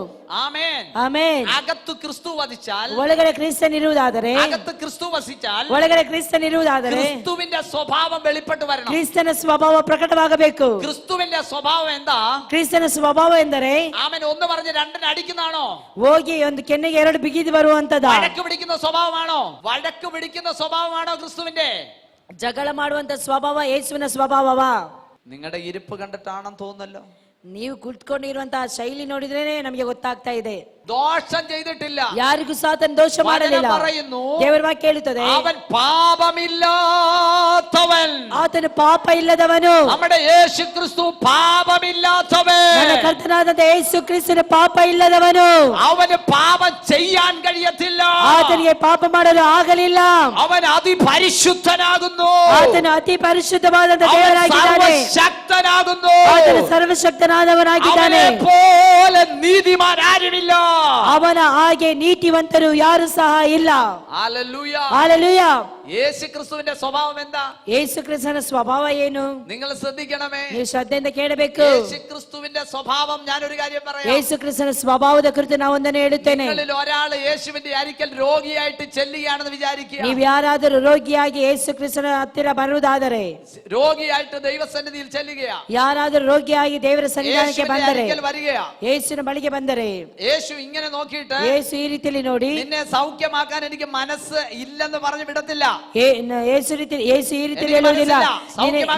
ആമേൻ. ಆಮೆನ್. അകത്ത് ക്രിസ്തു വസിച്ചാൽ, ಒಳಗಡೆ ಕ್ರಿಸ್ತನ್ ಇರುವುದಾದರೆ, അകത്ത് ക്രിസ്തു വസിച്ചാൽ ಒಳಗಡೆ ಕ್ರಿಸ್ತನ್ ಇರುವುದಾದರೆ ക്രിസ്തുവിന്റെ സ്വഭാവം വെളിപ്പെട്ട് വരണം. ಕ್ರಿಸ್ತನ ಸ್ವಭಾವ ಪ್ರಕಟವಾಗಬೇಕು. ക്രിസ്തുവിന്റെ സ്വഭാവം എന്താ? ಕ್ರಿಸ್ತನ ಸ್ವಭಾವ ಎಂದರೆ ആമേൻ. ഒന്ന് പറഞ്ഞ് രണ്ടിനെ അടിക്കുന്നതാണോ? ಹೋಗಿ ಒಂದು ಕೆನ್ನೆಗೆ ಎರಡು ಬಿಗಿದು ಬರುವಂತದ? വഴക്ക് പിടിക്കുന്ന സ്വഭാവമാണോ? വഴക്ക് പിടിക്കുന്ന സ്വഭാവമാണോ ക്രിസ്തുവിന്റെ? ಜಗಳ ಮಾಡುವಂತ ಸ್ವಭಾವ ಯೇಸುವಿನ ಸ್ವಭಾವವಾ? നിങ്ങളുടെ ഇരിപ്പ് കണ്ടിട്ടാണെന്ന് തോന്നുന്നല്ലോ. ನೀವು ಕುಳಿತುಕೊಂಡಿರುವಂತಹ ಶೈಲಿ ನೋಡಿದ್ರೇನೆ ನಮಗೆ ಗೊತ್ತಾಗ್ತಾ ಇದೆ. ദോഷം ചെയ്തിട്ടില്ല. ಯಾರಿಗೂ ಸಾತನ ದೋಷ ಮಾಡಲಿಲ್ಲ. പറയുന്നു, ದೇವರ ವಾಕ್ಯ ಹೇಳುತ್ತದೆ, അവൻ പാപമില്ലാത്തവൻ. ಆತನು ಪಾಪ ಇಲ್ಲದವನು. നമ്മുടെ യേശു ക്രിസ്തു പാപമില്ലാത്തവൻ. ನನ್ನ ಕರ್ತನಾದ ಯೇಸು ಕ್ರಿಸ್ತನು ಪಾಪ ಇಲ್ಲದವನು. അവന് പാപം ചെയ്യാൻ കഴിയത്തില്ല. ಆತನಿಗೆ ಪಾಪ ಮಾಡಲು ಆಗಲಿಲ್ಲ. അവൻ അതിപരിശുദ്ധനാകുന്നു. ಆತನು ಅತಿ ಪರಿಶುದ್ಧವಾದಂತ അവൻ ದೇವರಾಗಿದ್ದಾನೆ. സർവശക്തനാകുന്നു. ಆತನು ಸರ್ವಶಕ್ತನಾದವನಾಗಿದ್ದಾನೆ. അവനെ പോലെ നീതിമാൻ ആരുമില്ല. ಅವನ ಹಾಗೆ ನೀತಿವಂತರು ಯಾರು ಸಹ ಇಲ್ಲ. ഹല്ലേലൂയ. ಹಲ್ಲೆಲೂಯಾ. യേശു ക്രിസ്തുവിന്റെ സ്വഭാവം എന്താ? ಯೇಸು ಕ್ರಿಸ್ತನ ಸ್ವಭಾವ ಏನು? നിങ്ങൾ ശ്രദ്ധിക്കണമേ. ನೀವು ಶ್ರದ್ಧೆಯಿಂದ ಕೇಳಬೇಕು. യേശു ക്രിസ്തുവിന്റെ സ്വഭാവം, ഞാനൊരു കാര്യം പറയാം. ಯೇಸು ಕ್ರಿಸ್ತನ ಸ್ವಭಾವದ ಕುರಿತು ನಾವು ಒಂದನ್ನು ಹೇಳುತ್ತೇನೆ. നിങ്ങളിൽ ഒരാൾ യേശുവിന്റെ അരികിൽ രോഗിയായിട്ട് ചെല്ലുകയാണെന്ന് വിചാരിക്കുക. ನೀವು ಯಾರಾದರೂ ರೋಗಿಯಾಗಿ ಯೇಸು ಕ್ರಿಸ್ತನ ಹತ್ತಿರ ಬರುವುದಾದರೆ, രോഗിയായിട്ട് ദൈവസന്നിധിയിൽ ചെല്ലുകയാ, ಯಾರಾದರೂ ರೋಗಿಯಾಗಿ ದೇವರ ಸನ್ನಿಧಾನಕ್ಕೆ യേശുവിന്റെ ಬಂದರೆ, അരികിൽ വരികയാ, ಯೇಸುವಿನ ಬಳಿಗೆ ಬಂದರೆ, യേശു ഇങ്ങനെ നോക്കിയിട്ട് ಯೇಸು ಈ ರೀತಿಯಲ್ಲಿ ನೋಡಿ, നിന്നെ സൗഖ്യമാക്കാൻ എനിക്ക് മനസ്സ് ഇല്ലെന്ന് പറഞ്ഞു വിടത്തില്ല. ಯೇಸು ಈ ರೀತಿಯಲ್ಲಿ ಹೇಳುವುದಿಲ್ಲ,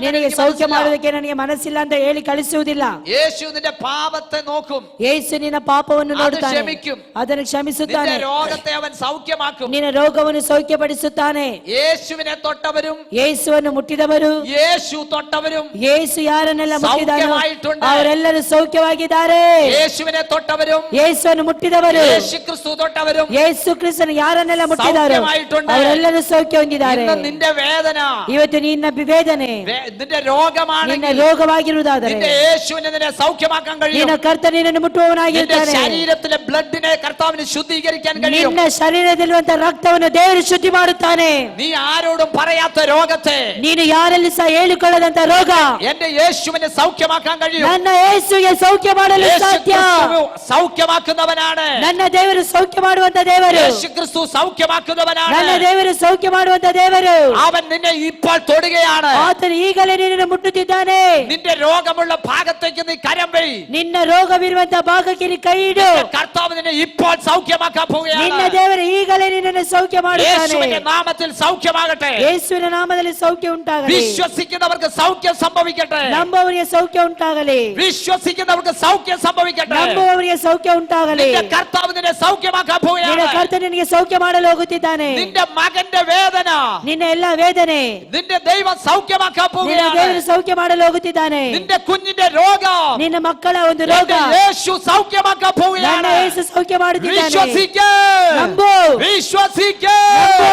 ನಿನಗೆ ಸೌಖ್ಯ ಮಾಡುವುದಕ್ಕೆ ನನಗೆ ಮನಸ್ಸಿಲ್ಲ ಅಂತ ಹೇಳಿ ಕಳಿಸುವುದಿಲ್ಲ. യേശು നിന്റെ പാപത്തെ നോക്കും. ಯೇಸು ನಿನ್ನ ಪಾಪವನ್ನು ನೋಡುತ್ತಾನೆ, ക്ഷമിക്കും. ಅದನ್ನು ಕ್ಷಮಿಸುತ್ತಾನೆ. നിന്റെ രോഗത്തെ അവൻ സൗഖ്യമാക്കും. ನಿನ್ನ ರೋಗವನ್ನು ಸೌಖ್ಯಪಡಿಸುತ್ತಾನೆ. യേശുവിനെ തൊട്ടവരും ಯೇಸುವನ್ನು ಮುಟ್ಟಿದವರು, യേശു തൊട്ടവരും ಯೇಸು ಯಾರನ್ನೆಲ್ಲ ಮುಟ್ಟಿದಾರೋ സൗഖ്യമായിട്ടുണ്ട്. ಅವರೆಲ್ಲರೂ ಸೌಖ್ಯವಾಗಿದ್ದಾರೆ. യേശുവിനെ തൊട്ടവരും ಯೇಸುವನ್ನು ಮುಟ್ಟಿದವರು, യേശു ಕ್ರಿസ്തു തൊട്ടവരും ಯೇಸು ಕ್ರಿಸ್ತನು ಯಾರನ್ನೆಲ್ಲ ಮುಟ್ಟಿದಾರೋ സൗഖ്യമായിട്ടുണ്ട്. ಅವರೆಲ್ಲರೂ ಸೌಖ್ಯ ಹೊಂದಿದ್ದಾರೆ. ഇന്ന് നിന്റെ വേദന, ಇವತ್ತು ನಿನ್ನ ವೇದನೆ, നിന്റെ രോഗമാണെങ്കിൽ, ನಿನ್ನ ರೋಗವಾಗಿರುವುದಾದರೆ നിന്റെ യേശുവിനെ നിന്നെ സൗഖ്യമാക്കാൻ കഴിയും. ನಿನ್ನ ಕರ್ತನು ನಿನ್ನನ್ನು നിന്റെ ಮುಟ್ಟುವವನಾಗಿದ್ದಾನೆ. ശരീരത്തിലെ ബ്ലഡിനെ കർത്താവിന് ശുദ്ധീകരിക്കാൻ കഴിയും. ನಿನ್ನ ಶರೀರದಲ್ಲಿರುವಂತಹ ರಕ್ತವನ್ನು ದೇವರು ಶುದ್ಧಿ ಮಾಡುತ್ತಾನೆ. നീ ആരോടും പറയാത്ത രോഗത്തെ ನೀನು ಯಾರಲ್ಲಿ ಸಹ ಹೇಳಿಕೊಳ್ಳದಂತ ರೋಗ എന്റെ യേശുവിനെ സൗഖ്യമാക്കാൻ കഴിയും. ನನ್ನ ಯೇಸುವಿಗೆ ಸೌಖ್ಯ ಮಾಡಲು യേശു ಸಾಧ್ಯ. ക്രിസ്തു സൗഖ്യമാക്കുന്നവനാണ്. ನನ್ನ ದೇವರು ಸೌಖ್ಯ ಮಾಡುವಂತ ದೇವರು. യേശു ക്രിസ്തു സൗഖ്യമാക്കുന്നവനാണ്. ನನ್ನ ದೇವರು ಸೌಖ್ಯ ಮಾಡುವಂತ ದೇವರು. അവൻ നിന്നെ ഇപ്പോൾ തൊടുകയാണ്. ಆತನು ಈಗಲೇ ನಿನ್ನನ್ನು ಮುಟ್ಟುತ್ತಿದ್ದಾನೆ. നിന്റെ രോഗമുള്ള ഭാഗത്തേക്ക് നീ കരം വഴി. ನಿನ್ನ ರೋಗವಿರುವಂತ ಭಾಗಕ್ಕೆ ನೀ ಕೈ ಇಡು. കർത്താവ് നിന്നെ ഇപ്പോൾ സൗഖ്യമാക്കാൻ പോവുകയാണ്. ನಿನ್ನ ದೇವರು ಈಗಲೇ ನಿನ್ನನ್ನು ಸೌಖ್ಯ ಮಾಡುತ್ತಾನೆ. യേശുവിന്റെ നാമത്തിൽ സൗഖ്യമാകട്ടെ. ಯೇಸುವಿನ ನಾಮದಲ್ಲಿ ಸೌಖ್ಯ ಉಂಟಾಗಲಿ. വിശ്വസിക്കുന്നവർക്ക് സൗഖ്യം സംഭവിക്കട്ടെ. ನಂಬುವವರಿಗೆ ಸೌಖ್ಯ ಉಂಟಾಗಲಿ. വിശ്വസിക്കുന്നവർക്ക് സൗഖ്യം സംഭവിക്കട്ടെ. ನಂಬುವವರಿಗೆ ಸೌಖ್ಯ ಉಂಟಾಗಲಿ. നിന്റെ കർത്താവ് നിന്നെ സൗഖ്യമാക്കാൻ ನಿನ್ನ പോവുകയാണ്. ಕರ್ತನು ನಿನಗೆ ಸೌಖ್ಯ ಮಾಡಲು ಹೋಗುತ್ತಿದ್ದಾನೆ. നിന്റെ മകന്റെ വേദന ನಿನ್ನ ಎಲ್ಲಾ ವೇದನೆ നിന്റെ ദൈവം സൗഖ്യമാക്കാൻ ನಿನ್ನ പോവുകയാണ്. ದೇವರು ಸೌಖ್ಯ ಮಾಡಲು ಹೋಗುತ್ತಿದ್ದಾನೆ. നിന്റെ കുഞ്ഞിന്റെ രോഗം ನಿನ್ನ ಮಕ್ಕಳ ಒಂದು ರೋಗ എന്റെ യേശു സൗഖ്യമാക്കാൻ ನನ್ನ പോവുകയാണ്. ಯೇಸು ಸೌಖ್ಯ ಮಾಡುತ್ತಿದ್ದಾನೆ. വിശ്വസിക്ക്, ನಂಬು. വിശ്വസിക്ക്. ನಂಬು.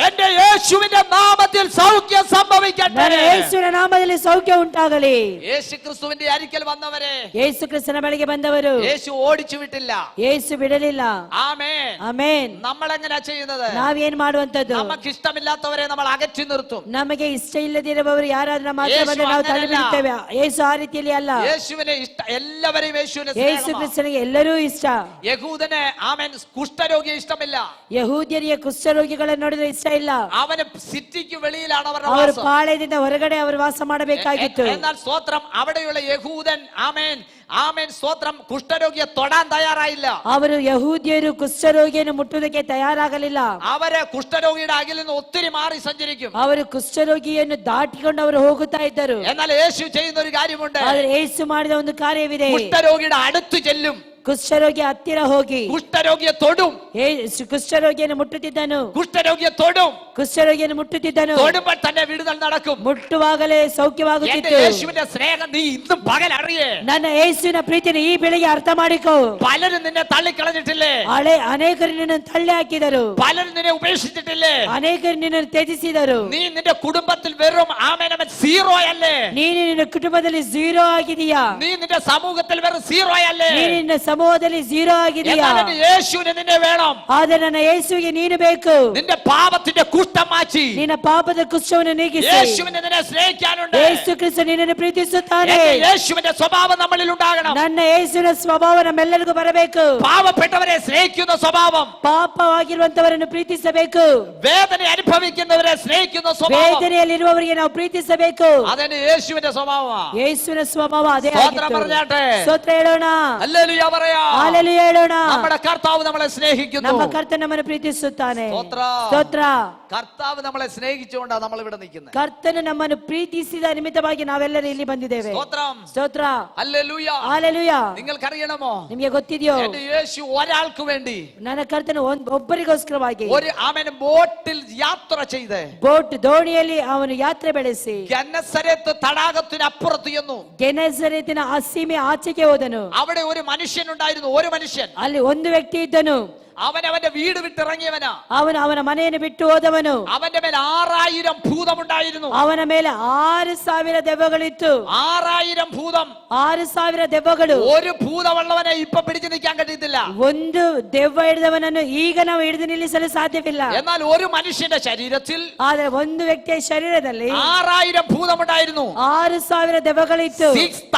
എന്റെ യേശുവിന്റെ നാമത്തിൽ സൗഖ്യം സംഭവിക്കട്ടെ. ನನ್ನ ಯೇಸುವಿನ ನಾಮದಲ್ಲಿ ಸೌಖ್ಯ ಉಂಟಾಗಲಿ. യേശു ക്രിസ്തുവിന്റെ അരിക്കൽ വന്നവരെ ಯೇಸು ಕ್ರಿಸ್ತನ ಬಳಿಗೆ ಬಂದವರು യേശു ഓടിച്ചു വിട്ടില്ല. ಯೇಸು ಬಿಡಲಿಲ್ಲ. ആമേൻ. ಆಮೆನ್. നമ്മൾ എങ്ങനെയാ ചെയ്യുന്നത്? ನಾವೇನ್ ಮಾಡುವಂತದ್ದು? നമുക്ക് ഇഷ്ടമില്ലാത്തവരെ നമ്മൾ അകറ്റി നിർത്തും. ನಮಗೆ ಇಷ್ಟ ಇಲ್ಲದಿರುವವರು ಯಾರಾದ್ರೂ ನಮ್ಮ ಹತ್ರ ಯೇಸು ಬಂದ್ರೆ ನಾವು ತಳ್ಳಿ അങ്ങനെಯಲ್ಲ. ಬಿಡುತ್ತೇವೆ. ಯೇಸು ಆ ರೀತಿಯಲ್ಲಿ ಅಲ್ಲ. യേശുവിനെ ഇഷ്ട, എല്ലാവരെയും യേശുവിനെ ಯೇಸು സ്നേഹമാണ്. ಕ್ರಿಸ್ತನಿಗೆ ಎಲ್ಲರೂ ಇಷ್ಟ. യഹൂദനെ ആമേൻ കുഷ്ഠരോഗിയെ ഇഷ്ടമില്ല. ಯಹೂದ್ಯರಿಗೆ ಕುಷ್ಠರೋಗಿಗಳನ್ನು ನೋಡಿದ್ರೆ ಇಷ್ಟ ಇಲ್ಲ. അവന് സിറ്റിക്ക് വെളിയിലാണ് അവരുടെ ಅವರು വാസം. ಪಾಳೆಯದಿಂದ ಹೊರಗಡೆ ಅವರು ವಾಸ ಮಾಡಬೇಕಾಗಿತ್ತು. എന്നാൽ സ്തോത്രം, അവിടെയുള്ള യഹൂദൻ ആമേൻ ആമേൻ സ്തോത്രം കുഷ്ഠരോഗിയെ തൊടാൻ തയ്യാറായില്ല. ಅವರು ಯಹೂದ್ಯರು ಕುಷ್ಠರೋಗಿಯನ್ನು ಮುಟ್ಟುವುದಕ್ಕೆ ತಯಾರಾಗಲಿಲ್ಲ. അവരെ കുഷ്ഠരോഗിയുടെ അകിൽ നിന്ന് ഒത്തിരി മാറി സഞ്ചരിക്കും. ಅವರು ಕುಷ್ಠರೋಗಿಯನ್ನು ದಾಟಿಕೊಂಡು ಅವರು ಹೋಗುತ್ತಾ ಇದ್ದರು. എന്നാൽ യേശു ചെയ്യുന്ന ഒരു കാര്യമുണ്ട്. ಆದರೆ ಯೇಸು ಮಾಡಿದ ಒಂದು ಕಾರ್ಯವಿದೆ. കുഷ്ഠരോഗിയുടെ അടുത്ത് ചെല്ലും. ಕುಷ್ಠರೋಗಿ ಹತ್ತಿರ ಹೋಗಿ കുഷ്ഠരോഗിയെ തൊടും. ಕುಷ್ಠರೋಗಿಯನ್ನು ಮುಟ್ಟುತ್ತಿದ್ದನು. കുഷ്ഠരോഗിയെ തൊടും. ಕುಷ್ಠರೋಗಿಯನ್ನು ಮುಟ್ಟುತ್ತಿದ್ದನು. തൊടുമ്പോൾ തന്നെ വിടുതൽ നടക്കും. ಮುಟ್ಟುವಾಗಲೇ എന്റെ ಸೌಖ್ಯವಾಗುತ್ತಿತ್ತು. യേശുവിന്റെ സ്നേഹം നീ ഇന്നും പകൽ അറിയേ. ನನ್ನ ಯೇಸುವಿನ ಪ್ರೀತಿಯನ್ನು ಈ ಬೆಳಿಗ್ಗೆ ಅರ್ಥ ಮಾಡಿಕೋ. പലരും നിന്നെ തള്ളിക്കളഞ്ഞിട്ടില്ലേ? ಅನೇಕರು ನಿನ್ನನ್ನು ತಳ್ಳಿ ಹಾಕಿದರು. പലരും നിന്നെ ഉപേക്ഷിച്ചിട്ടില്ലേ? ಅನೇಕರು ನಿನ್ನನ್ನು ತ್ಯಜಿಸಿದರು. നീ നിന്റെ കുടുംബത്തിൽ വെറും ആമേനവൻ സീറോയല്ലേ? ನೀನು ನಿನ್ನ ಕುಟುಂಬದಲ್ಲಿ ಝೀರೋ ಆಗಿದೀಯಾ? നീ നിന്റെ സമൂഹത്തിൽ വെറും സീറോയല്ലേ? ನೀನು ನಿನ್ನ ಸಮೂಹದಲ್ಲಿ ಝೀರೋ ಆಗಿದೀಯಾ? എന്നാൽ എന്റെ യേശുവിനെ നിന്നെ വേണം. ಆದರೆ ನನ್ನ ಯೇಸುವಿಗೆ ನೀನು ಬೇಕು. നിന്റെ പാപത്തിന്റെ കുഷ്ഠം മാറ്റി ನಿನ್ನ ಪಾಪದ ಕುಷ್ಠವನ್ನು ನೀಗಿಸಿ. യേശുവിനെ നിന്നെ സ്നേഹിക്കാനുണ്ട്. ಯೇಸು ಕ್ರಿಸ್ತ ನಿನ್ನನ್ನು ಪ್ರೀತಿಸುತ್ತಾನೆ. എന്റെ യേശുവിന്റെ സ്വഭാവം നമ്മളിൽ ഉണ്ടാകണം. ನನ್ನ ಯೇಸುವಿನ ಸ್ವಭಾವ ನಮ್ಮೆಲ್ಲರಿಗೂ ಬರಬೇಕು. പാവപ്പെട്ടവരെ സ്നേഹിക്കുന്ന സ്വഭാവം, ಪಾಪವಾಗಿರುವಂತವರನ್ನು ಪ್ರೀತಿಸಬೇಕು. വേദന അനുഭവിക്കുന്നവരെ സ്നേഹിക്കുന്ന സ്വഭാവം, ವೇದನೆಯಲ್ಲಿರುವವರಿಗೆ ನಾವು ಪ್ರೀತಿಸಬೇಕು. അതെന്റെ യേശുവിന്റെ സ്വഭാവമാണ്. ಯೇಸುವಿನ ಸ್ವಭಾವ ಅದೇ സ്തോത്രം ಆಗಿತ್ತು. പറഞ്ഞാട്ടെ. ಸ್ತೋತ್ರ ಹೇಳೋಣ. ഹല്ലേലൂയ പറയാം. ಹಾಲೆಲೂಯ ಹೇಳೋಣ. നമ്മുടെ കർത്താവ് നമ്മളെ സ്നേഹിക്കുന്നു. ನಮ್ಮ ಕರ್ತನು ನಮ್ಮನ್ನು ಪ್ರೀತಿಸುತ್ತಾನೆ. ಸ್ತೋತ್ರ. ಸ್ತೋತ್ರ. കർത്താവ് നമ്മളെ സ്നേഹിച്ചുകൊണ്ടാണ് നമ്മൾ ഇവിടെ നിൽക്കുന്നത്. ಕರ್ತನು ನಮ್ಮನ್ನು ಪ್ರೀತಿಸಿದ ನಿಮಿತ್ತವಾಗಿ ನಾವೆಲ್ಲರೂ ಇಲ್ಲಿ ಬಂದಿದ್ದೇವೆ. സ്തോത്രം. ಸ್ತೋತ್ರ. ഹല്ലേലൂയ. ಹಾಲೆಲೂಯ. നിങ്ങൾക്കറിയണമോ, ನಿಮಗೆ ಗೊತ್ತಿದೆಯೋ എന്റെ യേശു ഒരാൾക്ക് വേണ്ടി ನನ್ನ ಕರ್ತನು ಒಬ್ಬರಿಗೋಸ್ಕರವಾಗಿ ഒരു അവൻ ബോട്ടിൽ യാത്ര ചെയ്ത് ದೋಣಿಯಲ್ಲಿ ಅವನು ಯಾತ್ರೆ ಬೆಳೆಸಿ ഗന്നസരത്ത് തടാകത്തിനപ്പുറത്ത് ചെന്നു. ಗೆನೆಸರೇತಿನ ಆ ಸೀಮೆ ಆಚೆಗೆ ಹೋದನು. അവിടെ ഒരു മനുഷ്യനുണ്ടായിരുന്നു. ഒരു മനുഷ്യൻ. ಅಲ್ಲಿ ಒಂದು ವ್ಯಕ್ತಿ ಇದ್ದನು. അവൻ അവന്റെ വീട് വിട്ടിറങ്ങിയവനാ. ಅವನು ಅವನ ಮನೆಯನ್ನು ಬಿಟ್ಟು ಹೋದವನು. അവന്റെ മേൽ 6000 ഭൂതമുണ്ടായിരുന്നു. ಅವನ ಮೇಲೆ 6000 ದೆವ್ವಗಳಿತ್ತು. 6000 ഭൂതം. 6000 ದೆವ್ವಗಳು. ഒരു ഭൂതമുള്ളവനെ ഇപ്പൊ പിടിച്ചു നിൽക്കാൻ കഴിയത്തില്ല. ಒಂದು ದೆವ್ವ ಹಿಡಿದವನನ್ನು ಈಗ ನಾವು ಹಿಡಿದು ನಿಲ್ಲಿಸಲು ಸಾಧ್ಯವಿಲ್ಲ. എന്നാൽ ഒരു മനുഷ്യന്റെ ശരീരത്തിൽ ಆದ್ರೆ ಒಂದು ವ್ಯಕ್ತಿಯ ಶರೀರದಲ್ಲಿ 6000 ഭൂതമുണ്ടായിരുന്നു. 6000 ದೆವ್ವಗಳಿತ್ತು.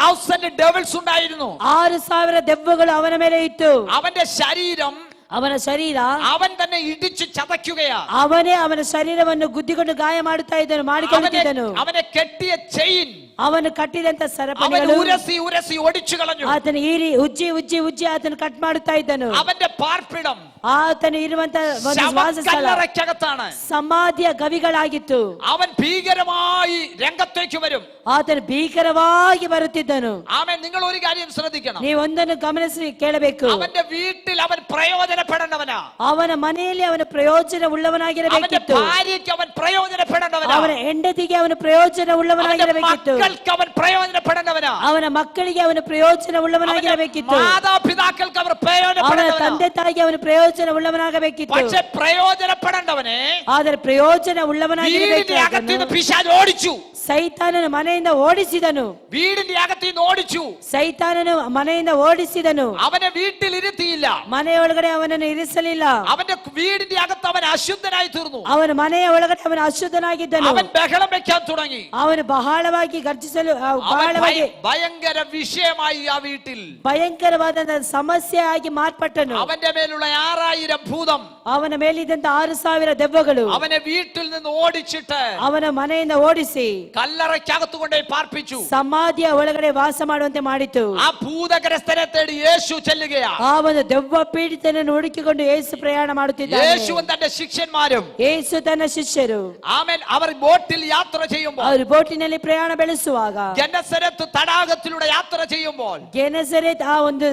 6000 devils ഉണ്ടായിരുന്നു. 6000 ದೆವ್ವಗಳು ಅವನ ಮೇಲೆ ಇತ್ತು. അവന്റെ ശരീരം ಅವನ ಶರೀರ അവൻ തന്നെ ഇടിച്ചു ചതയ്ക്കുകയാ. ಅವನೇ ಅವನ ಶರೀರವನ್ನು ಗುದ್ದಿಕೊಂಡು ಗಾಯ ಮಾಡುತ್ತಾ ಇದ್ದನು, ಮಾಡಿಕೊಳ್ಳುತ್ತಿದ್ದನು. അവനെ കെട്ടിയ ചെയിൻ ಅವನು ಕಟ್ಟಿದಂತ അവൻ ಸರಪಣಿಗಳು ഉരസി ഉരസി ഒടിച്ചു കളഞ്ഞു. ಆತನು ಈರಿ ಉಜ್ಜಿ ಉಜ್ಜಿ ಉಜ್ಜಿ ಆತನು ಕಟ್ ಮಾಡುತ್ತಾ ಇದ್ದನು. അവന്റെ പാർപ്പിടം ಆತನು ಇರುವಂತ ಒಂದು ವಾಸಸ್ಥಳ ശവക്കല്ലറയ്ക്കകത്താണ്. ಸಮಾಧಿಯ ಗವಿಗಳಾಗಿತ್ತು. അവൻ ഭീകരമായി രംഗത്തേക്ക് വരും. ಆತನು ಭೀಕರವಾಗಿ ಬರುತ್ತಿದ್ದನು. ആമേൻ. നിങ്ങൾ ഒരു കാര്യം ശ്രദ്ധിക്കണം. ನೀವೊಂದನ್ನು ಗಮನಿಸಿ ಕೇಳಬೇಕು. അവന്റെ വീട്ടിൽ അവൻ പ്രയോജനപ്പെടേണ്ടവനാ. ಅವನ ಮನೆಯಲ್ಲಿ ಅವನ ಪ್ರಯೋಜನ അവന്റെ ಉಳ್ಳವನಾಗಿರಬೇಕಿತ್ತು. ഭാര്യയ്ക്ക് അവൻ പ്രയോജനപ്പെടേണ്ടവനാ. ಅವನ ಹೆಂಡತಿಗೆ ಅವನು ಪ್ರಯೋಜನ അവന്റെ ಉಳ್ಳವನಾಗಿರಬೇಕಿತ್ತು. മക്കൾക്ക് അവൻ പ്രയോജനപ്പെടേണ്ടവനാ. ಅವನ ಮಕ್ಕಳಿಗೆ ಅವನು ಪ್ರಯೋಜನ ಉಳ್ಳವನಾಗಿರಬೇಕಿತ್ತು. മാതാപിതാക്കൾക്ക് അവർ ಅವನ പ്രയോജനപ്പെടേണ്ടവനാ. ತಂದೆ ತಾಯಿಗೆ ಅವನು ಪ್ರಯೋಜನ ಉಳ್ಳವನಾಗಬೇಕಿತ್ತು. പക്ഷെ പ്രയോജനപ്പെടേണ്ടവനെ ಆದರೆ ಪ್ರಯೋಜನ വീടിന്റെ ಉಳ್ಳವನಾಗಿರಬೇಕು. അകത്ത് നിന്ന് പിശാച് ഓടിച്ചു. ಸೈತಾನನು ಮನೆಯಿಂದ ಓಡಿಸಿದನು. വീടിന്റെ അകത്ത് നിന്ന് ഓടിച്ചു. ಸೈತಾನನು ಮನೆಯಿಂದ ಓಡಿಸಿದನು. അവനെ വീട്ടിൽ ഇരുത്തിയില്ല. ಮನೆಯೊಳಗಡೆ ಅವನನ್ನು ಇರಿಸಲಿಲ್ಲ. അവന്റെ വീടിന്റെ അകത്ത് അവൻ അശുദ്ധനായി തീർന്നു. ಅವನ ಮನೆಯ ಒಳಗಡೆ ಅವನು ಅಶುದ್ಧನಾಗಿದ್ದನು. അവൻ ബഹളം വെക്കാൻ തുടങ്ങി. ಅವನು ಬಹಳವಾಗಿ ಗರ್ಜಿಸಲು അവൻ ಬಹಳವಾಗಿ ഭയങ്കര വിഷയമായി ആ വീട്ടിൽ. ಭಯಂಕರವಾದ ಸಮಸ್ಯೆ ಆಗಿ ಮಾರ್ಪಟ್ಟನು. അവന്റെ മേലുള്ള 6000 ഭൂതം ಅವನ ಮೇಲಿದ್ದಂತ 6000 ದೆವ್ವಗಳು അവനെ വീട്ടിൽ നിന്ന് ഓടിച്ചിട്ട് ಅವನ ಮನೆಯಿಂದ ಓಡಿಸಿ കല്ലറയ്ക്കകത്ത് കൊണ്ടുപോയി പാർപ്പിച്ചു. ಸಮಾಧಿಯ ಒಳಗಡೆ ವಾಸ ಮಾಡುವಂತೆ ಮಾಡಿತು. ആ ഭൂതഗ്രസ്തനെ തേടി യേശു ചെല്ലുകയാ. ಆ ಒಂದು ದೆವ್ವ ಪೀಡಿತನನ್ನು ಹುಡುಕಿಕೊಂಡು ಯೇಸು ಪ್ರಯಾಣ ಮಾಡುತ್ತಿದ್ದಾನೆ. യേശുവും തന്റെ ശിഷ്യന്മാരും ಯೇಸು ತನ್ನ ಶಿಷ್ಯರು ആമേൻ അവർ ബോട്ടിൽ യാത്ര ചെയ്യുമ്പോൾ, ಅವರು ಬೋಟಿನಲ್ಲಿ ಪ್ರಯಾಣ ಬೆಳೆಸುವಾಗ, ഗന്നസരത്ത് തടാകത്തിലൂടെ യാത്ര ചെയ്യുമ്പോൾ, ಗೆನೆಸರೇತ್ ಆ ಒಂದು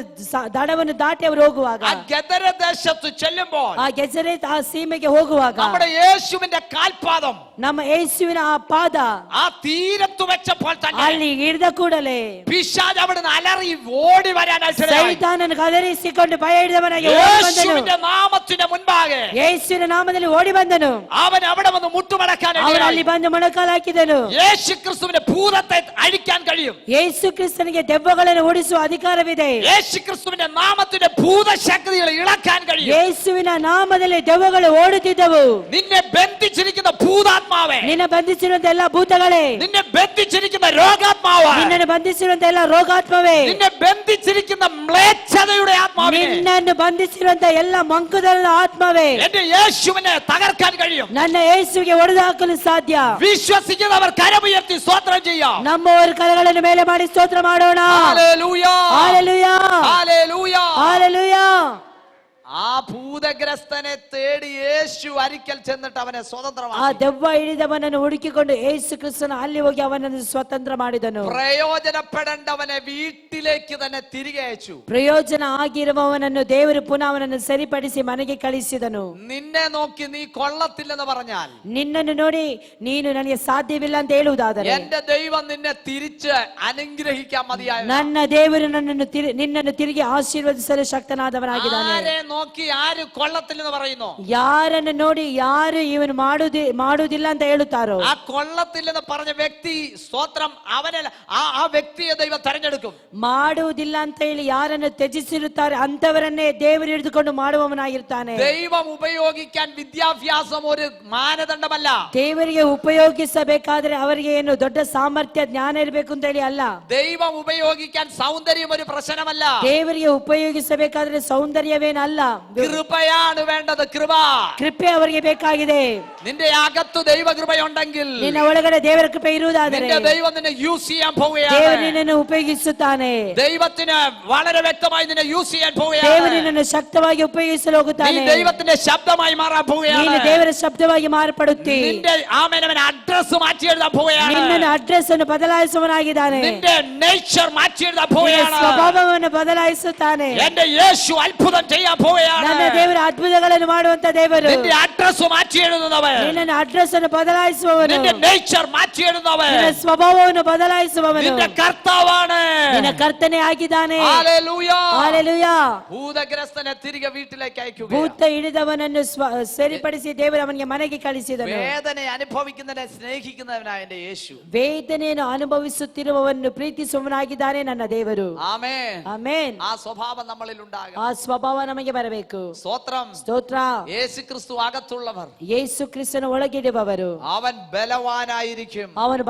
ದಡವನ್ನು ದಾಟಿ ಅವರು ಹೋಗುವಾಗ, ആ ഗദര ദേശത്ത് ചെല്ലുമ്പോൾ ಆ ಗೆಸರೇತ್ ಆ ಸೀಮೆಗೆ ಹೋಗುವಾಗ നമ്മുടെ യേശുവിന്റെ കാൽപാദം ನಮ್ಮ ಯೇಸುವಿನ ಆ ಪಾದ ആ തീരത്ത് വെച്ചപ്പോൾ തന്നെ ಅಲ್ಲಿ ಹಿಡಿದ ಕೂಡಲೇ പിശാച് അവിടുന്ന് അലറി ഓടി വരാനായിട്ട് ಸೈತಾನನು ಗದರಿಸಿಕೊಂಡು ಭಯ ಹಿಡಿದವನಾಗಿ ಓಡಿ ಬಂದನು. യേശുവിന്റെ നാമത്തിന് മുൻപാകെ ಯೇಸುವಿನ ನಾಮದಲ್ಲಿ ಓಡಿ ಬಂದನು. അവൻ അവിടെ വന്ന് മുട്ടുമടക്കാൻ ಅವನು ಅಲ್ಲಿ ಬಂದು ಮೊಣಕಾಲು ಹಾಕಿದನು. യേശു ക്രിസ്തുവിന്റെ ഭൂതത്തെ അഴിക്കാൻ കഴിയും. ಯೇಸು ಕ್ರಿಸ್ತನಿಗೆ ದೆವ್ವಗಳನ್ನು ಓಡಿಸುವ ಅಧಿಕಾರವಿದೆ. യേശു ക്രിസ്തുവിന്റെ നാമത്തിന്റെ ഭൂതശക്തികളെ ഇളക്കാൻ കഴിയും. ಯೇಸುವಿನ ನಾಮದಲ್ಲಿ ದೆವ್ವಗಳು ಓಡುತ್ತಿದ್ದವು. നിന്നെ ബന്ധിച്ചിരിക്കുന്ന ഭൂതാത്മാവേ, ನಿನ್ನ ಬಂಧಿಸಿರುವಂತ ಎಲ್ಲ ಭೂತಗಳೇ, നിന്നെ ബന്ധിച്ചിരിക്കുന്ന രോഗാത്മാവ്, ನಿನ್ನನ್ನು ಬಂಧಿಸಿರುವಂತ ಎಲ್ಲ ರೋಗಾತ್ಮವೇ, നിന്നെ ബന്ധിച്ചിരിക്കുന്ന മ്ലേച്ഛതയുടെ ആത്മാവേ, ನಿನ್ನನ್ನು ಬಂಧಿಸಿರುವಂತ ಎಲ್ಲ ಮಂಕುದನದ ಆತ್ಮವೇ, എന്റെ യേശുവിനെ തകർക്കാൻ കഴിയും. ನನ್ನ ಯೇಸುವಿಗೆ ಹೊಡೆದು ಹಾಕಲು ಸಾಧ್ಯ. വിശ്വസിക്കുന്നവർ കരമുയർത്തി സ്തോത്രം ചെയ്യാം. ನಮ್ಮವರ ಕರಗಳನ್ನು ಮೇಲೆ ಮಾಡಿ ಸ್ತೋತ್ರ ಮಾಡೋಣ. Hallelujah, hallelujah, hallelujah. ಹಲ್ಲೆಲೂಯಾ. ആ ഭൂതഗ്രസ്തനെ തേടി യേശു അരിക്കൽ ചെന്നിട്ട് അവനെ ಆ സ്വതന്ത്രമാക്കി. ದೆವ್ವ ಹಿಡಿದವನನ್ನು ಹುಡುಕಿಕೊಂಡು ಯೇಸು ಕ್ರಿಸ್ತನು ಅಲ್ಲಿ ಹೋಗಿ ಅವನನ್ನು ಸ್ವತಂತ್ರ ಮಾಡಿದನು. പ്രയോജനപ്പെടേണ്ടവനെ വീട്ടിൽ വീട്ടിലേക്ക് തന്നെ തിരികെ അയച്ചു. ಪ್ರಯೋಜನ ಆಗಿರುವವನನ್ನು ದೇವರು ಪುನಃ ಅವನನ್ನು ಸರಿಪಡಿಸಿ ಮನೆಗೆ ಕಳಿಸಿದನು. നിന്നെ നോക്കി നീ കൊള്ളത്തില്ലെന്ന് പറഞ്ഞാൽ, ನಿನ್ನನ್ನು ನೋಡಿ ನೀನು ನನಗೆ ಸಾಧ್ಯವಿಲ್ಲ ಅಂತ ಹೇಳುವುದಾದರೆ, എന്റെ ദൈവം നിന്നെ തിരിച്ച് അനുഗ്രഹിക്കാൻ മതിയായ. ನನ್ನ ದೇವರು ನಿನ್ನನ್ನು ತಿರುಗಿ ಆಶೀರ್ವದಿಸಲು ಶಕ್ತನಾದವನಾಗಿದ್ದಾನೆ. ആരെ നോക്കി ആര് കൊള്ളത്തില്ലെന്ന് പറയുന്നു? ಯಾರನ್ನು ನೋಡಿ ಯಾರು ಇವನು ಮಾಡುವುದಿಲ್ಲ ಅಂತ ಹೇಳುತ್ತಾರೋ, ആ കൊള്ളത്തില്ലെന്ന് പറഞ്ഞ വ്യക്തി സ്തോത്രം അവനെ ആ വ്യക്തിയെ ദൈവം തെരഞ്ഞെടുക്കും. ಮಾಡುವುದಿಲ್ಲ ಅಂತ ಹೇಳಿ ಯಾರನ್ನು ತ್ಯಜಿಸಿರುತ್ತಾರೆ ಅಂತವರನ್ನೇ ದೇವರು ಹಿಡಿದುಕೊಂಡು ಮಾಡುವವನಾಗಿರ್ತಾನೆ. ദൈവം ഉപയോഗിക്കാൻ വിദ്യാഭ്യാസം ഒരു മാനദണ്ഡമല്ല. ದೇವರಿಗೆ ಉಪಯೋಗಿಸಬೇಕಾದ್ರೆ ಅವರಿಗೆ ಏನು ದೊಡ್ಡ ಸಾಮರ್ಥ್ಯ ಜ್ಞಾನ ಇರಬೇಕು ಅಂತ ಹೇಳಿ ಅಲ್ಲ. ദൈവം ഉപയോഗിക്കാൻ സൗന്ദര്യം ഒരു പ്രശ്നമല്ല. ದೇವರಿಗೆ ಉಪಯೋಗಿಸಬೇಕಾದ್ರೆ ಸೌಂದರ್ಯವೇನಲ್ಲ, കൃപയാണ് വേണ്ടത്. ಕೃಪೆ ಅವರಿಗೆ ಬೇಕಾಗಿದೆ. നിന്റെ അകത്ത് ദൈവകൃപയുണ്ടെങ്കിൽ, ನಿನ್ನ ಒಳಗಡೆ ದೇವರ ಕೃಪೆ ಇರುವುದಾದರೆ, നിന്റെ ദൈവം നിന്നെ യൂസ് ചെയ്യാൻ പോവുകയാണ്. ದೇವರು ನಿನ್ನನ್ನು ಉಪಯೋಗಿಸುತ್ತಾನೆ. ദൈവത്തിന് വളരെ വ്യക്തമായി നിന്നെ യൂസ് ചെയ്യാൻ പോവുകയാണ്. ದೇವರು ನಿನ್ನನ್ನು ಶಕ್ತವಾಗಿ ಉಪಯೋಗಿಸಲು ಹೋಗುತ್ತಾನೆ. നീ ദൈവത്തിന്റെ ശബ്ദമായി മാറാൻ പോവുകയാണ്. ನೀನು ದೇವರ ಶಬ್ದವಾಗಿ ಮಾರ್ಪಡುತ್ತಿ. നിന്റെ ആമേനവൻ അഡ്രസ് മാറ്റി എഴുതാൻ പോവുകയാണ്. ನಿನ್ನನ್ನು ಅಡ್ರೆಸ್ ಅನ್ನು ಬದಲಾಯಿಸುವವನಾಗಿದ್ದಾನೆ. നിന്റെ നേച്ചർ മാറ്റി എഴുതാൻ പോവുകയാണ്. ಸ್ವಭಾವವನ್ನು ಬದಲಾಯಿಸುತ್ತಾನೆ. എന്റെ യേശു അത്ഭുതം ചെയ്യാൻ പോവുകയാണ്. ನನ್ನ ದೇವರು ಅದ್ಭುತಗಳನ್ನು ಮಾಡುವಂತ ದೇವರು. നിന്റെ അഡ്രസ് മാറ്റി എഴുതുന്നവൻ, ನಿನ್ನ ಅಡ್ರೆಸ್ ಅನ್ನು ಬದಲಾಯಿಸುವವನು, നിന്റെ നേച്ചർ മാറ്റി എഴുതുന്നവൻ ನಿನ್ನ ಸ್ವಭಾವವನ್ನು ಬದಲಾಯಿಸುವವನು നിന്റെ കർത്താവാണ്. ನಿನ್ನ ಕರ್ತನೆ ಆಗಿದ್ದಾನೆ. ഹല്ലേലൂയ. ಹಲ್ಲೆಲೂಯಾ. ഭൂതഗ്രസ്തനെ തിരികെ വീട്ടിലേക്ക് അയക്കുക. ಭೂತ ಹಿಡಿದವನನ್ನು ಸರಿಪಡಿಸಿ ದೇವರು ಅವನಿಗೆ ಮನೆಗೆ ಕಳಿಸಿದನು. വേദന അനുഭവിക്കുന്നതിനെ സ്നേഹിക്കുന്നവനായ എന്റെ യേശു. ವೇದನೆಯನ್ನು ಅನುಭವಿಸುತ್ತಿರುವವನು ಪ್ರೀತಿಸುವವನಾಗಿದ್ದಾನೆ ನನ್ನ ದೇವರು. ആമേൻ. ಆಮೆನ್. ആ സ്വഭാവം നമ്മളിൽ ഉണ്ടാകണം. ಆ ಸ್ವಭಾವ ನಮಗೆ ಬರಬೇಕು. സ്തോത്രം. ಸ್ತೋತ್ರ. യേശു ക്രിസ്തു അകത്തുള്ളവർ, ಯೇಸು ಕ್ರಿಸ್ತನ ಒಳಗಿಡುವವರು, അവൻ ബലവാനായിരിക്കും. ಅವನು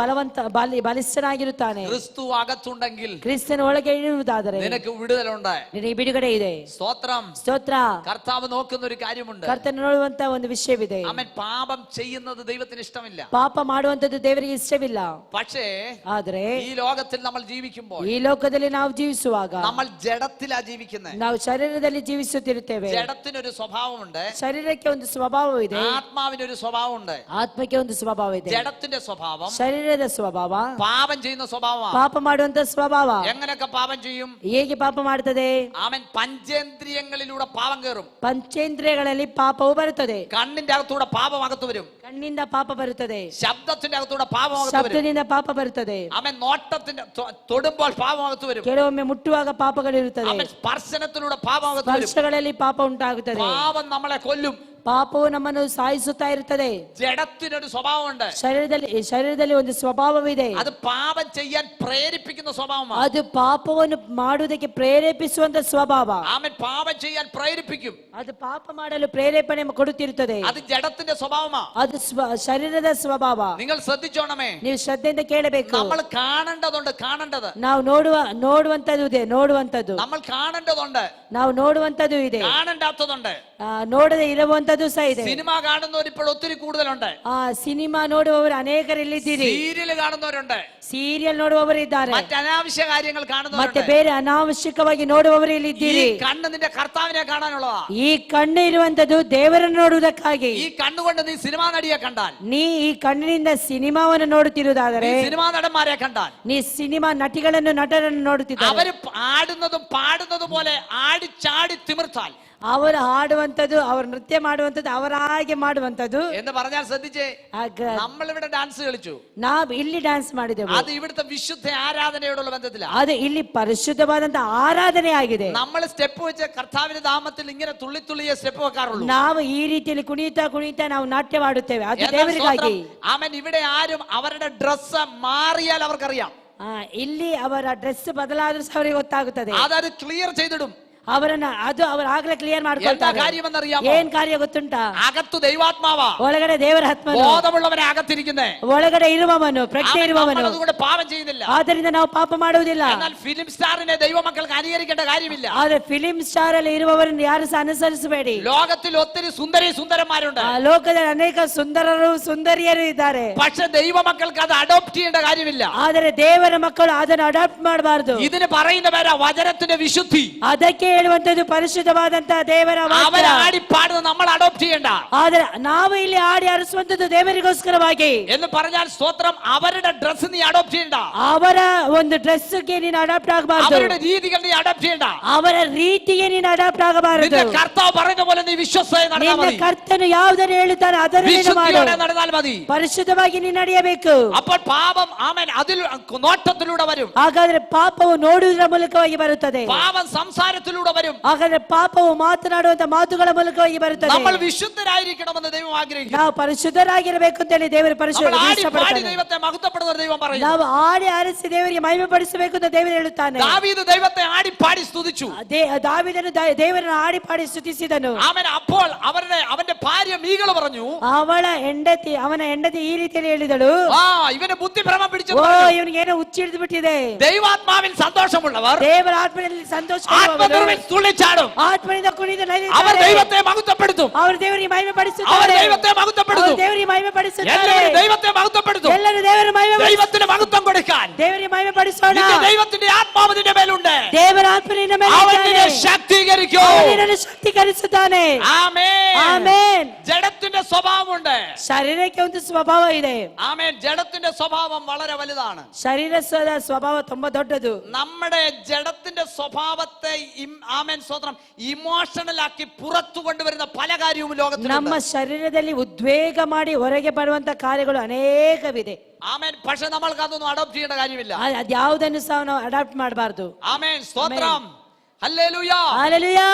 ಬಲಿಷ್ಠನಾಗಿರುತ್ತಾನೆ. ക്രിസ്തു അകത്തുണ്ടെങ്കിൽ ಕ್ರಿಸ್ತನ ಒಳಗೆ ಇರುವುದಾದರೆ നിനക്ക് വിടുതലുണ്ട്. ನಿನಗೆ ಬಿಡುಗಡೆ ಇದೆ. സ്തോത്രം. ಸ್ತೋತ್ರ. കർത്താവ് നോക്കുന്ന ഒരു കാര്യമുണ്ട്. ಕರ್ತನ ನೋಡುವಂತ ಒಂದು ವಿಷಯವಿದೆ. അവൻ പാപം ചെയ്യുന്നത് ദൈവത്തിന് ഇഷ്ടമില്ല. ಪಾಪ ಮಾಡುವಂತದ್ದು ದೇವರಿಗೆ ಇಷ್ಟವಿಲ್ಲ. പക്ഷേ ಆದ್ರೆ ഈ ലോകത്തിൽ നമ്മൾ ജീവിക്കുമ്പോൾ ಈ ಲೋಕದಲ್ಲಿ ನಾವು ಜೀವಿಸುವಾಗ നമ്മൾ ജഡത്തിലാ ജീവിക്കുന്നത്. ನಾವು ಶರೀರದಲ್ಲಿ ಜೀವಿಸುತ್ತಿರುತ್ತೇವೆ. ജഡത്തിനൊരു സ്വഭാവമുണ്ട്, ಶರೀರಕ್ಕೆ ಒಂದು ಸ್ವಭಾವವಿದೆ, ആത്മാവിനൊരു സ്വഭാവമുണ്ട്. ಆತ್ಮಕ್ಕೆ ಒಂದು ಸ್ವಭಾವ ಇದೆ. ജഡത്തിന്റെ സ്വഭാവം ಶರೀರದ ಸ್ವಭಾವ പാപം ചെയ്യുന്ന സ്വഭാവമാണ്. ಪಾಪ ಮಾಡುವಂತ ಸ್ವಭಾವ. എങ്ങനെയൊക്കെ പാപം ചെയ്യും? ಹೇಗೆ ಪಾಪ ಮಾಡ್ತದೆ? അവൻ പഞ്ചേന്ദ്രിയങ്ങളിലൂടെ പാപം കയറും. ಪಂಚೇಂದ್ರಿಯಗಳಲ್ಲಿ ಪಾಪವು ಬರುತ್ತದೆ. കണ്ണിന്റെ അകത്തൂടെ പാപം അകത്ത് വരും. ಕಣ್ಣಿಂದ ಪಾಪ ಬರುತ್ತದೆ. ശബ്ദത്തിന്റെ അകത്തൂടെ പാപം അകത്ത് വരും. ಶಬ್ದದಿಂದ ಪಾಪ ಬರುತ್ತದೆ. അവൻ നോട്ടത്തിന്റെ തൊടുമ്പോൾ പാപം അകത്ത് വരും. ಕೆಲವೊಮ್ಮೆ ಮುಟ್ಟುವಾಗ ಪಾಪಗಳಿರುತ್ತದೆ. അവൻ ಸ್ಪರ್ശനത്തിലൂടെ പാപം അകത്ത് വരും. ಸ್ಪರ್ಶಗಳಲ್ಲಿ ಪಾಪ ಉಂಟಾಗುತ್ತದೆ. പാപം നമ്മളെ കൊല്ലും. ಪಾಪವು ನಮ್ಮನ್ನು ಸಾಯಿಸುತ್ತಾ ಇರುತ್ತದೆ. ജഡത്തിനൊരു സ്വഭാവമുണ്ട്. ಶರೀರದಲ್ಲಿ ಒಂದು ಸ್ವಭಾವವಿದೆ. അത് പാപം ചെയ്യാൻ പ്രേരിപ്പിക്കുന്ന സ്വഭാവമാണ്. ಅದು ಪಾಪವನ್ನು ಮಾಡುವುದಕ್ಕೆ ಪ್ರೇರೇಪಿಸುವಂತ ಸ್ವಭಾವ. അവൻ പാപം ചെയ്യാൻ പ്രേരിപ്പിക്കും. ಅದು ಪಾಪ ಮಾಡಲು ಪ್ರೇರೇಪಣೆ ಕೊಡುತ್ತಿರುತ್ತದೆ. അത് ജഡത്തിന്റെ സ്വഭാവമാണ്. ಅದು ಶರೀರದ ಸ್ವಭಾವ. നിങ്ങൾ ശ്രദ്ധിച്ചോണമേ. ನೀವು ಶ್ರದ್ಧೆಯಿಂದ ಕೇಳಬೇಕು. നമ്മൾ കാണേണ്ടതുണ്ട്. ನಾವು ನೋಡುವಂತದ್ದು ಇದೆ. നമ്മൾ കാണേണ്ടതുണ്ട്. ನಾವು ನೋಡುವಂತದ್ದು ಇದೆ. കാണേണ്ടാത്തതുണ്ട്. ನೋಡದೆ ಇರುವಂತದ್ದು ಸಹ ಇದೆ. സിനിമ കാണുന്നവർ ഇപ്പോൾ ഒത്തിരി കൂടുതലുണ്ട്. ಸಿನಿಮಾ ನೋಡುವವರು ಅನೇಕರಿಲ್ಲಿದ್ದೀರಿ. സീരിയൽ കാണുന്നവരുണ്ട്. ಸೀರಿಯಲ್ ನೋಡುವವರು ಇದ್ದಾರೆ. മറ്റ് അനാവശ്യ കാര്യങ്ങൾ ಮತ್ತೆ കാണുന്നവരുണ്ട്. ಬೇರೆ ಅನಾವಶ್ಯಕವಾಗಿ ನೋಡುವವರು ಇಲ್ಲಿದ್ದೀರಿ. ഈ കണ്ണ് നിന്റെ കർത്താവിനെ കാണാനുള്ളതാ. ಈ ಕಣ್ಣು ಇರುವಂತದ್ದು ದೇವರನ್ನು ನೋಡುವುದಕ್ಕಾಗಿ. ഈ കണ്ണുകൊണ്ട് നീ സിനിമാ നടിയെ കണ്ടാൽ, ನೀ ಈ ಕಣ್ಣಿನಿಂದ ಸಿನಿಮಾವನ್ನು ನೋಡುತ್ತಿರುವುದಾದರೆ, സിനിമാ നടന്മാരെ കണ്ടാൽ, ನೀ ಸಿನಿಮಾ ನಟರನ್ನು ನೋಡುತ್ತಿದ್ದಾರೆ. അവര് ആടുന്നതും പാടുന്നതും പോലെ ആടിച്ചാടി തിമിർത്താൽ, ಅವರು ಹಾಡುವಂತದ್ದು, ಅವರು ನೃತ್ಯ ಮಾಡುವಂತದ್ದು, ಅವರ ಹಾಗೆ ಮಾಡುವಂತದ್ದು എന്ന് പറഞ്ഞാൽ ശ്രദ്ധിച്ചേ, നമ്മൾ ഇവിടെ ഡാൻസ് കളിച്ചു, ನಾವು ಇಲ್ಲಿ ಡ್ಯಾನ್ಸ್ ಮಾಡಿದೆವು. അത് ഇവിടുത്തെ വിശുദ്ധ ആരാധനയോടുള്ള ബന്ധത്തിലാണ്. ಅದು ಇಲ್ಲಿ ಪರಿಶುದ್ಧವಾದಂತ ಆರಾಧನೆ ಆಗಿದೆ. നമ്മൾ സ്റ്റെപ്പ് വെച്ച് കർത്താവിന്റെ നാമത്തിൽ ഇങ്ങനെ തുള്ളി തുള്ളിയെ സ്റ്റെപ്പ് വെക്കാറുള്ളൂ. ನಾವು ಈ ರೀತಿಯಲ್ಲಿ ಕುಣಿತಾ ನಾವು ನಾಟ್ಯವಾಡುತ್ತೇವೆ. ಅದು ದೇವರಿಗಾಗಿ. ആമേൻ. ഇവിടെ ആരും അവരുടെ ഡ്രസ്സ് മാറിയാൽ അവർക്കറിയാം. ಇಲ್ಲಿ ಅವರ ಡ್ರೆಸ್ ಬದಲಾದ್ರೂ ಸಹ ಅವರಿಗೆ ಗೊತ್ತಾಗುತ್ತದೆ. അതായത് ക്ലിയർ ചെയ്തിടും. ಅವರನ್ನ ಅದು ಅವರು ಆಗ್ಲೇ ಕ್ಲಿಯರ್ ಮಾಡ್ಕೊಳ್ತಾರೆ. ಏನ್ ಕಾರ್ಯ ಗೊತ್ತುಂಟಾ? അകത്തു ദൈവാത്മാവ, ಒಳಗಡೆ ದೇವರ ಆತ್ಮನು, ബോധമുള്ളവനെ അകത്തിരിക്കുന്നേ, ಒಳಗಡೆ ಇರುವವನು, ಪ್ರಜ್ಞೆ ಇರುವವನು. അതുകൊണ്ട് പാപം ചെയ്യുന്നില്ല. ಆದ್ದರಿಂದ ನಾವು ಪಾಪ ಮಾಡುವುದಿಲ್ಲ. എന്നാൽ ഫിലിം സ്റ്റാറിനെ ദൈവമക്കൾക്ക് അനുകരിക്കേണ്ട കാര്യമില്ല. ಆದ್ರೆ ಫಿಲಿಂ ಸ್ಟಾರ್ ಅಲ್ಲಿ ಇರುವವರನ್ನು ಯಾರು ಸಹ ಅನುಸರಿಸಬೇಡಿ. ലോകത്തിൽ ഒത്തിരി സുന്ദരന്മാരുണ്ട്. ಲೋಕದಲ್ಲಿ ಅನೇಕ ಸುಂದರಿಯರು ಇದ್ದಾರೆ. പക്ഷെ ദൈവമക്കൾക്ക് അത് അഡോപ്റ്റ് ചെയ്യേണ്ട കാര്യമില്ല. ಆದರೆ ದೇವರ ಮಕ್ಕಳು ಅದನ್ನು ಅಡಾಪ್ಟ್ ಮಾಡಬಾರದು. ഇതിന് പറയുന്ന പേരാ വചനത്തിന്റെ വിശുദ്ധി. ಅದಕ್ಕೆ ಹೇಳುವಂತದ್ದು ಪರಿಶುದ್ಧವಾದಂತಹ ದೇವರ അവർ ವಾಕ್ಯ. ആടിപ്പാടുന്നത് നമ്മൾ അഡോപ്റ്റ് ചെയ്യണ്ട ಆದ್ರೆ ನಾವು ಇಲ್ಲಿ ಆಡಿ ಅರಸುವಂತದ್ದು ದೇವರಿಗೋಸ್ಕರವಾಗಿ എന്ന് പറഞ്ഞാൽ സ്തോത്രം അവരുടെ ഡ്രസ് നീ അഡോപ്റ്റ് ചെയ്യണ്ട, ಅವರ ಒಂದು ಡ್ರೆಸ್ಗೆ ನೀನು ಅಡಾಪ್ಟ್ ಆಗಬಾರದು, അവരുടെ രീതികൾ നീ അഡോപ്റ്റ് ചെയ്യണ്ട. ಅವರ ರೀತಿಗೆ ನೀನು ಅಡಾಪ್ಟ್ ಆಗಬಾರದು. നിന്റെ കർത്താവ് പറയുന്ന പോലെ നീ വിശ്വസ്തയായി നടന്നാൽ ನಿನ್ನ മതി, ಕರ್ತನು ಯಾವುದನ್ನು ಹೇಳುತ್ತಾನೆ ಅದನ್ನು ನೀನು ಮಾಡು. വിശുദ്ധിയോടെ നടന്നാൽ മതി. ಪರಿಶುದ್ಧವಾಗಿ ನೀನು ನಡೆಯಬೇಕು. അപ്പോൾ പാപം ആമേൻ അതിൽ നോട്ടത്തിലൂടെ വരും, ಹಾಗಾದ್ರೆ ಪಾಪವು ನೋಡುವುದರ ಮೂಲಕವಾಗಿ ಬರುತ್ತದೆ, പാപം സംസാരത്തിലൂടെ വരും. ಹಾಗಾದ್ರೆ ಪಾಪವು ಮಾತನಾಡುವಂತ ಮಾತುಗಳ ಮೂಲಕವಾಗಿ ಬರುತ್ತದೆ. നമ്മൾ വിശുദ്ധരായിരിക്കണമെന്ന് ദൈവം ആഗ്രഹിക്കുന്നു. ನಾವು ಪರಿಶುದ್ಧರಾಗಿರಬೇಕು ಅಂತ ಹೇಳಿ ದೇವರು നമ്മൾ ആടി പാടി ಪರಿಶುದ್ಧ ദൈവത്തെ മഹത്വപ്പെടുന്ന ദൈവം പറയുന്നു. ನಾವು ಆಡಿ ಆರಿಸಿ ದೇವರಿಗೆ ಮಹಿಮೆ ಪಡಿಸಬೇಕು ಅಂತ ದೇವರು ಹೇಳುತ್ತಾನೆ. ദാവീദ് ദൈവത്തെ ആടി പാടി സ്തുതിച്ചു. ದಾವೀದನು ದೇವರನ್ನು ಆಡಿ ಪಾಡಿ ಸ್ತುತಿಸಿದನು. ആമേൻ. അപ്പോൾ അവന്റെ ഭാര്യ മീകൾ പറഞ്ഞു, ಅವನ ಹೆಂಡತಿ ಈ ರೀತಿಯಲ್ಲಿ ಹೇಳಿದಳು, ഇവന് ബുദ്ധിഭ്രമം പിടിച്ചു, ಓ ಇವನಿಗೆ ಏನೋ ಹುಚ್ಚಿ ಹಿಡಿದು ಬಿಟ್ಟಿದೆ. ദൈവാത്മാവിൽ സന്തോഷമുള്ളവർ ದೇವರ ಆತ್ಮದಲ್ಲಿ ಸಂತೋಷ ആത്മനിറവിൽ തുള്ളിച്ചാടും. ಆತ್ಮನಿಂದ ಕುಣಿದು അവർ ನಲಿಯುತ್ತಾರೆ. ദൈവത്തെ മഹത്വപ്പെടുത്തും, ಅವರು ದೇವರಿಗೆ ಮಹಿಮೆ അവർ ಪಡಿಸುತ್ತಾರೆ. ദൈവത്തെ മഹത്വപ്പെടുത്തും, ಅವರು ದೇವರಿಗೆ ಮಹಿಮೆ ಪಡಿಸುತ್ತಾರೆ. എല്ലാവരും ദൈവത്തെ മഹത്വപ്പെടുത്തും. ಎಲ್ಲರೂ ದೇವರ ಮಹಿಮೆ ദൈവത്തിന് മഹത്വം കൊടുക്കാൻ ದೇವರಿಗೆ ಮಹಿಮೆ ಪಡಿಸೋಣ. നിന്റെ ദൈവത്തിന്റെ ആത്മാവ് നിന്റെ മേലുണ്ട്, ದೇವರ ಆತ್ಮ ನಿನ್ನ ಮೇಲೆ അവൻ ಇದ್ದಾನೆ. നിന്നെ ശക്തീകരിക്കും. ಅವನು ನಿನ್ನನ್ನು ಶಕ್ತೀಕರಿಸುತ್ತಾನೆ. ആമേൻ. ಆಮೆನ್. ജഡത്തിന്റെ സ്വഭാവമുണ്ട്. ಶರೀರಕ್ಕೆ ಒಂದು ಸ್ವಭಾವ ಇದೆ. ആമേൻ. ജഡത്തിന്റെ സ്വഭാവം വളരെ വലുതാണ്. ಶರೀರದ ಸ್ವಭಾವ ತುಂಬಾ ದೊಡ್ಡದು. നമ്മുടെ ജഡത്തിന്റെ സ്വഭാവത്തെ ആമേൻ സ്വതന്ത്രം ഇമോഷണൽ ആക്കി പുറത്തു കൊണ്ടുവരുന്ന പല കാര്യവും ನಮ್ಮ ലോകത്തിലുണ്ട്. ಶರೀರದಲ್ಲಿ ಉದ್ವೇಗ ಮಾಡಿ ಹೊರಗೆ ಬರುವಂತ ಕಾರ್ಯಗಳು ಅನೇಕವಿದೆ. ആമേൻ. പക്ഷെ നമ്മൾക്ക് അതൊന്നും അഡോപ്റ്റ് ചെയ്യേണ്ട കാര്യമില്ല. ಅದ್ಯಾವುದನ್ನು ಸಹ ನಾವು ಅಡಾಪ್ಟ್ ಮಾಡಬಾರ್ದು. ആമേൻ. സ്തോത്രം. ഹല്ലേലൂയ. ಹಲ್ಲೆಲೂಯಾ.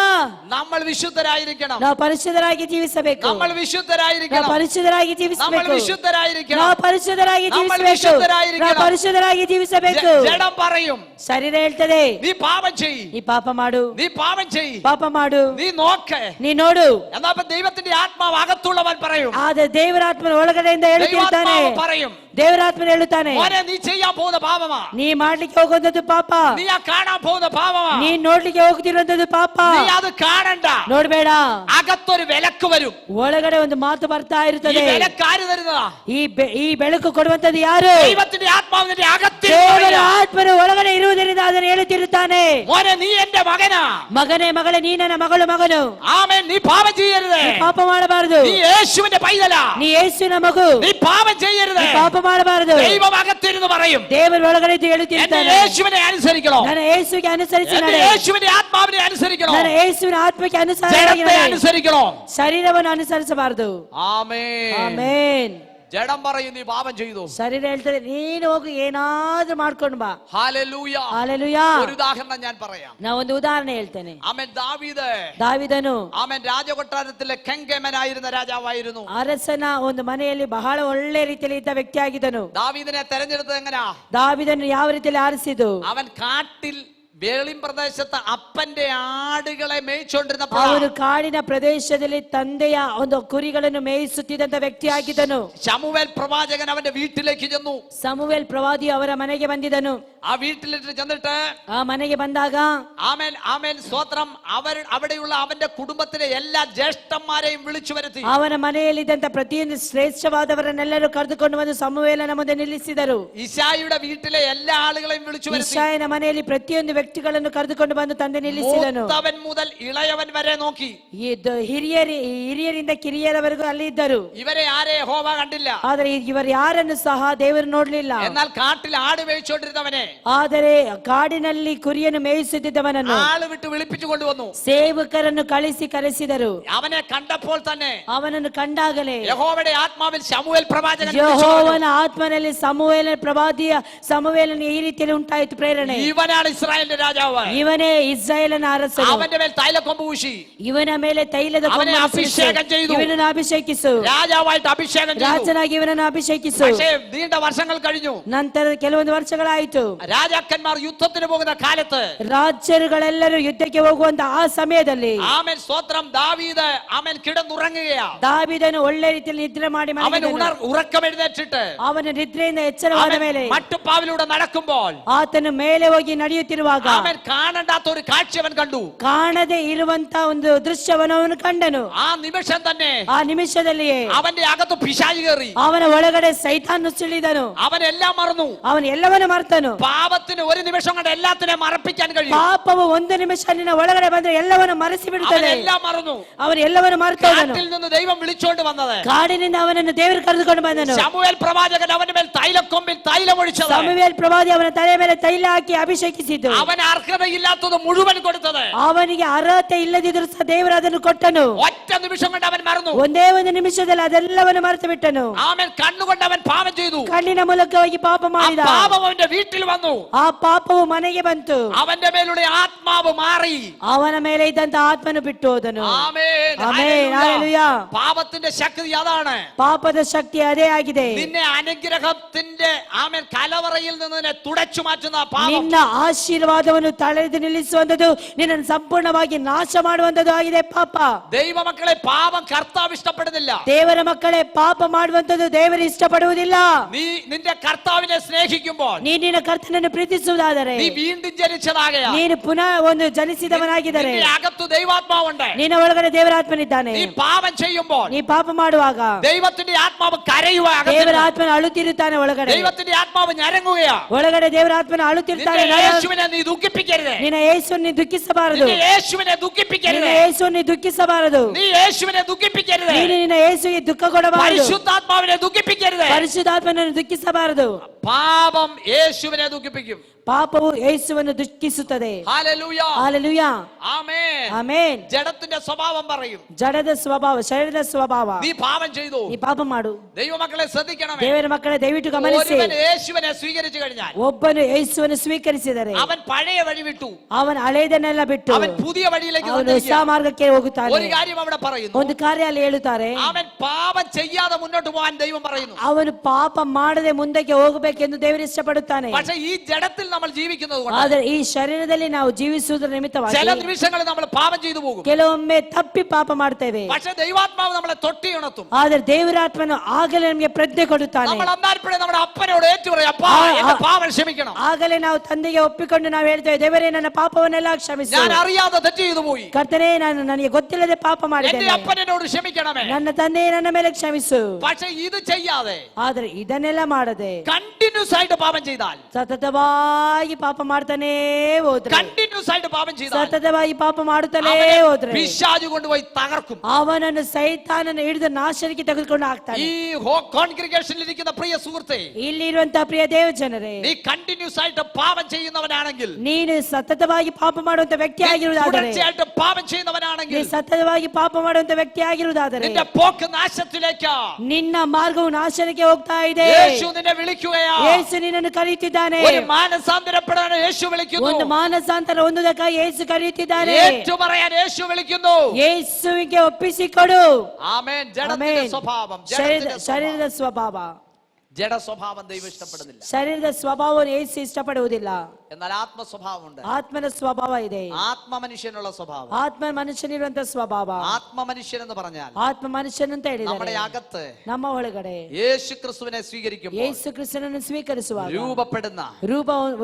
നമ്മൾ വിശുദ്ധരായിരിക്കണം, ನಾವು ಪರಿಶುದ್ಧರಾಗಿ ಜೀವಿಸಬೇಕು. നമ്മൾ ನಾವು വിശുദ്ധരായിരിക്കണം, ಪರಿಶುದ್ಧರಾಗಿ നമ്മൾ ಜೀವಿಸಬೇಕು. വിശുദ്ധരായിരിക്കണം, ನಾವು ಪರಿಶುದ್ಧರಾಗಿ നമ്മൾ ಜೀವಿಸಬೇಕು. വിശുദ്ധരായിരിക്കണം. ನಾವು ಪರಿಶುದ್ಧರಾಗಿ ಜೀವಿಸಬೇಕು. ജഡം പറയും, ಶರೀರ ಹೇಳ್ತದೆ, നീ പാപം ചെയ്യ്, ನೀ ಪಾಪ ಮಾಡು, നീ പാപം ചെയ്യ്, ಪಾಪ ಮಾಡು, നീ നോക്ക്. ನೀ ನೋಡು. എന്നാ ദൈവത്തിന്റെ ആത്മാവ് അകത്തുള്ളവൻ പറയും, ಆದ್ರೆ ದೇವರಾತ್ಮನ ಒಳಗಡೆಯಿಂದ ಹೇಳುತ್ತಿರ್ತಾನೆ. ദൈവാത്മാവ് പറയും, ದೇವರಾತ್ಮನ ಹೇಳುತ್ತಾನೆ, മോനെ നീ ചെയ്യാൻ പോകുന്ന പാപമാ, ನೀ ಮಾಡ್ಲಿಕ್ಕೆ ಹೋಗುವಂತದ್ದು ಪಾಪ, നീ ആ കാണാൻ പോകുന്ന പാപമാ, ನೀ ನೋಡ್ಲಿಕ್ಕೆ ಹೋಗ್ತಿರುವಂತದ್ದು ಪಾಪ, നീ അത് കാണണ്ട. ನೋಡ್ಬೇಡ. അകത്തൊരു വിലക്ക് വരും. ಒಳಗಡೆ ಒಂದು ಮಾತು ಬರ್ತಾ ഈ ಇರುತ್ತದೆ. വിലക്ക് ആര് തരുന്നതാ? ಈ ಬೆಳಕು ಕೊಡುವಂತದ್ದು ಯಾರು? ദൈവത്തിന്റെ ആത്മാവിന്റെ അകത്തിൽ ದೇವರ ಆತ್ಮನ ಒಳಗಡೆ ಇರುವುದರಿಂದ ಅದನ್ನು ಹೇಳುತ್ತಿರುತ್ತಾನೆ. മോനെ നീ എന്റെ മകനാ, ಮಗನೇ ಮಗಳೇ ನೀ ನನ್ನ ಮಗಳು ಮಗನು, ആമേൻ. നീ പാപം ചെയ്യരുത്, ನೀ ಪಾಪ ಮಾಡಬಾರದು, നീ യേശുവിന്റെ പൈതലാ, ನೀ ಯೇಸುವಿನ ಮಗು, നീ പാപം ചെയ്യരുത്. ನೀ ಪಾಪ ಮಾಡಬಾರದು. ദൈവം അകത്തിരുന്ന് പറയും, ದೇವರ ಒಳಗಡೆ ಇದ್ದು എന്റെ ಹೇಳುತ್ತಿರುತ್ತಾನೆ, യേശുവിനെ അനുസരിക്കണോ, ನನ್ನ ಯೇಸುವಿಗೆ ಅನುಸರಿಸಿ എന്റെ ನಡೆ, യേശുവിന്റെ ആത്മാവിനെ അനുസരിക്കണോ, ನನ್ನ ಯೇಸುವಿನ ಆತ್ಮಕ್ಕೆ ಅನುಸಾರವಾಗಿ ജഡത്തെ ನಡೆ. അനുസരിക്കണോ. ಶರೀರವನ್ನು ಅನುಸರಿಸಬಾರದು. ആമേൻ. ಆಮೆನ್. ജഡം പറയും നീ പാപം ചെയ്തു. ಶರೀರ ಹೇಳ್ತದೆ ನೀನು ಹೋಗಿ ಏನಾದ್ರೂ ಮಾಡ್ಕೊಂಡು ಬಾ. ഹല്ലേലൂയ. ಹಲ್ಲೆಲೂಯಾ. ഒരു ഉദാഹരണം ഞാൻ പറയാം. ನಾ ಒಂದು ಉದಾಹರಣೆ ಹೇಳ್ತೇನೆ. ആമേൻ. ದಾವೀದನು ആമേൻ രാജകൊട്ടാരത്തിലെ കെങ്കേമനായിരുന്ന രാജാവായിരുന്നു. ಅರಸನ ಒಂದು ಮನೆಯಲ್ಲಿ ಬಹಳ ಒಳ್ಳೆ ರೀತಿಯಲ್ಲಿ ಇದ್ದ ವ್ಯಕ್ತಿ ಆಗಿದ್ದನು. ദാവീദിനെ തെരഞ്ഞെടുത്തത് എങ്ങനാ? ದಾವೀದನು ಯಾವ ರೀತಿಯಲ್ಲಿ ಆರಿಸಿದ್ದು? അവൻ കാട്ടിൽ വേളിം പ്രദേശത്ത് അപ്പന്റെ ആടുകളെ മേയിച്ചുകൊണ്ടിരുന്ന ಅವನು ಕಾಡಿನ ಪ್ರದೇಶದಲ್ಲಿ ತಂದೆಯ ಒಂದು ಕುರಿಗಳನ್ನು ಮೇಯಿಸುತ್ತಿದ್ದಂತ ವ್ಯಕ್ತಿ ಆಗಿದ್ದನು. ശമൂവേൽ പ്രവാചകൻ അവന്റെ വീട്ടിലേക്ക് ചെന്നു. ಸಮುವೇಲ್ ಪ್ರವಾದಿ ಅವರ ಮನೆಗೆ ಬಂದಿದ್ದನು. ആ വീട്ടിലിട്ട് ചെന്നിട്ട് ಆ ಮನೆಗೆ ಬಂದಾಗ ആമേൻ ആമേൻ സ്തോത്രം അവിടെയുള്ള അവന്റെ കുടുംബത്തിലെ എല്ലാ ജ്യേഷ്ഠന്മാരെയും വിളിച്ചു വരുത്തി. ಅವನ ಮನೆಯಲ್ಲಿದ್ದಂತ ಪ್ರತಿಯೊಂದು ಶ್ರೇಷ್ಠವಾದವರನ್ನೆಲ್ಲರೂ ಕರೆದುಕೊಂಡು ಬಂದು ಸಮುವೇಲನ ಮುಂದೆ ನಿಲ್ಲಿಸಿದರು. ഇശായിയുടെ വീട്ടിലെ എല്ലാ ആളുകളെയും വിളിച്ചു വരുത്തി. ಇಷಾಯನ ಮನೆಯಲ್ಲಿ ಪ್ರತಿಯೊಂದು ವ್ಯಕ್ತಿಗಳನ್ನು ಕರೆದುಕೊಂಡು ಬಂದು ತಂದೆ ನಿಲ್ಲಿಸಿದನು. മൂത്തവൻ മുതൽ ഇളയവൻ വരെ നോക്കി. ಹಿರಿಯರಿಂದ ಕಿರಿಯರವರೆಗೂ ಅಲ್ಲಿ ಇದ್ದರು. ഇവരെ ആരെ യഹോവ കണ്ടില്ല. ಆದರೆ ಇವರು ಯಾರನ್ನು ಸಹ ದೇವರು ನೋಡ್ಲಿಲ್ಲ. എന്നാൽ കാട്ടിൽ ആട് മേയിച്ചുകൊണ്ടിരുന്നവനെ, ಆದರೆ ಕಾಡಿನಲ್ಲಿ ಕುರಿಯನ್ನು ಮೇಯಿಸುತ್ತಿದ್ದವನನ್ನು ആള് വിട്ട് വിളിപ്പിച്ചു കൊണ്ടുവന്നു. ಸೇವಕರನ್ನು ಕರೆಸಿದರು. അവനെ കണ്ടപ്പോൾ തന്നെ ಅವನನ್ನು ಕಂಡಾಗಲೇ യഹോവയുടെ ആത്മാവിൽ ശമൂവേൽ പ്രവാചകൻ ಯೆಹೋವನ ಆತ್ಮನಲ್ಲಿ ಸಮುವೇಲನ ಈ ರೀತಿಯಲ್ಲಿ ಉಂಟಾಯಿತು ಪ್ರೇರಣೆ. ഇവനാണ് ഇസ്രായേലിന്റെ രാജാവ്, ಇವನೇ ಇಸ್ರಾಯೇಲನ ಅರಸನು, അവന്റെ മേൽ തൈലക്കൊമ്പ് പൂശി ಇವನ ಮೇಲೆ ತೈಲದ അവനെ അഭിഷേകം ചെയ്തു. ಇವನನ್ನು ಅಭಿಷೇಕಿಸು, രാജാവായിട്ട് അഭിഷേകം ചെയ്തു. ರಾಜನಾಗಿ ಇವನನ್ನು ಅಭಿಷೇಕಿಸು. പക്ഷേ നീണ്ട വർഷങ്ങൾ കഴിഞ്ഞു. ನಂತರ ಕೆಲವೊಂದು ವರ್ಷಗಳಾಯಿತು. രാജാക്കന്മാർ യുദ്ധത്തിന് പോകുന്ന കാലത്ത് ರಾಜರುಗಳೆಲ್ಲರೂ ಯುದ್ಧಕ್ಕೆ ಹೋಗುವಂತ ಆ ಸಮಯದಲ್ಲಿ ആമേൻ സ്തോത്രം ദാവീദ് ആമേൻ കിടന്നുറങ്ങുകയാ. ದಾವೀದನು ಒಳ್ಳೆ ರೀತಿಯಲ್ಲಿ ನಿದ್ರೆ ಮಾಡಿ അവൻ ഉറക്കമെഴുന്നേറ്റിട്ട് ಅವನ ನಿದ್ರೆಯಿಂದ ಎಚ್ಚರವಾದ ಮೇಲೆ മട്ടുപ്പാവിലൂടെ നടക്കുമ്പോൾ ಆತನು ಮೇಲೆ ಹೋಗಿ ನಡೆಯುತ್ತಿರುವಾಗ അവൻ കാണണ്ടാത്ത ഒരു കാഴ്ച അവൻ കണ്ടു. ಕಾಣದೆ ಇರುವಂತ ಒಂದು ದೃಶ್ಯವನ್ನು ಅವನು ಕಂಡನು. ആ നിമിഷം തന്നെ ಆ ನಿಮಿಷದಲ್ಲಿಯೇ അവന്റെ അകത്ത് പിശാച് കയറി. ಅವನ ಒಳಗಡೆ ಸೈತಾನ್ ನುಸುಳಿದನು. അവൻ എല്ലാം മറന്നു. ಅವನು ಎಲ್ಲವನ್ನೂ ಮರ್ತನು. പാപത്തിന് ഒരു നിമിഷം കൊണ്ട് എല്ലാത്തിനെയും മറപ്പിക്കാൻ കഴിയും. ಪಾಪವು ಒಂದು ನಿಮಿಷ ನಿನ್ನ ಒಳಗಡೆ ಬಂದ್ರೆ ಎಲ್ಲವನ್ನು ಮರೆಸಿ ಬಿಡುತ್ತದೆ. എല്ലാം മറന്നു. ಅವನು ಎಲ್ಲವನ್ನು ಮರೆತು ಹೋದನು. കാട്ടിൽ നിന്ന് ദൈവം വിളിച്ചോണ്ട് വന്നത്, ಕಾಡಿನಿಂದ ಅವನನ್ನು ದೇವರು ಕರೆದುಕೊಂಡು ಬಂದನು. ശമൂവേൽ പ്രവാചകൻ അവന്റെ മേൽ തൈലക്കൊമ്പിൽ തൈലം ഒഴിച്ചത്, ಸಮುವೇಲ್ ಪ್ರವಾದಿ ಅವನ ತಲೆಯ ಮೇಲೆ ತೈಲ ಹಾಕಿ ಅಭಿಷೇಕಿಸಿದ್ದು, അവന് അർഹതയില്ലാത്തത് മുഴുവൻ കൊടുത്തത്, ಅವನಿಗೆ ಅರ್ಹತೆ ಇಲ್ಲದಿದ್ದರೂ ಸಹ ದೇವರು ಅದನ್ನು ಕೊಟ್ಟನು. ഒറ്റ നിമിഷം കൊണ്ട് അവൻ മറന്നു. ಒಂದೇ ಒಂದು ನಿಮಿಷದಲ್ಲಿ ಅದೆಲ್ಲವನ್ನು ಮರೆತು ಬಿಟ್ಟನು. അവൻ കണ്ണുകൊണ്ട് അവൻ പാപം ചെയ്തു. ಕಣ್ಣಿನ ಮೂಲಕವಾಗಿ ಪಾಪ ആ ಮಾಡಿದ. പാപം അവന്റെ വീട്ടിൽ വന്നു. ಆ ಪಾಪವು ಮನೆಗೆ ಬಂತು. അവന്റെ മേലുള്ള ആത്മാവ് മാറി. ಅವನ ಮೇಲೆ ಇದ್ದಂತ ಆತ್ಮನು ಬಿಟ್ಟು ಹೋದನು. ആമേൻ, ಆಮೆನ್, ഹല്ലേലൂയ. ಹಲ್ಲೆಲೂಯಾ. പാപത്തിന്റെ ശക്തി അതാണ്. ಪಾಪದ ಶಕ್ತಿ ಅದೇ ಆಗಿದೆ. നിന്നെ അനുഗ്രഹത്തിന്റെ ആമേൻ കലവറയിൽ നിന്ന് നിന്നെ തുടച്ചു മാറ്റുന്ന പാപം, ನಿನ್ನ ಆಶೀರ್ವಾದವನ್ನು ತಳೆದು ನಿಲ್ಲಿಸುವಂತದ್ದು, ನಿನ್ನನ್ನು ಸಂಪೂರ್ಣವಾಗಿ ನಾಶ ಮಾಡುವಂತದ್ದು ಆಗಿದೆ ಪಾಪ. ദൈവമക്കളെ പാപം കർത്താവ് ഇഷ്ടപ്പെടുന്നില്ല. ದೇವರ ಮಕ್ಕಳೇ, ಪಾಪ ಮಾಡುವಂತದ್ದು ದೇವರು ಇಷ್ಟಪಡುವುದಿಲ್ಲ. നീ നിന്റെ കർത്താവിനെ സ്നേഹിക്കുമ്പോൾ, ನಿನ್ನ ಕರ್ತನನ್ನು ಪ್ರೀತಿಸುವುದಾದರೆ, നീ വീണ്ടും ജനിച്ചതാകയാ, ನೀನು ಪುನಃ ಒಂದು ಜನಿಸಿದವನಾಗಿದ್ದರೆ, നിന്റെ അകത്ത് ദൈവാത്മാവുണ്ട്. ನಿನ್ನ ಒಳಗಡೆ ದೇವರಾತ್ಮನಿದ್ದಾನೆ. നീ പാപം ചെയ്യുമ്പോൾ ನೀ ಪಾಪ ಮಾಡುವಾಗ ദൈവത്തിന്റെ ആത്മാവ് കരയുക, ದೇವರ ಆತ್ಮನ ಅಳುತ್ತಿರುತ್ತಾನೆ. ಒಳಗಡೆ ദൈവത്തിന്റെ ആത്മാവ് ഞരങ്ങുകയാ. ಒಳಗಡೆ ದೇವರ ಆತ್ಮನ ಅಳುತ್ತಿರ್ತಾನೆ. നിന്റെ യേശുവിനെ നീ ദുഃഖിപ്പിക്കരുത്. ನಿನ್ನ ಯೇಸುವನ್ನು ದುಃಖಿಸಬಾರದು. നിന്റെ യേശുവിനെ ദുഃഖിപ്പിക്കരുത്. ನಿನ್ನ ಯೇಸುವನ್ನು ದುಃಖಿಸಬಾರದು. നീ യേശുവിനെ ദുഃഖിപ്പിക്കരുത്. ನೀನು ನಿನ್ನ ಯೇಸುವಿಗೆ ದುಃಖ ಕೊಡಬಾರದು. പരിശുദ്ധാത്മാവിനെ ദുഃഖിപ്പിക്കരുത്. ಪರಿಶುದ್ಧಾತ್ಮನನ್ನು ದುಃಖಿಸಬಾರದು. പാപം യേശുവിനെ ദുഃഖിപ്പിക്കും. ಪಾಪವು ಯೇಸುವನ್ನು ದುಃಖಿಸುತ್ತದೆ. ഹല്ലേലൂയ, ಹಲ್ಲೆಲೂಯಾ, ആമേൻ. ಆಮೆನ್. ജഡത്തിന്റെ സ്വഭാവം പറയും, ಜಡದ ಸ್ವಭಾವ, ಶರೀರದ ಸ್ವಭಾವ. നീ പാപം ചെയ്തു. ನೀ ಪಾಪ ಮಾಡು. ദൈവമക്കളെ ശ്രദ്ധിക്കണമേ. ದೇವರ ಮಕ್ಕಳೇ, ದಯವಿಟ್ಟು ಗಮನಿಸಿ. ഒരുവൻ യേശുവിനെ സ്വീകരിച്ചു കഴിഞ്ഞാൽ ಒಬ್ಬನು ಯೇಸುವನ್ನು ಸ್ವೀಕರಿಸಿದರೆ അവൻ പഴയ വഴി വിട്ടു, ಅವನ ಹಳೆಯದನ್ನೆಲ್ಲ ಬಿಟ್ಟು അവൻ പുതിയ വഴിയിലേക്ക് ಅವನು ಹೊಸ വന്നിരിക്കുകയാണ്. ಮಾರ್ಗಕ್ಕೆ ಹೋಗುತ್ತಾನೆ. ഒരു കാര്യം അവിടെ പറയുന്നു, ಒಂದು ಕಾರ್ಯ ಅಲ್ಲಿ ಹೇಳುತ್ತಾರೆ, അവൻ പാപം ചെയ്യാതെ മുന്നോട്ട് പോകാൻ ദൈവം പറയുന്നു. ಅವನು ಪಾಪ ಮಾಡದೆ ಮುಂದಕ್ಕೆ ಹೋಗಬೇಕೆಂದು ದೇವರು ಇಷ್ಟಪಡುತ್ತಾನೆ. പക്ഷെ ഈ ജഡത്തിൽ നമ്മൾ ജീവിക്കുന്നത് കൊണ്ട് ಆದರೆ ಈ ಶರೀರದಲ್ಲಿ ನಾವು ಜೀವಿಸುವುದರ ನಿಮಿತ್ತವಾಗಿ ചില നിമിഷങ്ങളിൽ നമ്മൾ പാപം ചെയ്തു പോകും. ಕೆಲವೊಮ್ಮೆ ತಪ್ಪಿ ಪಾಪ ಮಾಡ್ತೇವೆ. പക്ഷെ ദൈവാത്മാവ് നമ്മളെ തൊട്ടി ഉണർത്തും. ಆದರೆ ದೇವರಾತ್ಮನು ಆಗಲೇ ನಮಗೆ ಪ್ರಜ್ಞೆ ಕೊಡುತ್ತಾನೆ. നമ്മൾ അന്നാൽപ്പോഴേ നമ്മുടെ അപ്പനോട് ഏറ്റുപറയും, അപ്പാ എന്റെ പാപം ക്ഷമിക്കണം. ಆಗಲೇ ನಾವು ತಂದೆಗೆ ಒಪ್ಪಿಕೊಂಡು ನಾವು ಹೇಳ್ತೇವೆ, ದೇವರೇ ನನ್ನ ಪಾಪವನ್ನೆಲ್ಲ ಕ್ಷಮಿಸು. ഞാൻ അറിയാതെ തെറ്റ് ചെയ്തു പോയി, ಕರ್ತನೇ, ನನಗೆ ಗೊತ್ತಿಲ್ಲದೆ ಪಾಪ എന്റെ ಮಾಡಿದ್ದೇನೆ. അപ്പനോട് ക്ഷമിക്കണമേ. ನನ್ನ ತಂದೆಯೇ ನನ್ನ ಮೇಲೆ ಕ್ಷಮಿಸು. പക്ഷെ ഇത് ചെയ്യാതെ ಆದರೆ ಇದನ್ನೆಲ್ಲ ಮಾಡದೆ കണ്ടിന്യൂസ് ആയിട്ട് പാപം ചെയ്താൽ, ಸತತವಾಗಿ ಪಾಪ ಮಾಡ್ತಾನೇ ಹೋದ್ರೆ, കണ്ടിന്യൂസ് ആയിട്ട് പാപം ചെയ്താൽ ಸತತವಾಗಿ ಪಾಪ ಮಾಡುತ್ತಲೇ ಹೋದ್ರೆ പിശാച് കൊണ്ടുപോയി തകർക്കും. ಅವನನ್ನು ಸೈತಾನನ್ನು ಹಿಡಿದು ನಾಶನಕ್ಕೆ ತೆಗೆದುಕೊಂಡು ಹಾಕ್ತಾನೆ. ഈ കോൺഗ്രിഗേഷനിൽ ഇരിക്കുന്ന പ്രിയ സുഹൃത്തെ, ಇಲ್ಲಿರುವಂತಹ ಪ್ರಿಯ ದೇವ ಜನರೇ, നീ കണ്ടിന്യൂസ് ആയിട്ട് പാപം ചെയ്യുന്നവനാണെങ്കിൽ, ನೀನು ಸತತವಾಗಿ ಪಾಪ ಮಾಡುವಂತ ವ್ಯಕ್ತಿ ಆಗಿರುವುದಾದರೆ, തുടർച്ചയായിട്ട് പാപം ചെയ്യുന്നവനാണെങ്കിൽ, ನೀನು ಸತತವಾಗಿ ಪಾಪ ಮಾಡುವಂತ ವ್ಯಕ್ತಿ ಆಗಿರುವುದಾದರೆ, നിന്റെ പോക്ക് നാശത്തിലേക്കാ. ನಿನ್ನ ಮಾರ್ಗವು ನಾಶನಕ್ಕೆ ಹೋಗ್ತಾ ಇದೆ. യേശു നിന്നെ വിളിക്കുകയാ. ಯೇಸು ನಿನ್ನನ್ನು ಕರೆಯುತ್ತಿದ್ದಾನೆ. ഒരു മാനസാന്തരപ്പെടാൻ യേശു വിളിക്കുന്നു. ಒಂದು ಮಾನಸಾಂತರ ಹೊಂದುವುದಕ್ಕಾಗಿ ಯೇಸು ಕರೆಯುತ್ತಿದ್ದಾನೆ. ഏറ്റു പറയാൻ യേശു വിളിക്കുന്നു. ಯೇಸುವಿಗೆ ಒಪ್ಪಿಸಿಕೊಡು. ആമേൻ. ജഡത്തിന്റെ ಆಮೆನ್. സ്വഭാവം, ಶರೀರದ ಸ್ವಭಾವ, ജഡ സ്വഭാവം ദൈവം ഇഷ്ടപ്പെടുന്നില്ല. ಶರೀರದ ಸ್ವಭಾವವನ್ನು ಯೇಸು ಇಷ್ಟಪಡುವುದಿಲ್ಲ. എന്നാൽ ആത്മസ്വഭാവമുണ്ട്. ಆತ್ಮನ ಸ್ವಭಾವ ಇದೆ. ആത്മ മനുഷ്യനുള്ള സ്വഭാവം, ಆತ್ಮ ಮನುಷ್ಯನಿರುವಂತ ಸ್ವಭಾವ. ആത്മ മനുഷ്യൻ എന്ന് പറഞ്ഞാൽ ಆತ್ಮ ಮನುಷ್ಯನ್ ಅಂತ നമ്മുടെ ಹೇಳಿದರೆ അകത്ത് ನಮ್ಮ ಒಳಗಡೆ യേശു ക്രിസ്തുവിനെ സ്വീകരിക്കുമ്പോൾ ಯೇಸು ಕ್ರಿಸ್ತನನ್ನು ಸ್ವೀಕರಿಸುವಾಗ രൂപപ്പെടുന്ന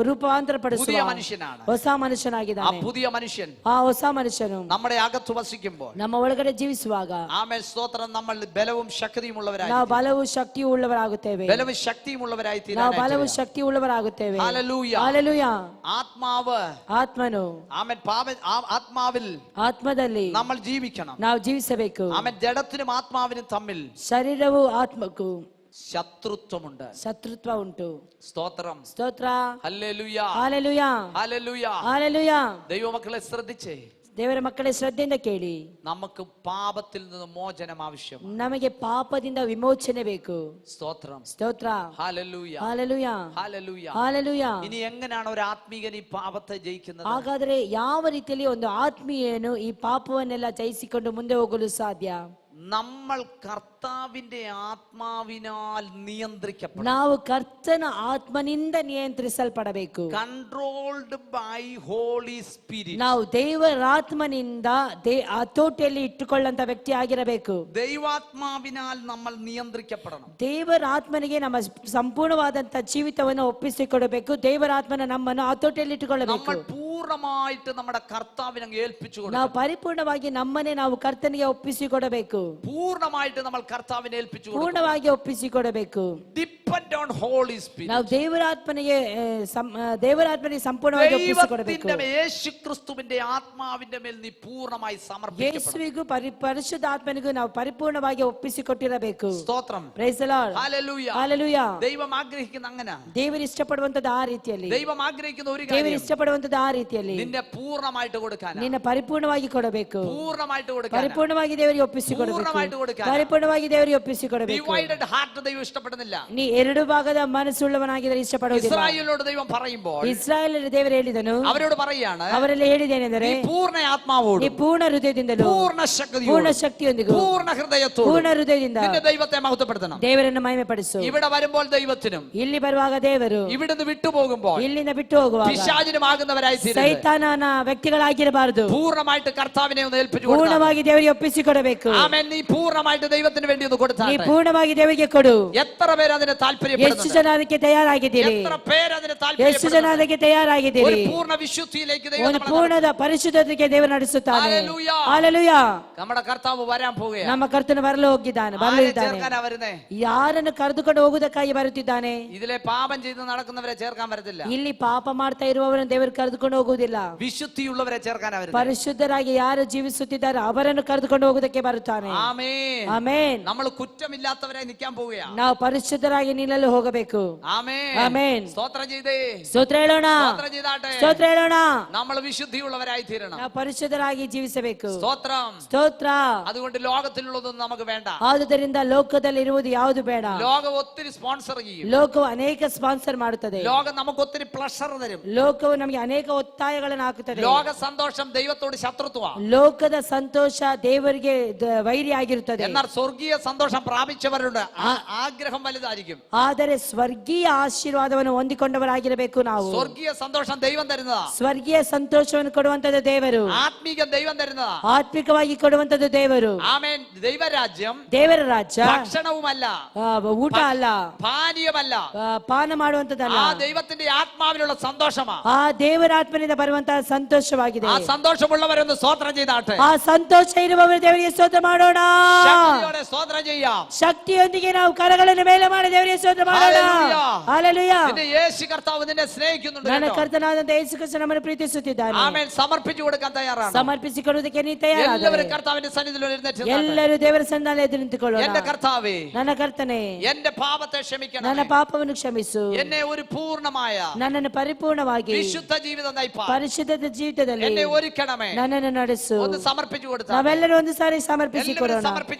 ರೂಪಾಂತರ ಪಡಿಸುವ പുതിയ മനുഷ്യനാണ്. ಹೊಸ ആ ಮನುಷ್ಯನಾಗಿದ್ದಾನೆ. പുതിയ മനുഷ്യൻ ಆ ಹೊಸ ಮನುಷ್ಯನು നമ്മുടെ അകത്ത് വസിക്കുമ്പോൾ, ನಮ್ಮ ಒಳಗಡೆ ಜೀವಿಸುವಾಗ ആമേൻ സ്തോത്രം, നമ്മൾ ബലവും ശക്തിയും ഉള്ളവരായി, ನಾವು ಬಲವು ಶಕ್ತಿ ಉಳ್ಳವರಾಗುತ್ತೇವೆ. ബലവും ശക്തിയും ഉള്ളവരായി ನಾವು ಬಲವು തീരാൻ. ಶಕ್ತಿ ಉಳ್ಳವರಾಗುತ್ತೇವೆ. ഹല്ലേലൂയ. ಹಲ್ಲೆಲೂಯಾ. ആത്മാവ്, ಆತ್ಮನು, ആമേൻ, ആത്മാവിൽ ಆತ್ಮದಲ್ಲಿ നമ്മൾ ജീവിക്കണം. ನಾವು ಜೀವಿಸಬೇಕು. ആമേൻ. ജഡത്തിനും ആത്മാവിനും തമ്മിൽ ಶರೀರವು ಆತ್ಮಕ್ಕೂ ശത്രുത്വമുണ്ട്. ಶತ್ರುತ್ವ ಉಂಟು. സ്തോത്രം. ಸ್ತೋತ್ರ. Hallelujah, hallelujah, hallelujah. ಹಾಲೆಲೂಯಾ. ദൈവമക്കളെ ശ്രദ്ധിച്ചേ, ದೇವರ ಮಕ್ಕಳೇ ಶ್ರದ್ಧೆಯಿಂದ ಕೇಳಿ. നമുക്ക് പാപത്തിൽ നിന്ന് മോചനം ആവശ്യം. ನಮಗೆ ಪಾಪದಿಂದ ವಿಮೋಚನೆ ಬೇಕು. സ്തോത്രം. ಸ್ತೋತ್ರ. Hallelujah, hallelujah, hallelujah. ಹಾಲೆಲೂಯಾ. ഇനി എങ്ങനെയാണ് ഒരു ആത്മീകൻ ഈ പാപത്തെ ജയിക്കുന്നത്? ಹಾಗಾದರೆ ಯಾವ ರೀತಿಯಲ್ಲಿ ಒಂದು ಆತ್ಮೀಯನು ಈ ಪಾಪವನ್ನೆಲ್ಲ ಜಯಿಸಿಕೊಂಡು ಮುಂದೆ ಹೋಗಲು ಸಾಧ್ಯ? നമ്മൾ കർത്താവിന്റെ ആത്മാവിനാൽ നിയന്ത്രിക്കപ്പെടണം. ನಾವು ಕರ್ತನ ಆತ್ಮನಿಂದ ನಿಯಂತ್ರಿಸಲ್ಪಡಬೇಕು. Controlled by holy spirit. ನಾವು ದೇವರಾತ್ಮನಿಂದ ಹತೋಟಿಯಲ್ಲಿ ಇಟ್ಟುಕೊಳ್ಳಂತ ವ್ಯಕ್ತಿ ಆಗಿರಬೇಕು. ദൈവാത്മാവിനാൽ നമ്മൾ നിയന്ത്രിക്കപ്പെടണം. ದೇವರಾತ್ಮನಿಗೆ ನಮ್ಮ ಸಂಪೂರ್ಣವಾದಂತ ಜೀವಿತವನ್ನು ಒಪ್ಪಿಸಿಕೊಡಬೇಕು. ದೇವರಾತ್ಮನ ನಮ್ಮನ್ನು ಹತೋಟಿಯಲ್ಲಿ ಇಟ್ಟುಕೊಳ್ಳಬೇಕು. നമ്മൾ പൂർണ്ണമായിട്ട് നമ്മുടെ കർത്താവിനെ അങ്ങ് ഏൽപ്പിച്ചു കൊടുക്കണം. ನಾವು ಪರಿಪೂರ್ಣವಾಗಿ ನಮ್ಮನ್ನೇ ನಾವು ಕರ್ತನಿಗೆ ಒಪ್ಪಿಸಿಕೊಡಬೇಕು. പൂർണ്ണമായിട്ട് നമ്മൾ കർത്താവിനെ ഏൽപ്പിച്ചു കൊടുക്കണം. ಪೂರ್ಣವಾಗಿ ಒಪ್ಪಿಸಿಕೊಡಬೇಕು. Depend on holy spirit. ನಾವು ದೇವರಾತ್ಮನಿಗೆ ಸಂಪೂರ್ಣವಾಗಿ ಒಪ್ಪಿಸಿಕೊಡಬೇಕು. ദൈവത്തിന്റെ യേശുക്രിസ്തുവിന്റെ ആത്മാവിന്റെ മേൽ നീ പൂർണ്ണമായി സമർപ്പിക്കണം. ಯೇಸುವಿಗೂ ಪರಿಶುದ್ಧ ಆತ್ಮನಿಗೂ ನಾವು ಪರಿಪೂರ್ಣವಾಗಿ ಒಪ್ಪಿಸಿಕೊಟ್ಟಿರಬೇಕು. സ്തോത്രം. Praise the Lord. Hallelujah. Hallelujah. ദൈവം ആഗ്രഹിക്കുന്ന അങ്ങനെ. ದೇವರು ಇಷ್ಟಪಡುವಂತದ್ದು ಆ ರೀತಿಯಲ್ಲಿ. ദൈവം ആഗ്രഹിക്കുന്ന ഒരു ದೇವರು കാര്യം ಇಷ್ಟಪಡುವಂತದ್ದು ಆ ರೀತಿಯಲ್ಲಿ നിന്നെ പൂർണ്ണമായിട്ട് കൊടുക്കാൻ. ನಿನ್ನ ಪರಿಪೂರ್ಣವಾಗಿ ಕೊಡಬೇಕು. പൂർണ്ണമായിട്ട് കൊടുക്കാൻ. ಪರಿಪೂರ್ಣವಾಗಿ ದೇವರಿಗೆ ಒಪ್ಪಿಸಿಕೊಡಬೇಕು. പൂർണ്ണമായിട്ട് കൊടുക്കാൻ. ಪರಿಪೂರ್ಣವಾಗಿ ದೇವರಿಗೆ ಒಪ್ಪಿಸಿಕೊಡಬೇಕು. ഡിവൈഡഡ് ഹാർട്ട് ദൈവം ഇഷ്ടപ്പെടുന്നില്ല. ನೀ ಎರಡು ಭಾಗದ ಮನಸ್ಸುಳ್ಳವನಾಗಿದ್ದರೆ ಇಷ್ಟಪಡುವುದಿಲ್ಲ. ഇസ്രായേലിനോട് ദൈവം പറയുമ്പോൾ ಇಸ್ರಾಯೇಲ್ ದೇವರು ಹೇಳಿದನು, അവരോട് പറയാണ്, ಅವರಲ್ಲಿ ಹೇಳಿದೇನೆಂದರೆ പൂർണ്ണ ആത്മാവോടും ನೀ ಪೂರ್ಣ ಹೃದಯದಿಂದಲೂ പൂർണ്ണ ಶಕ್ತಿಯೊಂದಿಗೂ പൂർണ്ണ ഹൃദയത്തോടും ಪೂರ್ಣ ಹೃದಯದಿಂದ നിന്റെ ദൈവത്തെ മഹത്വപ്പെടുത്തണം. ದೇವರನ್ನು ಮಹಿಮೆಪಡಿಸು. ഇവിടെ വരുമ്പോൾ ദൈവത്തിനും ಇಲ್ಲಿ ಬರುವಾಗ ದೇವರು, ഇവിടുന്ന് വിട്ടുപോകുമ്പോൾ ಇಲ್ಲಿಂದ ಬಿಟ್ಟು ಹೋಗುವಾಗ പിശാചിനുമാകുന്നവരായി തീരരുത്. ಸೈತಾನನ ವ್ಯಕ್ತಿಗಳಾಗಿರಬಾರದು. പൂർണ്ണമായിട്ട് കർത്താവിനെ ഒന്ന് ഏൽപ്പിച്ചു കൊടുക്കണം. ಪೂರ್ಣವಾಗಿ ದೇವರಿಗೆ ಒಪ್ಪಿಸಿಕೊಡಬೇಕು. ആമേൻ. നീ പൂർണ്ണമായിട്ട് ദൈവത്തിന് വേണ്ടി ഒന്ന് ನೀ കൊടുത്താട്ടെ. ಪೂರ್ಣವಾಗಿ ದೇವರಿಗೆ ಕೊಡು. എത്ര പേര് അതിന് ಎಷ್ಟು താല്പര്യപ്പെടുന്നുണ്ട്? ಜನ ಅದಕ್ಕೆ ತಯಾರಾಗಿದ್ದೀರಿ? എത്ര പേര് അതിന് ಎಷ್ಟು ಜನ താല്പര്യപ്പെടുന്നുണ്ട്? ಅದಕ್ಕೆ ತಯಾರಾಗಿದ್ದೀರಿ? ഒരു പൂർണ്ണ വിശുദ്ധിയിലേക്ക് ദൈവം ಒಂದು നമ്മളെ ಪೂರ್ಣದ ಪರಿಶುದ್ಧತೆಗೆ ದೇವರು ನಡೆಸುತ್ತಾನೆ. ഹല്ലേലൂയ. ಹಲ್ಲೆಲೂಯಾ. നമ്മുടെ കർത്താവ് വരാൻ പോവുകയാണ്. ನಮ್ಮ ಕರ್ತನು ಬರಲು ಹೋಗಿದ್ದಾನೆ, ആരെ ಬರಲಿದ್ದಾನೆ. ചേർക്കാനാ വരുന്നേ? ಯಾರನ್ನು ಕರೆದುಕೊಂಡು ಹೋಗುವುದಕ್ಕಾಗಿ ಬರುತ್ತಿದ್ದಾನೆ? ഇതിലെ പാപം ചെയ്ത് നടക്കുന്നവരെ ചേർക്കാൻ വരത്തില്ല. ಇಲ್ಲಿ ಪಾಪ ಮಾಡ್ತಾ ಇರುವವರನ್ನು ದೇವರು ಕರೆದುಕೊಂಡು ಹೋಗುವುದಿಲ್ಲ. വിശുദ്ധിയുള്ളവരെ ചേർക്കാനാ വരുന്നത്. ಪರಿಶುದ್ಧರಾಗಿ ಯಾರು ಜೀವಿಸುತ್ತಿದ್ದಾರೆ ಅವರನ್ನು ಕರೆದುಕೊಂಡು ಹೋಗುವುದಕ್ಕೆ ಬರುತ್ತಾನೆ. ആമേൻ. ಆಮೆನ್. നമ്മൾ കുറ്റമില്ലാത്തവരെ നിൽക്കാൻ പോവുകയാണ്. ನಾವು ಪರಿಶುದ್ಧರಾಗಿ ನಿಲ್ಲಲು ಹೋಗಬೇಕು. ആമേൻ. ಆಮೆನ್. സ്തോത്രം ചെയ്തേ. ಸ್ತೋತ್ರ ಹೇಳೋಣ, സ്തോത്രം ചെയ്താട്ടെ. ಸ್ತೋತ್ರ ಹೇಳೋಣ. നമ്മൾ വിശുദ്ധിയുള്ളവരായി തീരണം. ನಾವು ಪರಿಶುದ್ಧರಾಗಿ ಜೀವಿಸಬೇಕು. സ്തോത്രം. ಸ್ತೋತ್ರ. അതുകൊണ്ട് ലോകത്തിലുള്ളതൊന്നും നമുക്ക് വേണ്ട. ಆದುದರಿಂದ ಲೋಕದಲ್ಲಿ ಇರುವುದು ಯಾವುದು ಬೇಡ. ലോകം ഒത്തിരി സ്പോൺസർ ചെയ്യും. ಲೋಕವು ಅನೇಕ ಸ್ಪಾನ್ಸರ್ ಮಾಡುತ್ತದೆ. ലോകം നമുക്ക് ഒത്തിരി പ്ലഷർ തരും. ಲೋಕವು ನಮಗೆ ಅನೇಕ ಒತ್ತಾಯಗಳನ್ನು ಹಾಕುತ್ತದೆ. ലോക സന്തോഷം ദൈവത്തോട് ശത്രുത്വ. ಲೋಕದ ಸಂತೋಷ ದೇವರಿಗೆ ವೈರಿ ಆಗಿರುತ್ತದೆ. എന്നാൽ സ്വർഗീയ സന്തോഷം പ്രാപിച്ചവരുടെ ആഗ്രഹം വലുതായിരിക്കും. ಆದರೆ ಸ್ವರ್ಗೀಯ ಆಶೀರ್ವಾದವನ್ನು ಹೊಂದಿಕೊಂಡವರಾಗಿರಬೇಕು ನಾವು. സ്വർഗീയ സന്തോഷം ദൈവം തരുന്നതാ. ಸ್ವರ್ಗೀಯ ಸಂತೋಷವನ್ನು ಕೊಡುವಂತದ್ದು ದೇವರು. ആത്മീക ദൈവം തരുന്നതാ. ಆತ್ಮಿಕವಾಗಿ ಕೊಡುವಂತದ್ದು ದೇವರು. ആമേൻ. ദൈവരാജ്യം ದೇವರ ರಾಜ್ಯ ഭക്ഷണവുമല്ല, ಊಟ ಅಲ್ಲ, പാനീയമല്ല, ಪಾನ ಮಾಡುವಂತದ್ದಲ್ಲ. ആ ദൈവത്തിന്റെ ആത്മാവിലുള്ള സന്തോഷമാ. ಆ ದೇವರ ಆತ್ಮನಿಂದ ಬರುವಂತಹ ಸಂತೋಷವಾಗಿದೆ. ആ സന്തോഷമുള്ളവരൊന്ന് സ്തോത്രം ചെയ്താട്ടെ. ಆ ಸಂತೋಷ ಇರುವವರು ದೇವರಿಗೆ ಸ್ತೋತ್ರ ಮಾಡೋಣ. ശക്തിയോടെ സ്തോത്രം ചെയ്യാം. ಶಕ್ತಿಯೊಂದಿಗೆ ನಾವು ಕರಗಳನ್ನು ಮೇಲೆ ಮಾಡಿ ದೇವರಿಗೆ ಸ್ತೋತ್ರ ಮಾಡೋಣ. ಹಲ್ಲೆಲೂಯಾ. നിന്റെ യേശു കർത്താവ് നിന്നെ സ്നേഹിക്കുന്നുണ്ട്. ನನ್ನ ಕರ್ತನಾದಂತ ಯೇಸು ಕ್ರಿಸ್ತ ನಮ್ಮನ್ನು ಪ್ರೀತಿಸುತ್ತಿದ್ದಾನೆ. ആമേൻ. ಸಮರ್ಪಿച്ചു കൊടുക്കാൻ തയ്യാറാണ്. ಸಮರ್ಪಿಸಿಕೊಡುವುದಕ್ಕೆ ನೀ ತಯಾರಾದರೆ എല്ലാവരും കർത്താവിന്റെ സന്നിധിയിൽ എഴുന്നേറ്റ് നിന്നാട്ടെ. ಎಲ್ಲರೂ ದೇವರ ಸನ್ನಿಧಾನದಲ್ಲಿ ಎದ್ದು ನಿಂತುಕೊಳ್ಳೋಣ. എന്റെ കർത്താവേ, ನನ್ನ ಕರ್ತನೇ, എന്റെ പാപത്തെ ക്ഷമിക്കണം. ನನ್ನ ಪಾಪವನ್ನು ಕ್ಷಮಿಸು. എന്നെ ഒരു പൂർണ്ണമായ ನನ್ನನ್ನು ಪರಿಪೂರ್ಣವಾಗಿ വിശുദ്ധ ജീവിതം നയിപ്പാൻ ಪರಿಶುದ್ಧದ ಜೀವಿತದಲ್ಲಿ എന്നെ ഒരുക്കണമേ. ನನ್ನನ್ನು ನಡೆಸು. ഒന്ന് സമർപ്പിച്ചു കൊടുത്താൽ ನಾವೆಲ್ಲರೂ ಒಂದು ಸಾರಿ ಸಮರ್ಪಿಸಿಕೊಡೋಣ.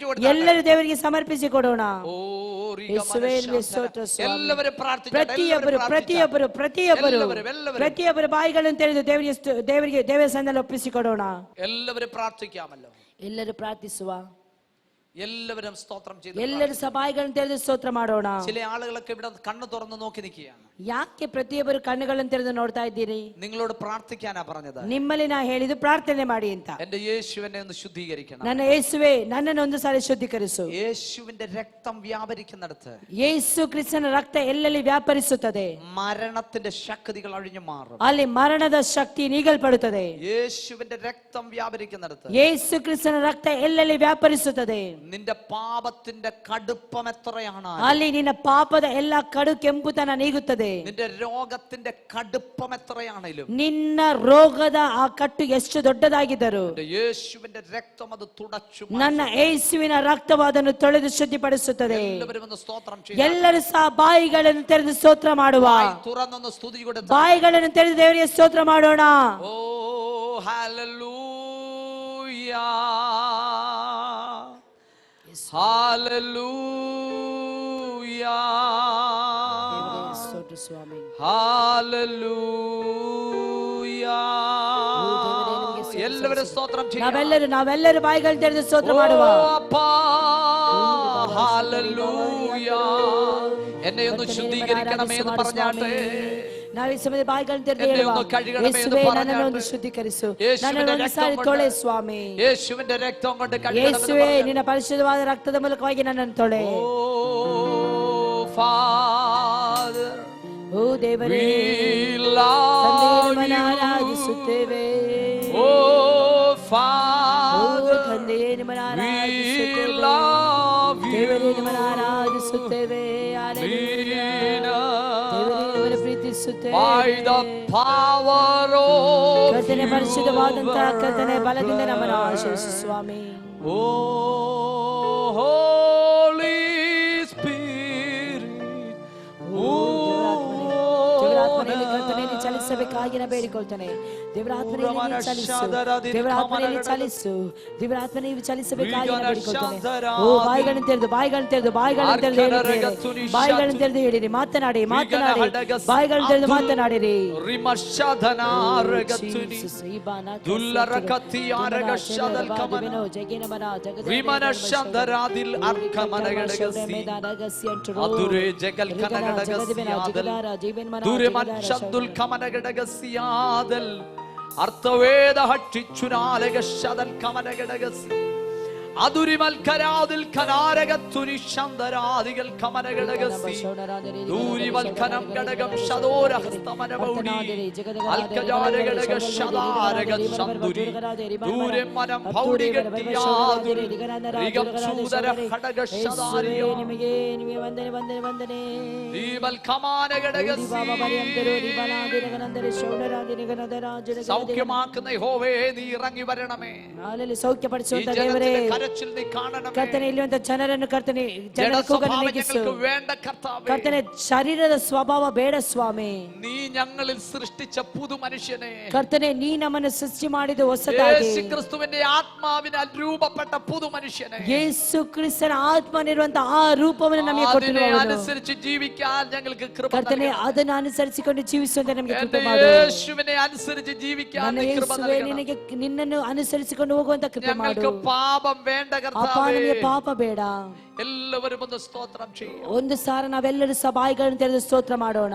ಎಲ್ಲರೂ ದೇವರಿಗೆ ಸಮರ್ಪಿಸಿಕೊಡೋಣ. ಯೇಸುವೇ ನಿನಗೆ ಸ್ತೋತ್ರ ಸ್ವಾಮಿ. എല്ലാവരും പ്രാർത്ഥിക്കട്ടെ. ಪ್ರತಿಯೊಬ್ಬರು ಬಾಯಿಗಳನ್ನು ತೆರೆದು ದೇವರಿಗೆ ದೇವರ ಸನ್ನಿಧಿಯಲ್ಲಿ ಒಪ್ಪಿಸಿಕೊಡೋಣ. എല്ലാവരും പ്രാർത്ഥിക്കാമല്ലോ. ಎಲ್ಲರೂ ಪ್ರಾರ್ಥಿಸುವ. എല്ലാവരും സ്തോത്രം ചെയ്തു. ಎಲ್ಲರೂ ಸಭಾಯಿಗಳನ್ನು ತೆರೆದು ಸ್ತೋತ್ರ ಮಾಡೋಣ. ചില ആളുകളൊക്കെ ഇവിടെ കണ്ണു തുറന്ന് നോക്കി നിൽക്കുകയാണ്. ಯಾಕೆ ಪ್ರತಿಯೊಬ್ಬರು ಕಣ್ಣುಗಳನ್ನು ತೆರೆದು ನೋಡ್ತಾ ಇದ್ದೀರಿ? നിങ്ങളോട് പ്രാർത്ഥിക്കാനാ പറഞ്ഞത്. ನಿಮ್ಮಲ್ಲಿ ನಾ ಹೇಳಿದ್ದು ಪ್ರಾರ್ಥನೆ ಮಾಡಿ ಅಂತ. എന്റെ യേശുവിനെ ഒന്ന് ശുദ്ധീകരിക്കണം. ನನ್ನ ಯೇಸುವೆ ನನ್ನನ್ನು ಒಂದು ಸಾರಿ ಶುದ್ಧೀಕರಿಸು. യേശുവിന്റെ രക്തം വ്യാപരിക്കുന്നിടത്ത് ಯೇಸು ಕ್ರಿಸ್ತನ ರಕ್ತ ಎಲ್ಲೆಲ್ಲಿ ವ್ಯಾಪರಿಸುತ್ತದೆ മരണത്തിന്റെ ശക്തികൾ അഴിഞ്ഞു മാറും. ಅಲ್ಲಿ ಮರಣದ ಶಕ್ತಿ ನೀಗಲ್ಪಡುತ್ತದೆ. യേശുവിന്റെ രക്തം വ്യാപരിക്കുന്നിടത്ത് ಯೇಸು ಕ್ರಿಸ್ತನ ರಕ್ತ ಎಲ್ಲೆಲ್ಲಿ ವ್ಯಾಪರಿಸುತ್ತದೆ നിന്റെ പാപത്തിന്റെ കടുപ്പം എത്രയാണ്? ಅಲ್ಲಿ ನಿನ್ನ ಪಾಪದ ಎಲ್ಲ ಕಡು ಕೆಂಪುತನ ನೀಗುತ್ತದೆ. നിന്റെ രോഗത്തിന്റെ കടുപ്പം എത്രയാണെങ്കിലും ನಿನ್ನ ರೋಗದ ಆ ಕಟ್ಟು ಎಷ್ಟು ದೊಡ್ಡದಾಗಿದ್ದರು യേശുവിന്റെ രക്തം അത് തുടച്ചു. ನನ್ನ ಯೇಸುವಿನ ರಕ್ತವು ಅದನ್ನು ತೊಳೆದು ಶುದ್ಧಿಪಡಿಸುತ್ತದೆ. എല്ലാവരും ഒന്ന് സ്തോത്രം ചെയ്യുക. ಎಲ್ಲರೂ ಸಹ ಬಾಯಿಗಳನ್ನು ತೆರೆದು ಸ್ತೋತ್ರ ಮಾಡುವ. തുറന്നൊന്ന് സ്തുതി കൊടുത്ത് ಬಾಯಿಗಳನ್ನು ತೆರೆದು ದೇವರಿಗೆ ಸ್ತೋತ್ರ ಮಾಡೋಣ. ഓ ഹല്ലേലൂയ, ഹല്ലേലൂയ, ಸ್ತೋತ್ರ ಸ್ವಾಮಿ. ഹല്ലേലൂയ. എല്ലാവരും സ്തോത്രം ചെയ്യുക. ನಾವೆಲ್ಲರೂ ಬಾಯಿಗಳನ್ನು ತೆರೆದು ಸ್ತೋತ್ರ ಮಾಡುವ. ഹല്ലേലൂയ. എന്നെ ഒന്ന് ശുദ്ധീകരിക്കണമേ എന്ന് പറഞ്ഞാട്ടെ. ನಾವು ಈ ಸಮಯದ ಬಾಯಿಗಳನ್ನು ತೆರೆದು ಹೇಳುವ, ಯೇಸುವೇ ನನ್ನನ್ನು ಒಂದು ಶುದ್ಧೀಕರಿಸು, ನನ್ನನ್ನು ಒಂದು ಸಾರಿ ತೊಳೆ ಸ್ವಾಮಿ. യേശുവിന്റെ രക്തം കൊണ്ട് ಯೇಸುವೇ ನಿನ್ನ ಪರಿಶುದ್ಧವಾದ ರಕ್ತದ ಮೂಲಕವಾಗಿ ನನ್ನನ್ನು ತೊಳೆ. Father, ಓ ದೇವರೇ, We ತಂದೆಯನ್ನು love ಆರಾಧಿಸುತ್ತೇವೆ. you. Oh O Father, ತಂದೆಯೇ, ನಿಮ್ಮನ್ನು we ಆರಾಧಿಸುತ್ತೇವೆ. love ದೇವರೇ, you. ನಿಮ್ಮನ್ನು ಆರಾಧಿಸುತ್ತೇವೆ. ಹಲ್ಲೆಲೂಯಾ. Lead ದೇವರೇ, us ನಿಮ್ಮನ್ನು ಪ್ರೀತಿಸುತ್ತೇವೆ. by the power of ಕರ್ತನೆ, ಪರಿಶುದ್ಧವಾದಂತಹ ಕರ್ತನೆ your ಬಲದಿಂದ ನಮ್ಮನ್ನು ಆಶೀರ್ವದಿಸು blood. ಸ್ವಾಮಿ. Oh Holy Spirit, ದೇವರಾತ್ಮನೆಯಲ್ಲಿ ಕರ್ತನೆಯಲ್ಲಿ ಚಲಿಸಬೇಕಾಗಿ ನಾ ಬೇಡಿಕೊಳ್ತೇನೆ. ದೇವರಾತ್ಮನೆಯಲ್ಲಿ ಚಲಿಸು, ದೇವರಾತ್ಮನೆಯಲ್ಲಿ ಚಲಿಸು, ದೇವರಾತ್ಮನೆಯಲ್ಲಿ ಚಲಿಸಬೇಕಾಗಿ ನಾ ಬೇಡಿಕೊಳ್ತೇನೆ. ಓ ಬಾಯಿಗಳನ್ನು ತೆರೆದು, ಬಾಯಿಗಳನ್ನು ತೆರೆದು, ಬಾಯಿಗಳನ್ನು ತೆರೆದು ಹೇಳಿರಿ, ಬಾಯಿಗಳನ್ನು ತೆರೆದು ಹೇಳಿರಿ, ಮಾತನಾಡಿ, ಮಾತನಾಡಿ, ಬಾಯಿಗಳನ್ನು ತೆರೆದು ಮಾತನಾಡಿರಿ. ಅರ್ಥವೇದ ಹಟ್ಟಿಚುನಾಲೆಗಶದಲ್ ಕಮನಗಡಗಸಿ അതുരിമൽക്കരാതിൽ കനാരകത്തുനി ശന്തരാദികൾ കമനഗടകസി ദൂരിമൽക്കനം ഗടകം ശതോരഹസ്തമനമൗടി അൽക്കജാരഗടക ശതാരക ശന്തുരി ദൂരെ മനം ഭൗഡികത്തിയാതുരി രിഗം സൂദര ഖടക ശതാരിയ ദീവൽ കമാനഗടകസി സൗഖ്യമാക്കുന്ന യഹോവേ നീ ഇറങ്ങി വരണമേ. സൗഖ്യപ്പെടുത്തുന്ന ದೇವರೇ, ಕರ್ತನೆ ಇಲ್ಲಿರುವಂತ ಜನರನ್ನು ಕರ್ತನೆ ಜನರ ಕೂಗನ್ನು ನೀಗಿಸು. ಕರ್ತನೆ ಶರೀರದ ಸ್ವಭಾವ ಬೇಡ ಸ್ವಾಮಿ. നീ ഞങ്ങളിൽ സൃഷ്ടിച്ച പുതു മനുഷ്യനെ, ಕರ್ತನೆ ನೀ ನಮ್ಮನ್ನು ಸೃಷ್ಟಿ ಮಾಡಿದ ಹೊಸದಾಗಿ യേശു ക്രിസ്തുവിന്റെ ആത്മാവിനാൽ രൂപപ്പെട്ട പുതു മനുഷ്യനെ, ಯೇಸು ಕ್ರಿಸ್ತನ ಆತ್ಮನಿರುವಂತ ಆ ರೂಪವನ್ನು ನಮಗೆ ಕೊಟ್ಟಿರುವವನು. അനുസരിച്ച് ജീവിക്കാൻ ഞങ്ങൾക്ക് കൃപ ಕರ್ತನೆ നൽകണം. ಅದನ್ನು ಅನುಸರಿಸಿಕೊಂಡು ಜೀವಿಸುವಂತೆ ನಮಗೆ ಕೃಪೆ എന്റെ ಮಾಡು. യേശുവിനെ അനുസരിച്ച് ജീവിക്കാൻ ನನ್ನ നീ കൃപ ಯೇಸುವೇ, നൽകണം. ನಿನಗೆ ನಿನ್ನನ್ನು ಅನುಸರಿಸಿಕೊಂಡು ಹೋಗುವಂತ ಕೃಪೆ ಮಾಡು. ഞങ്ങൾക്ക് പാപം വേണ്ട ಅಪ್ಪ, കർത്താവേ. ನಮಗೆ ಪಾಪ ಬೇಡ. എല്ലാവരും ഒന്ന് സ്തോത്രം ചെയ്യും. ಒಂದು ಸಾರ ನಾವೆಲ್ಲರೂ ಸಹ ಬಾಯಿಗಳನ್ನು ತೆರೆದು ಸ್ತೋತ್ರ ಮಾಡೋಣ.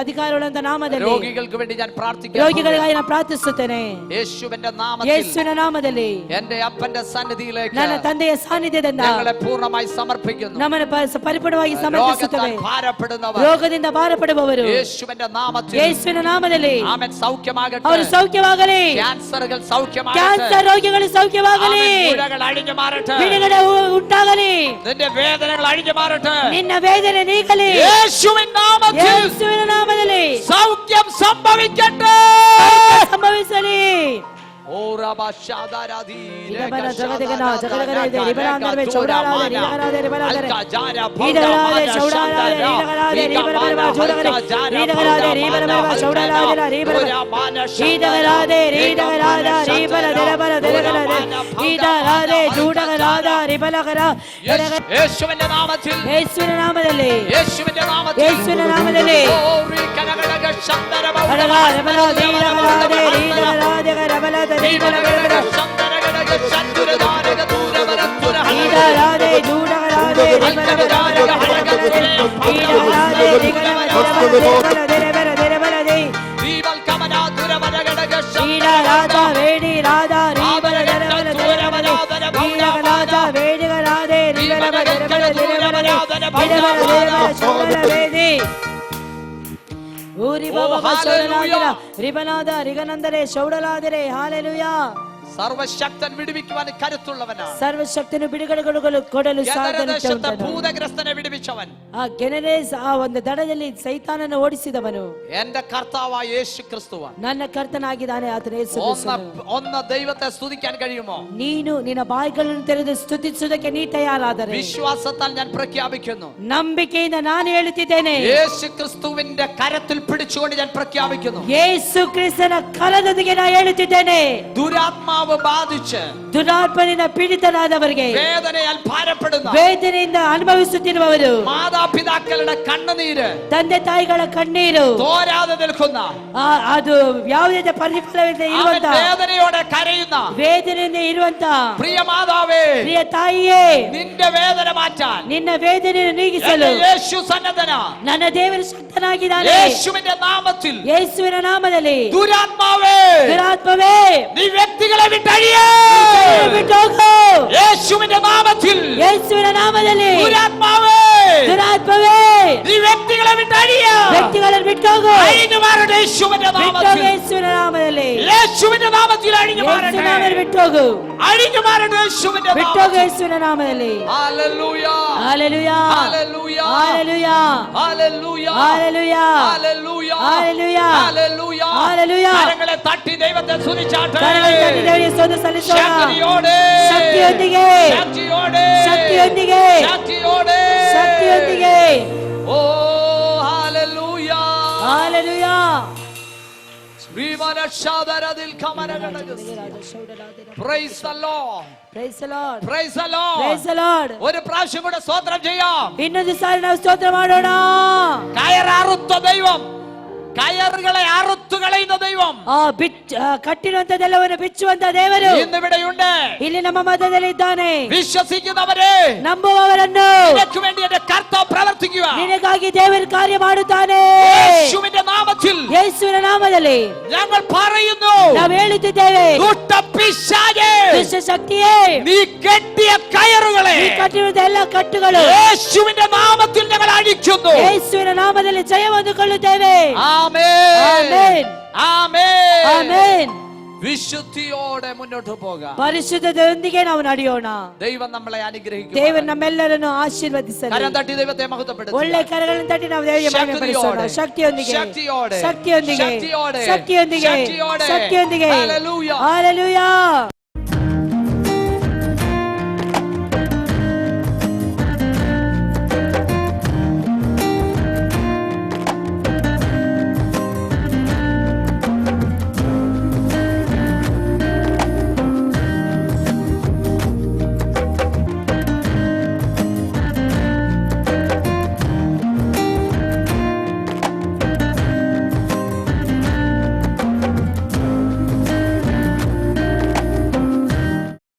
ಅಧಿಕಾರವುಳ್ಳಂತ ನಾಮದಲ್ಲಿ രോഗികൾക്ക് വേണ്ടി ഞാൻ പ്രാർത്ഥിക്കുന്നു. ರೋಗಿಗಳಿಗಾಗಿ ನಾನು ಪ್ರಾರ್ಥಿಸುತ್ತೇನೆ യേശുവിന്റെ ಯೇಸುವಿನ ನಾಮದಲ್ಲಿ. എന്റെ അപ്പന്റെ സന്നിധിയിലേക്ക് ನನ್ನ ತಂದೆಯ ಸಾನ್ನಿಧ್ಯದಿಂದ ഞങ്ങളെ പൂർണ്ണമായി സമർപ്പിക്കുന്നു. ನಮ್ಮನ್ನು ಪರಿಪೂರ್ಣವಾಗಿ ಸಮರ್ಪಿಸುತ್ತೇವೆ. ഭാരപ്പെടുന്നവർ ರೋಗದಿಂದ ಭಾರಪಡುವವರು യേശുവിന്റെ നാമത്തിൽ ಯೇಸುವಿನ ನಾಮದಲ್ಲಿ ആമേൻ സൗഖ്യമാകട്ടെ. ಅವರು ಸೌಖ್ಯವಾಗಲಿ. ಕ್ಯಾನ್ಸರ್കൾ ಸೌಖ್ಯമാകട്ടെ. ಕ್ಯಾನ್ಸರ್ ರೋಗಿಗಳು ಸೌಖ್ಯವಾಗಲಿ. ಪೀಡೆಗಳು ಅಳಿഞ്ഞു മാറട്ടെ. ಬಿಡುಗಡೆ ಉಂಟಾಗಲಿ. നിന്റെ വേദനകൾ അഴിഞ്ഞു മാറട്ടെ. ನಿನ್ನ ವೇದನೆ ನೀಗಲಿ. യേശുവിൻ നാമത്തിൽ ಯೇಸುವಿನ ನಾಮದಲ್ಲಿ സൗഖ്യം സംഭവിക്കട്ടെ. ಸಂಭವಿಸಲಿ. യേശുവിന്റെ നാമത്തിൽ ಯೇಸುವಿನ ನಾಮದಲ್ಲಿ യേശുവിന്റെ നാമത്തിൽ ಯೇಸುವಿನ ನಾಮದಲ್ಲಿ ಶೌಡಲಾದರೆ ಹಾಲೆಲೂಯಾ. സർവശക്തൻ വിടുവിക്കുവാൻ കരുത്തുള്ളവനാണ്. ಸರ್ವಶಕ್ತನು ಬಿಡುಗಡೆ ಕೊಡಲು ಸಾಧ್ಯತೆ. ഭൂതഗ്രസ്തനെ വിടുവിച്ചവൻ, ಆ ಗೆನರೇಸ್ ಆ ಒಂದು ದಡದಲ್ಲಿ ಸೈತಾನನ್ನು ಓಡಿಸಿದವನು എന്റെ കർത്താവായ യേശു ക്രിസ്തുവാണ്. ನನ್ನ ಕರ್ತನಾಗಿದ್ದಾನೆ ಆತನ ಯೇಸು ಕ್ರಿಸ್ತನು. ഒന്ന് ദൈവത്തെ സ്തുതിക്കാൻ കഴിയുമോ? ನೀನು ನಿನ್ನ ಬಾಯಿಗಳನ್ನು ತೆರೆದು ಸ್ತುತಿಸುವುದಕ್ಕೆ ನೀ ತಯಾರಾದರೆ വിശ്വാസത്താൽ ഞാൻ പ്രഖ്യാപിക്കുന്നു. ನಂಬಿಕೆಯಿಂದ ನಾನು ಹೇಳುತ್ತಿದ್ದೇನೆ, യേശു ക്രിസ്തുവിന്റെ കരത്തിൽ പിടിച്ചുകൊണ്ട് ഞാൻ പ്രഖ്യാപിക്കുന്നു, ಯೇಸು ಕ್ರಿಸ್ತನ ಕರದೊಂದಿಗೆ ನಾನು ಹೇಳುತ್ತಿದ್ದೇನೆ, ദുരാത്മാവ് ആത്മാവ് ബാധിച്ച് ದುರಾತ್ಮನಿಂದ ಪೀಡಿತರಾದವರಿಗೆ, വേദനയാൽ ഭാരപ്പെടുന്ന, ವೇದನೆಯಿಂದ ಅನುಭವಿಸುತ್ತಿರುವವರು, മാതാപിതാക്കളുടെ കണ്ണുനീര് ತಂದೆ ತಾಯಿಗಳ ಕಣ್ಣೀರು തോരാതെ നിൽക്കുന്ന, ಅದು ಯಾವುದೇ ಪ್ರತಿಫಲವಿಲ್ಲದೆ അവൻ ಇರುವಂತ, വേദനയോടെ കരയുന്ന ವೇದನೆಯಿಂದ ಇರುವಂತ പ്രിയ മാതാവേ, ಪ್ರಿಯ ತಾಯಿಯೇ, നിന്റെ വേദന മാറ്റാൻ ನಿನ್ನ ವೇದನೆಯನ್ನು ನೀಗಿಸಲು എന്റെ യേശു സന്നദ്ധന. ನನ್ನ ದೇವರು ಶಕ್ತನಾಗಿದ್ದಾನೆ. യേശുവിന്റെ നാമത്തിൽ ಯೇಸುವಿನ ನಾಮದಲ್ಲಿ ദുരാത്മാവേ, ದುರಾತ್ಮವೇ, നീ വ്യക്തികളെ വിട്ടഴിയേ. ಬಿಟ್ಟು ಹೋಗು. യേശുവിന്റെ നാമത്തിൽ ಯೇಸುವಿನ ನಾಮದಲ್ಲಿ ദുരാത്മാവേ, ದುರಾತ್ಮವೇ, നീ വ്യക്തികളെ വിട്ടഴിയ. ವ್ಯಕ್ತಿಗಳನ್ನು ಬಿಟ್ಟು ಹೋಗು. അഴിഞ്ഞു മാറട്ടെ യേശുവിന്റെ ಬಿಟ್ಟು ಹೋಗು നാമത്തിൽ. ಯೇಸುವಿನ ನಾಮದಲ್ಲಿ. യേശുവിന്റെ നാമത്തിൽ അഴിഞ്ഞു ಯೇಸುವಿನ മാറട്ടെ. ನಾಮದಲ್ಲಿ ಬಿಟ್ಟು ಹೋಗು. അഴിഞ്ഞു മാറട്ടെ യേശുവിന്റെ ಬಿಟ್ಟು ಹೋಗು നാമത്തിൽ. ಯೇಸುವಿನ ನಾಮದಲ್ಲಿ. Hallelujah, hallelujah, hallelujah, hallelujah, hallelujah, hallelujah, hallelujah, hallelujah, hallelujah. Hallelujah. കരങ്ങളെ തട്ടി ദൈവത്തെ സ്തുതിച്ചാട്ടെ. ಕರಗಳನ್ನು ತಟ್ಟಿ ದೇವರಿಗೆ ಸ್ತೋತ್ರ ಸಲ್ಲಿಸೋಣ. ശക്തിയോടെ, ಶಕ್ತಿಯೊಂದಿಗೆ, ശക്തിയോടെ, ಶಕ್ತಿಯೊಂದಿಗೆ, ശക്തിയോടെ, ಶಕ್ತಿಯೊಂದಿಗೆ. Oh hallelujah, hallelujah. ശ്രീമനക്ഷാദരതിൽ കമനഘടകസ്യ. Praise the Lord. Praise the Lord. Praise the Lord. Praise the Lord. ഒരു പ്രാവശ്യം കൂടെ സ്തോത്രം ചെയ്യാം. ಇನ್ನೊಂದು ಸಾರಿ ನಾವು ಸ್ತೋತ್ರ ಮಾಡೋಣ. കയറാറുത്ത ദൈവം, കയറുകളെ അറുത്തു കളയുന്ന ദൈവം ಕಟ್ಟಿರುವಂತದೆಲ್ಲವನ್ನು ಬಿಚ್ಚುವಂತ ದೇವರು ഇന്നിവിടെയുണ്ട്. ಇಲ್ಲಿ ನಮ್ಮ ಮಧ್ಯದಲ್ಲಿ ಇದ್ದಾನೆ. വിശ്വസിക്കുന്നവരെ ನಂಬುವವರನ್ನು നിനക്ക് വേണ്ടി എന്റെ കർത്താവ് പ്രവർത്തിക്കുക. ನಿನಗಾಗಿ ದೇವರು ಕಾರ್ಯ ಮಾಡುತ್ತಾನೆ. യേശുവിന്റെ നാമത്തിൽ ಯೇಸುವಿನ ನಾಮದಲ್ಲಿ ഞങ്ങൾ പറയുന്നു, ನಾವು ಹೇಳುತ್ತಿದ್ದೇವೆ, ദുഷ്ടപിശാചേ, ದುಷ್ಟ ಶಕ್ತಿಯೇ, നീ കെട്ടിയ കയറുകളെ ನೀ ಕಟ್ಟಿರುವಂತ ಎಲ್ಲ ಕಟ್ಟುಗಳು യേശുവിന്റെ നാമത്തിൽ ഞങ്ങൾ അഴിക്കുന്നു. ಯೇಸುವಿನ ನಾಮದಲ್ಲಿ ಜಯ ಹೊಂದಿಕೊಳ್ಳುತ್ತೇವೆ. ആമേൻ, ಆಮೆನ್, ആമേൻ, ಆಮೆನ್. വിശുദ്ധിയോടെ മുന്നോട്ട് പോകാം. ಪರಿಶುದ್ಧತೆಯೊಂದಿಗೆ ನಾವು ನಡೆಯೋಣ. ദൈവം നമ്മളെ അനുഗ്രഹിക്കും. ದೇವರು ನಮ್ಮೆಲ್ಲರನ್ನು ಆಶೀರ್ವದಿಸಲಿ. കരം തട്ടി ദൈവത്തെ മഹത്വപ്പെടുത്തുക. ಒಳ್ಳೆ ಕರಗಳನ್ನು ತಟ್ಟಿ ನಾವು ದೇವರಿಗೆ ಮಹಿಮೆಪಡಿಸೋಣ. ಶಕ್ತಿಯೊಂದಿಗೆ, ശക്തിയോടെ, ಶಕ್ತಿಯೊಂದಿಗೆ, ശക്തിയോടെ, ಶಕ್ತಿಯೊಂದಿಗೆ, ശക്തിയോടെ, ಶಕ್ತಿಯೊಂದಿಗೆ. ഹല്ലേലൂയ. ಹಲ್ಲೆಲೂಯಾ.